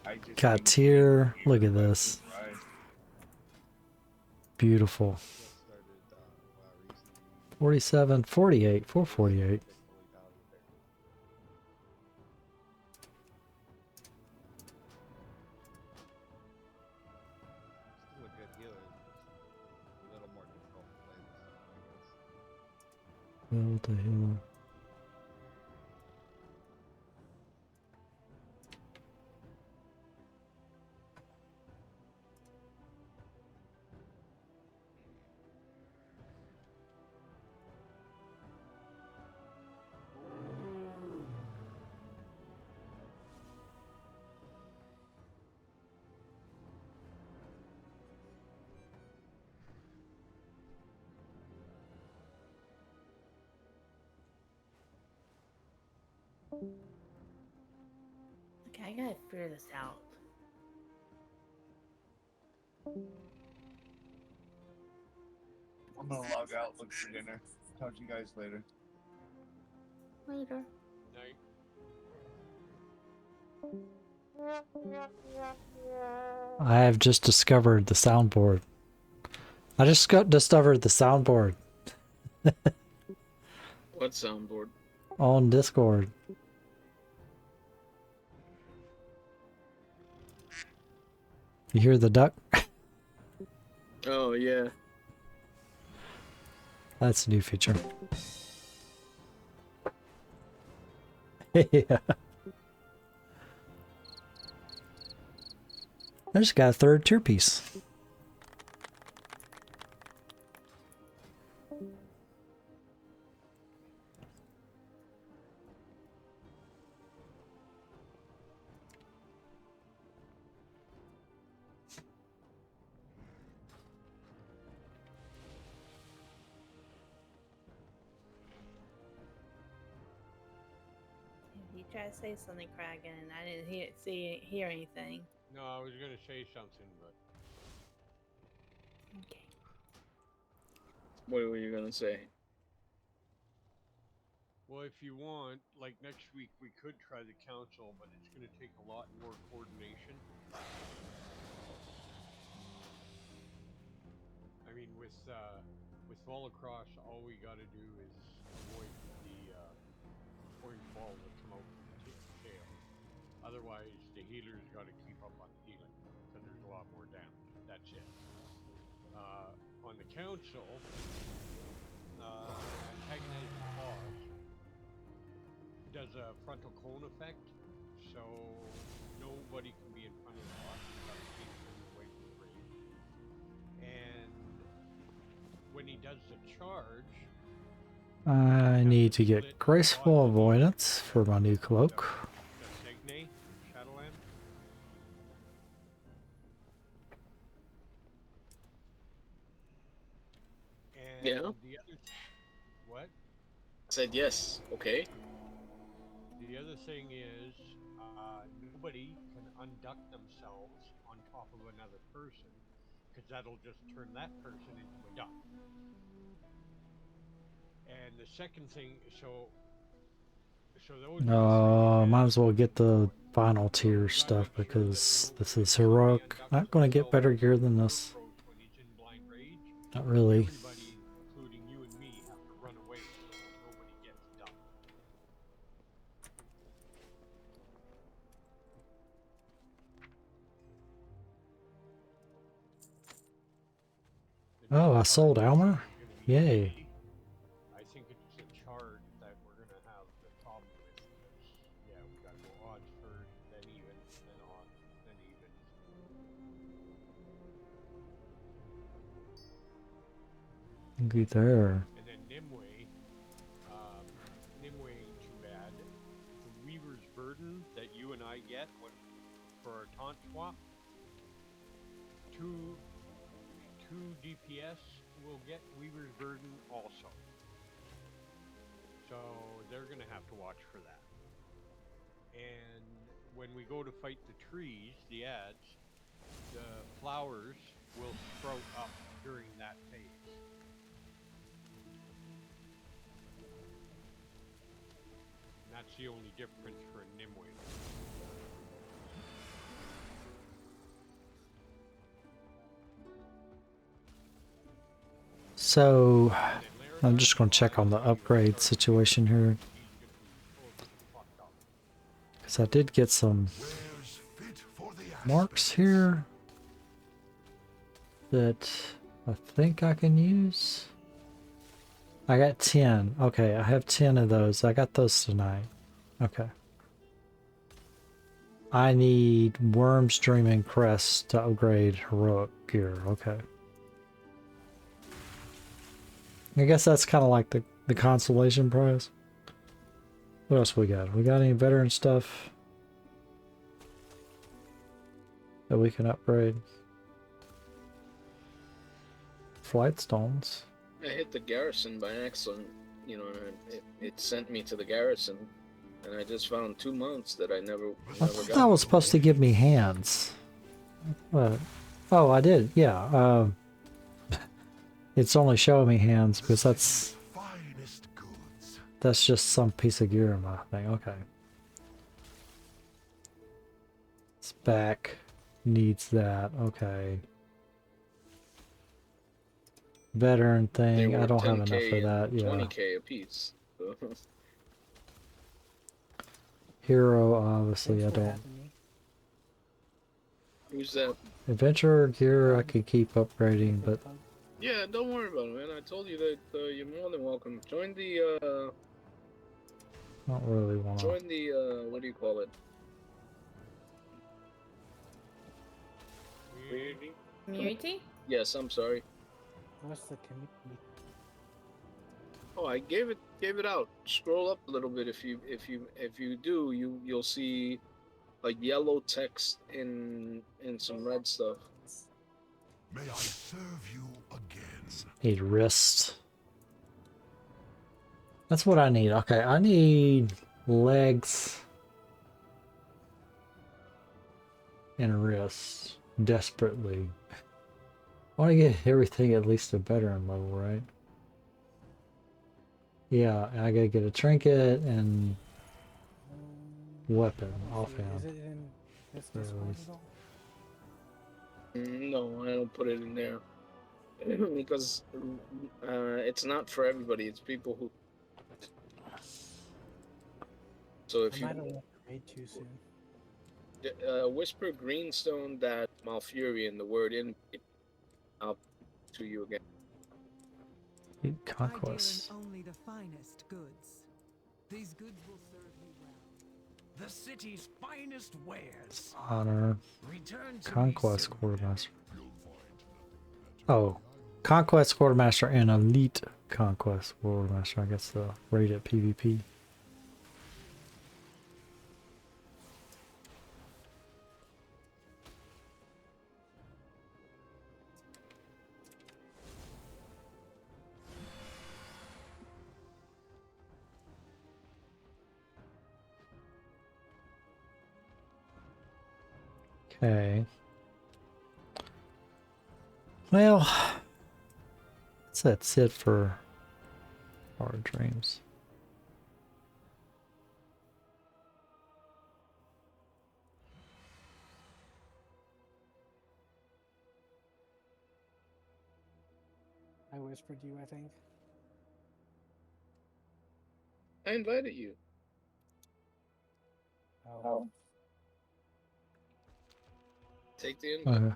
I just Got tier. Look at this. right. Beautiful. 47, 48, 448. Still a good healer. A little more difficult to play this time, I guess. Build a healer. Okay, I gotta figure this out. I'm gonna log out, look for dinner. Talk to you guys later. Later. Night. I have just discovered the soundboard. I just discovered the soundboard What soundboard? on Discord. You hear the duck? Oh yeah. That's a new feature. Yeah. I just got a third tier piece. You try to say something, Kraken, and I didn't hear anything. No, I was gonna say something, but Okay. What were you gonna say? well, if you want, like next week we could try the council, but it's gonna take a lot more coordination. I mean, with Volacross, all we got to do is avoid the orange balls that come out from the tail. Otherwise, the healer's got to keep up on healing because there's a lot more damage. That's it. On the council, antagonizing boss does a frontal cone effect, so nobody can be in front of the boss. You got to keep them away from the range. And when he does the charge, I need to get graceful avoidance for my new cloak. the Segne, Shadowland. And Yeah. the other what? Said yes. Okay. The other thing is, nobody can unduck themselves on top of another person, because that'll just turn that person into a duck. And the second thing, so those Might as well get the final tier stuff because this is heroic. Not going to get better gear than this. Not really. everybody, including you and me, have to run away so nobody gets ducked. Oh, I sold Almer? Yay. I think it's a chart that we're going to have the problem with. Yeah, we got to go odds first, then even, then odds, then even. Get there. And then Nimue ain't too bad. The Weaver's Burden that you and I get for our taunt swap, 2 DPS will get Weaver's Burden also. So they're going to have to watch for that. And when we go to fight the trees, the ads, the flowers will sprout up during that phase. And that's the only difference for Nimue. So, I'm just going to check on the upgrade situation here. Because I did get some marks here that I think I can use. I got 10. Okay, I have 10 of those. I got those tonight. Okay. I need Worm's Dreaming Crest to upgrade heroic gear. Okay. I guess that's kind of like the consolation prize. What else we got? We got any veteran stuff that we can upgrade? Flight stones. I hit the garrison by accident, you know, and it sent me to the garrison, and I just found 2 months that I never I thought that was supposed to give me hands. What? Oh, I did. Yeah. It's only showing me hands because that's just some piece of gear in my thing. Okay. It's back. Needs that. Okay. Veteran thing. I don't have enough for that. Yeah. 20k a piece. So. Hero, obviously, I don't. Who's that? Adventurer gear, I could keep upgrading, but Yeah, don't worry about it, man. I told you that you're more than welcome. Join the, don't really want to. join the, what do you call it? Community? Yes, I'm sorry. What's the community? Oh, I gave it out. Scroll up a little bit. If you do, you'll see like yellow text in some red stuff. May I serve you again? Need wrist. That's what I need. Okay, I need legs and wrists desperately. I want to get everything at least a veteran level, right? Yeah, I gotta get a trinket and weapon offhand. Is it in this Discord at all? No, I don't put it in there. because it's not for everybody. It's people who. So if I you might have left the raid too soon. whisper Greenstone that Malfurion, the word in, I'll to you again. Conquest. Only the finest goods. These goods will serve you well. The city's finest wares. Honor. Return to Conquest me Quartermaster. Oh. Conquest Quartermaster and Elite Conquest Quartermaster. I guess the raid at PvP. Okay. Well, that's it for our dreams. I whispered you, I think. I invited you. Oh. Take the invite.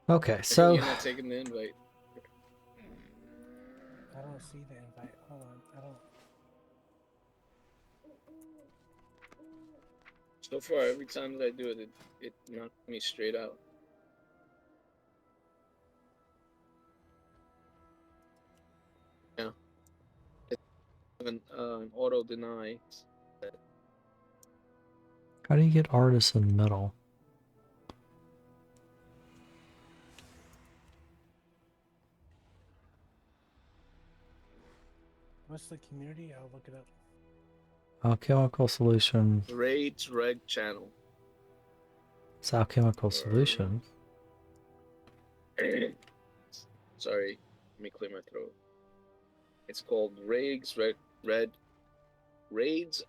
Okay, so You're not taking the invite. I don't see the invite. Hold on. I don't. So far, every time that I do it, it knocked me straight out. Yeah. It's an auto deny. how do you get artisan metal? What's the community? I'll look it up. Alchemical solution. Raids reg channel. It's alchemical solution. Sorry, let me clear my throat. It's called Raids Raids Raids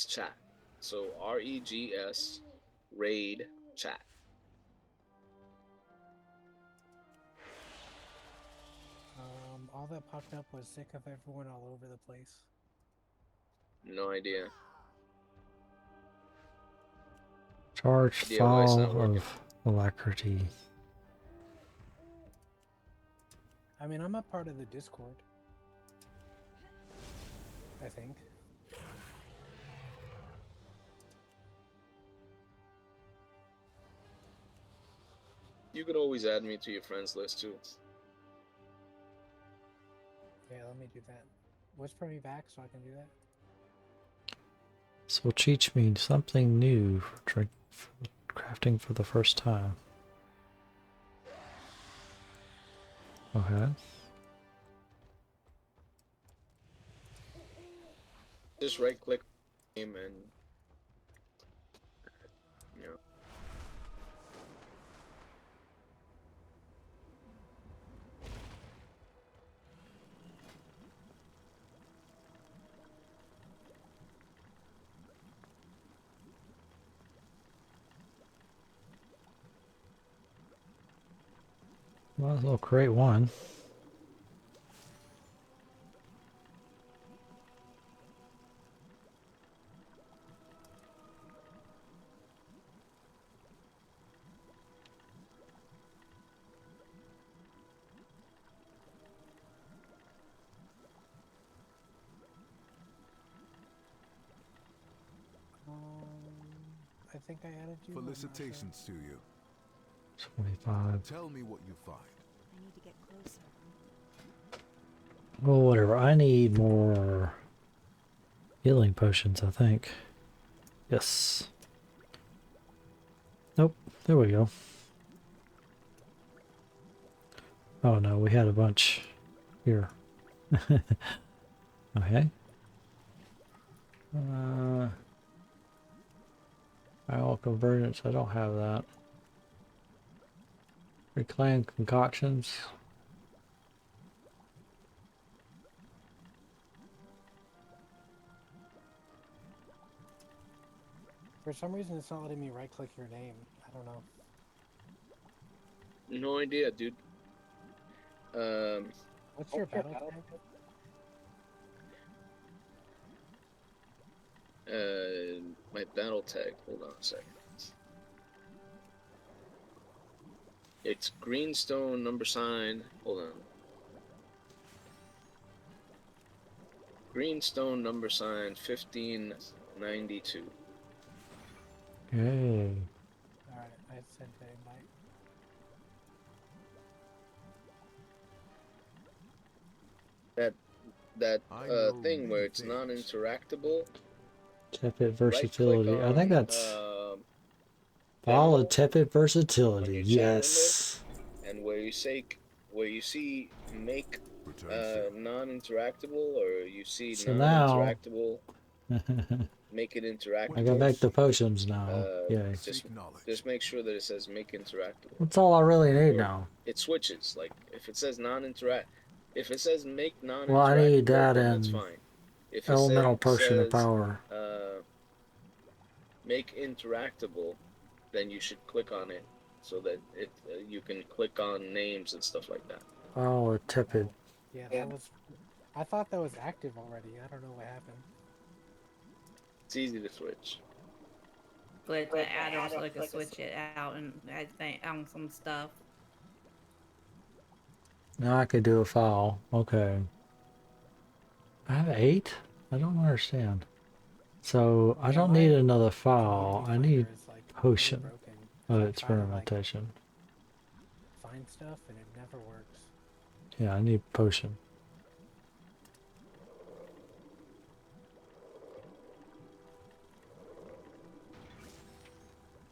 Chat. So REGS Raid Chat. All that popped up was sick of everyone all over the place. No idea. Charge Idea why it's not fall working. of alacrity. I mean, I'm a part of the Discord. I think. You can always add me to your friends list too. Yeah, let me do that. Whisper me back so I can do that. This will teach me something new for crafting for the first time. Okay. Just right click name and you know. Might as well create one. I think I added you. Felicitations to you. 25. Tell me what you find. I need to get closer. Well, whatever. I need more healing potions, I think. Yes. Nope. There we go. Oh no, we had a bunch here. Okay. Primal convergence, I don't have that. Reclaim concoctions. For some reason, it's not letting me right-click your name. I don't know. No idea, dude. What's your battle tag? My battle tag. Hold on a second. It's greenstone number sign. Hold on. Greenstone number sign 1592. Hey. Alright, I sent an invite. That thing where it's non-interactable. Tepid Right-click versatility. I think on that's valid tepid versatility. your chat Yes. window, and where you see make non-interactable, or you see So now non-interactable, make it interactable. I can make the potions now. Yay. Just make sure that it says make interactable. That's all I really need now. It switches. Like if it says non-interact, if it says make non-interactable, Well, I need that then that's in fine. If it elemental potion of says power. Make interactable, then you should click on it so that it you can click on names and stuff like that. Oh, a tepid. Yeah, that was. I thought that was active already. I don't know what happened. It's easy to switch. But the add-on so I can switch it out and I think on some stuff. Now I could do a file. Okay. I have 8? I don't understand. So I don't need another file. I need potion of experimentation. Find stuff and it never works. Yeah, I need potion.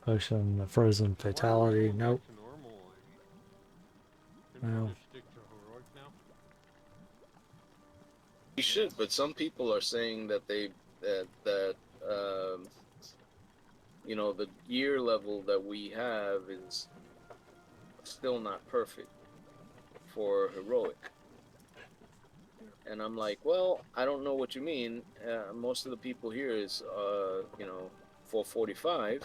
Potion, the frozen fatality. Nope. No. You should, but some people are saying that you know, the gear level that we have is still not perfect for heroic. And I'm like, well, I don't know what you mean. Most of the people here is, you know, 445.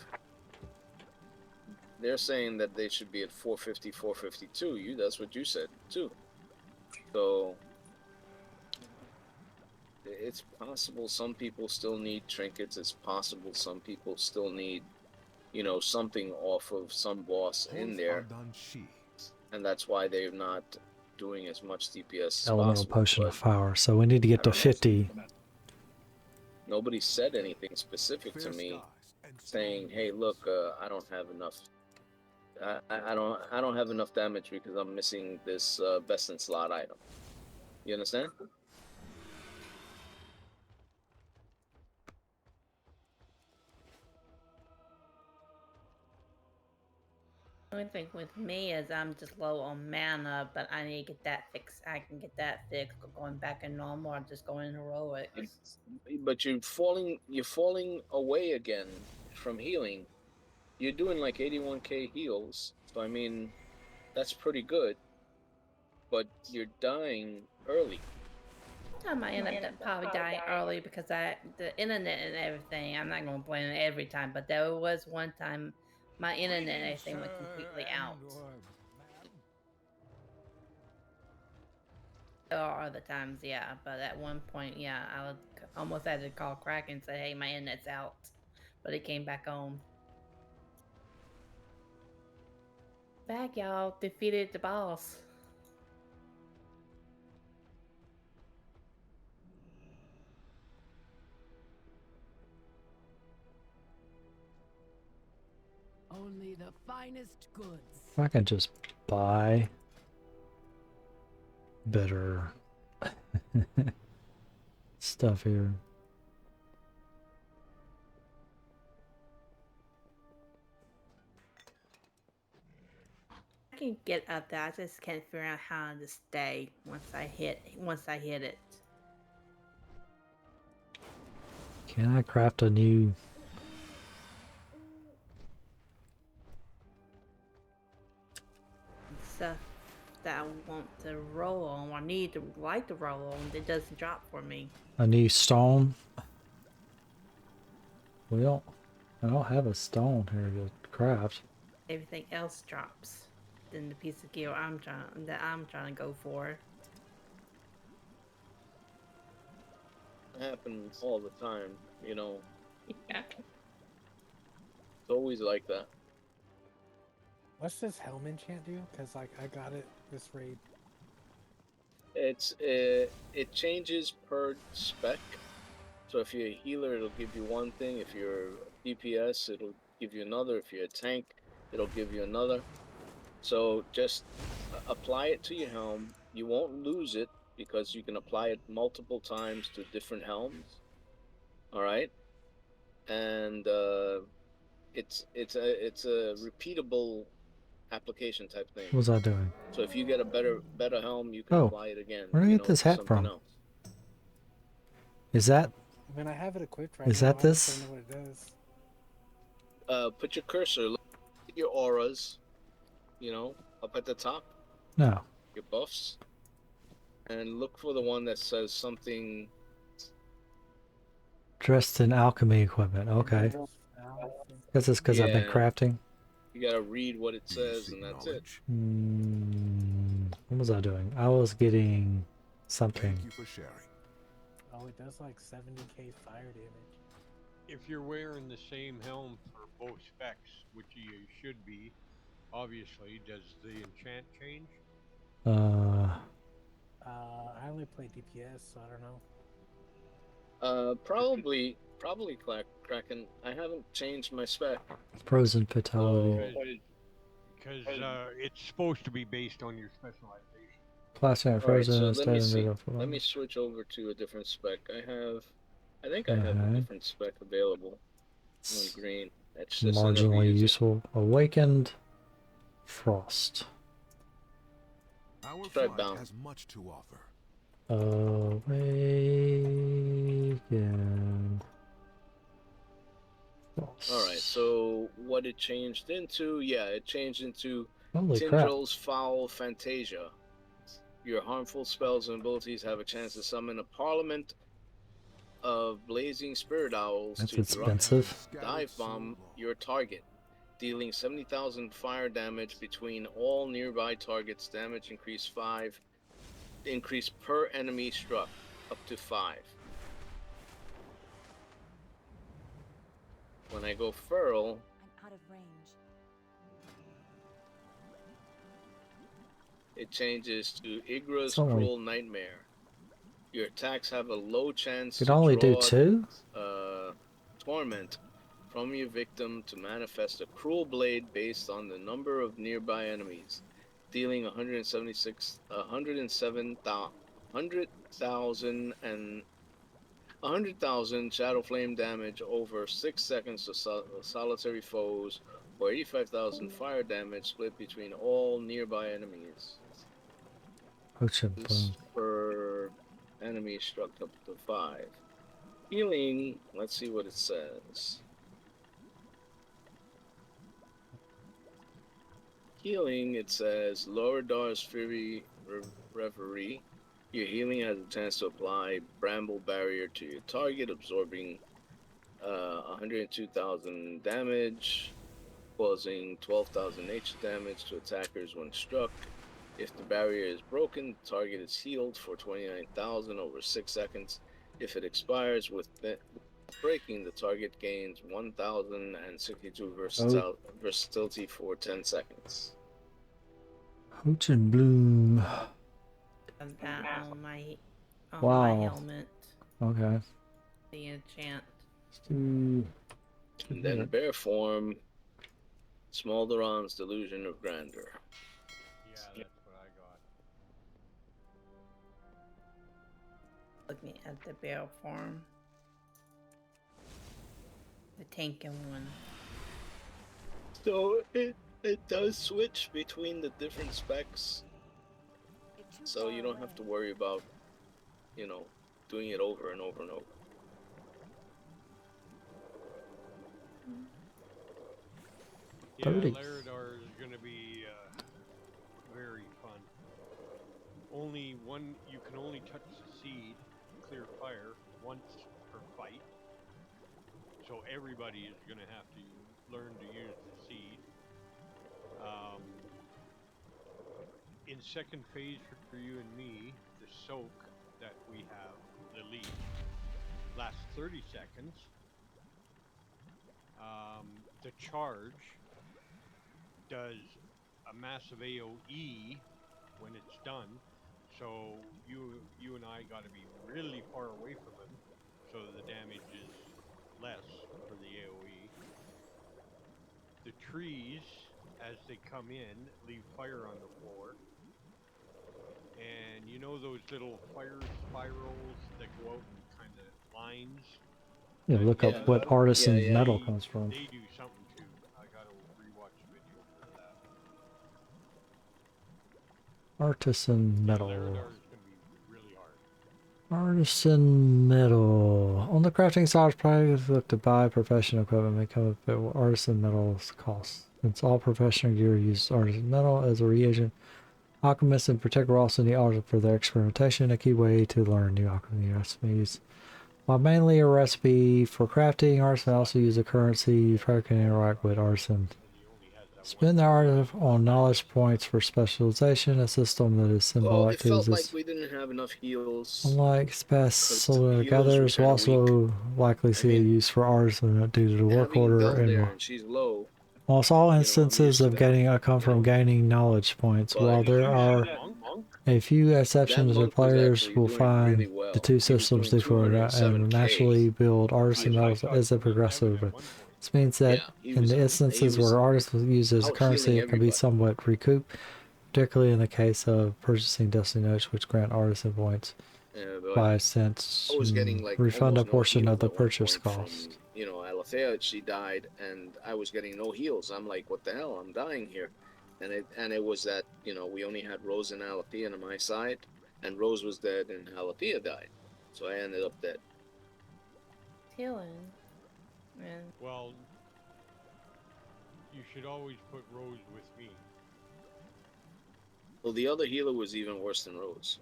They're saying that they should be at 450, 452. That's what you said too. So it's possible some people still need trinkets. It's possible some people still need, you know, something off of some boss in there. And that's why they're not doing as much DPS as Elemental possible. potion of power. So we need to get to 50. Nobody said anything specific to me saying, hey, look, I don't have enough. I don't have enough damage because I'm missing this best in slot item. You understand? The only thing with me is I'm just low on mana, but I need to get that fixed. I can get that fixed going back in normal or just going heroic. But you're falling away again from healing. You're doing like 81k heals, so I mean, that's pretty good. But you're dying early. Time I end up probably dying early because the internet and everything. I'm not gonna blame it every time, but there was one time my internet and everything went completely out. There are other times, yeah, but at one point, yeah, I almost had to call Crack and say, "Hey, my internet's out," but it came back on. Back, y'all defeated the boss. Only the finest goods. If I can just buy better stuff here. I can get up there. I just can't figure out how to stay once I hit it. Can I craft a new Stuff that I want to roll on, or need to like to roll on, it doesn't drop for me. a new stone? I don't have a stone here to craft. Everything else drops. than the piece of gear I'm trying to go for. It happens all the time, you know. Yeah. It's always like that. What's this helm enchant do? Because like I got it this raid. It changes per spec. So if you're a healer, it'll give you one thing. If you're a DPS, it'll give you another. If you're a tank, it'll give you another. So just apply it to your helm. You won't lose it because you can apply it multiple times to different helms. All right, and it's a repeatable application type thing. What was I doing? So if you get a better helm, you can Oh, apply it again. where did I you get know, this to hat something from? else. Is that? I mean, I have it equipped right Is now. that this? I just don't know what it does. Put your cursor, look at your auras, you know, up at the top, No. your buffs, and look for the one that says something. Dressed in alchemy equipment. Okay. Guess it's because I've been Yeah. crafting. You gotta read what it says, and that's it. What was I doing? I was getting something. Thank you for sharing. Oh, it does like 70k fire damage. If you're wearing the same helm for both specs, which you should be, obviously, does the enchant change? I only play DPS, so I don't know. Probably Kraken. I haven't changed my spec. Frozen fatality. Because it's supposed to be based on your specialization. Plastic All right, frozen. so Instead let me of see. the- Let me switch over to a different spec. I think I have a different spec available on green. That's just I never Marginally use it. useful. Awakened frost. Our Try flight bound. has much to offer. Awakened frost. All right, so what it changed into? Yeah, it changed into Holy crap. Tindrill's Foul Fantasia. Your harmful spells and abilities have a chance to summon a parliament of blazing spirit owls That's to expensive. dive bomb your target, dealing 70,000 fire damage between all nearby targets. Damage increase per enemy struck, up to 5. When I go feral, I'm out of range. it changes to Igra's It's only- Cruel Nightmare. Your attacks have a low chance Could to only do draw 2? torment from your victim to manifest a cruel blade based on the number of nearby enemies, dealing 100,000 Shadow Flame damage over 6 seconds to solitary foes, or 85,000 fire damage split between all nearby enemies. Potion This boom. per enemy struck up to 5. Healing, let's see what it says. Healing, it says, Loredar's Fury Reverie. Your healing has a chance to apply Bramble Barrier to your target, absorbing 102,000 damage, causing 12,000 nature damage to attackers when struck. If the barrier is broken, the target is healed for 29,000 over 6 seconds. If it expires with breaking, the target gains 1,062 versatility for 10 seconds. Potion bloom. Of that on my Wow. helmet. Okay. The enchant. And then bear form, Smolderon's Delusion of Grandeur. Yeah, that's what I got. Looking at the barrel form. The tanking one. So it does switch between the different specs. So you don't have to worry about, doing it over and over and over. Yeah, Totally. Laradar is going to be very fun. You can only touch the seed, clear fire, once per fight. So everybody is going to have to learn to use the seed. in second phase for you and me, the soak that we have, the leech, lasts 30 seconds. The charge does a massive AoE when it's done. So you and I got to be really far away from him, so the damage is less for the AoE. The trees, as they come in, leave fire on the floor. And you know those little fire spirals that go out in kind of lines? Yeah, look up what artisan metal comes from. They do something too. I gotta rewatch the video for that. Artisan metal. Gnarlroot is gonna be really hard. Artisan metal. On the crafting side, probably look to buy professional equipment may come up at what artisan metals cost. Since all professional gear uses artisan metal as a reagent, alchemists in particular also need artisan for their experimentation, a key way to learn new alchemy recipes. While mainly a recipe for crafting, artisan also use a currency you can interact with artisan. Spend the art on knowledge points for specialization, a system that is Well, symbolic it to felt like this. we didn't have enough heals. Unlike past solar healers were gatherers, we'll kinda also likely see a use for artisan due to the work Having order Belle there and and she's low. almost all instances of getting come from gaining knowledge points. While there are a few exceptions where players will find the two systems differ and naturally build artisan metals as a progressive. This means that in the instances where artisan use as a currency, it can be somewhat recouped, particularly in the case of purchasing destiny notes, which grant artisan points by a sense I was getting like refund a almost no portion of heals the at one purchase point cost. From, you know, Alethea, she died, and I was getting no heals. I'm like, what the hell? I'm dying here, and it was that, you know, we only had Rose and Alethea on my side, and Rose was dead, and Alethea died, so I ended up dead. Healing. Man. Well, you should always put Rose with me. Well, the other healer was even worse than Rose.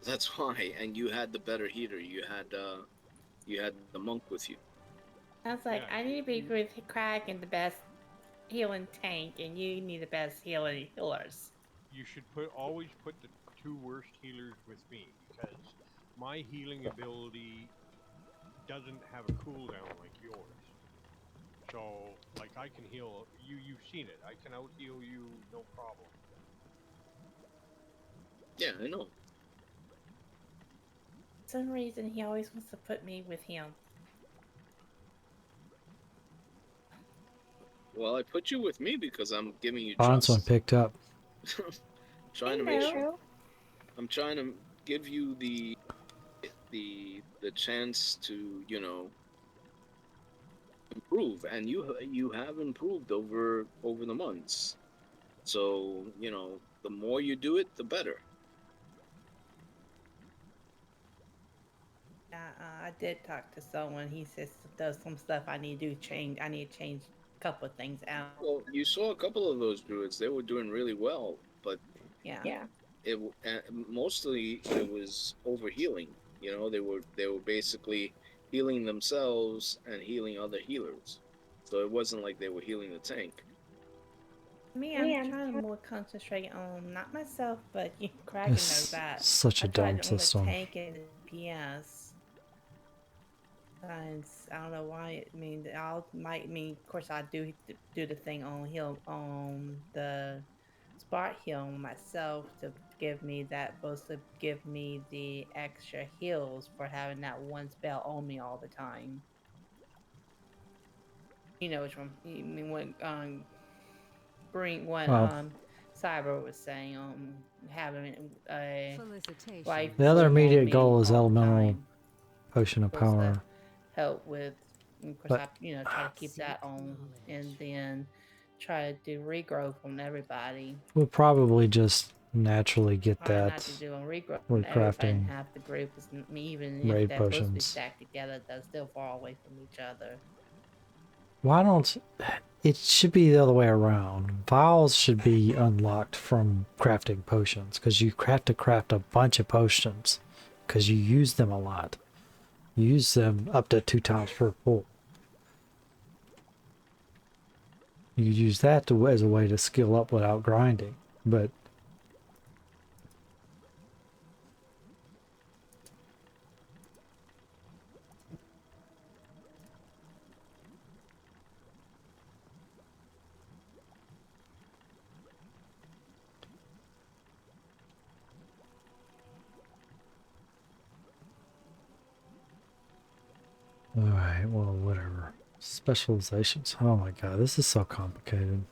That's why, and you had the better healer. You had the monk with you. I was like, I need to be with Craig and the best healing tank, and you need the best healers. You should always put the two worst healers with me, because my healing ability doesn't have a cooldown like yours. So, like, I can heal you. You've seen it. I can out heal you, no problem. Yeah, I know. For some reason, he always wants to put me with him. Well, I put you with me because I'm giving you Bonds one trust. picked up. Trying to make sure. I'm trying to give you the chance to, you know, improve, and you have improved over the months. So, you know, the more you do it, the better. I did talk to someone. He says there's some stuff I need to change. I need to change a couple of things out. Well, you saw a couple of those druids; they were doing really well, but yeah, mostly it was overhealing. You know, they were basically healing themselves and healing other healers. So it wasn't like they were healing the tank. Me, I'm trying to more concentrate on not myself, but Kraken knows that. Such a dumb system. On the tank and the PS. And I don't know why. It mean might mean. Of course, I do the thing on heal on the spot heal myself to give me that, supposed to give me the extra heals for having that one spell on me all the time. You know which one? You mean when Cyber was saying having a life. The other immediate goal is elemental potion of power. Help with, of course, try to keep that on, and then try to do regrowth on everybody. We'll probably just naturally get that. Not to do on regrowth. We're crafting half the group is even raid if they're potions. supposed to be stacked together, they're still far away from each other. Why don't it should be the other way around? Vials should be unlocked from crafting potions because you have to craft a bunch of potions because you use them a lot. You use them up to 2 times per pull. You use that as a way to skill up without grinding. But alright, well, whatever. Specializations. Oh my god, this is so complicated.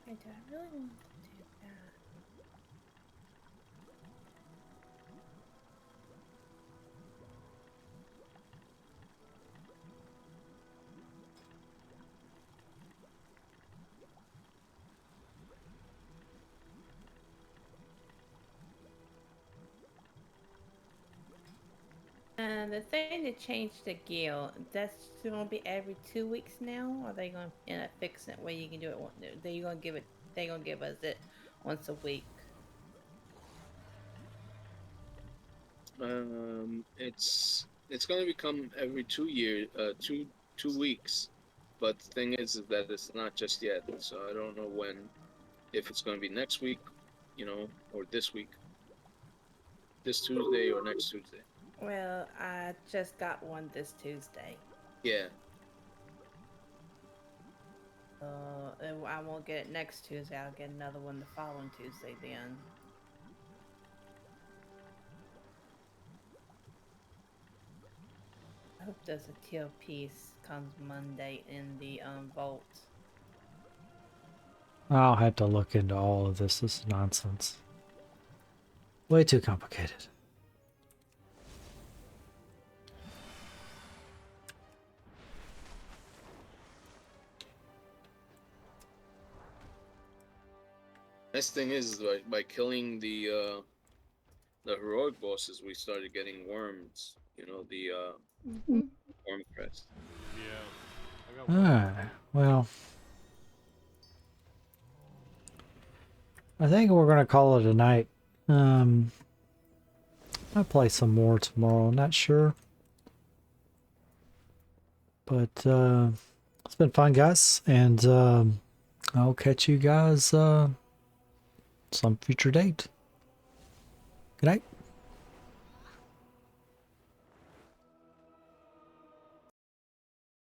Hey, do I really want to do that? And the thing to change the guild, that's gonna be every 2 weeks now. Or are they gonna end up fixing it where you can do it? They gonna give it. They gonna give us it once a week. It's gonna become every 2 year, 2 weeks. But the thing is that it's not just yet. So I don't know when, if it's gonna be next week, or this week, this Tuesday or next Tuesday. Well, I just got one this Tuesday. Yeah. And I won't get it next Tuesday. I'll get another one the following Tuesday then. I hope there's a teal piece comes Monday in the vault. I'll have to look into all of this. This is nonsense. Way too complicated. Nice thing is, by killing the heroic bosses, we started getting worms. The worm crest. Yeah. Alright, well. I think we're gonna call it a night. I'll play some more tomorrow, not sure. But it's been fun, guys, and I'll catch you guys some future date. Good night.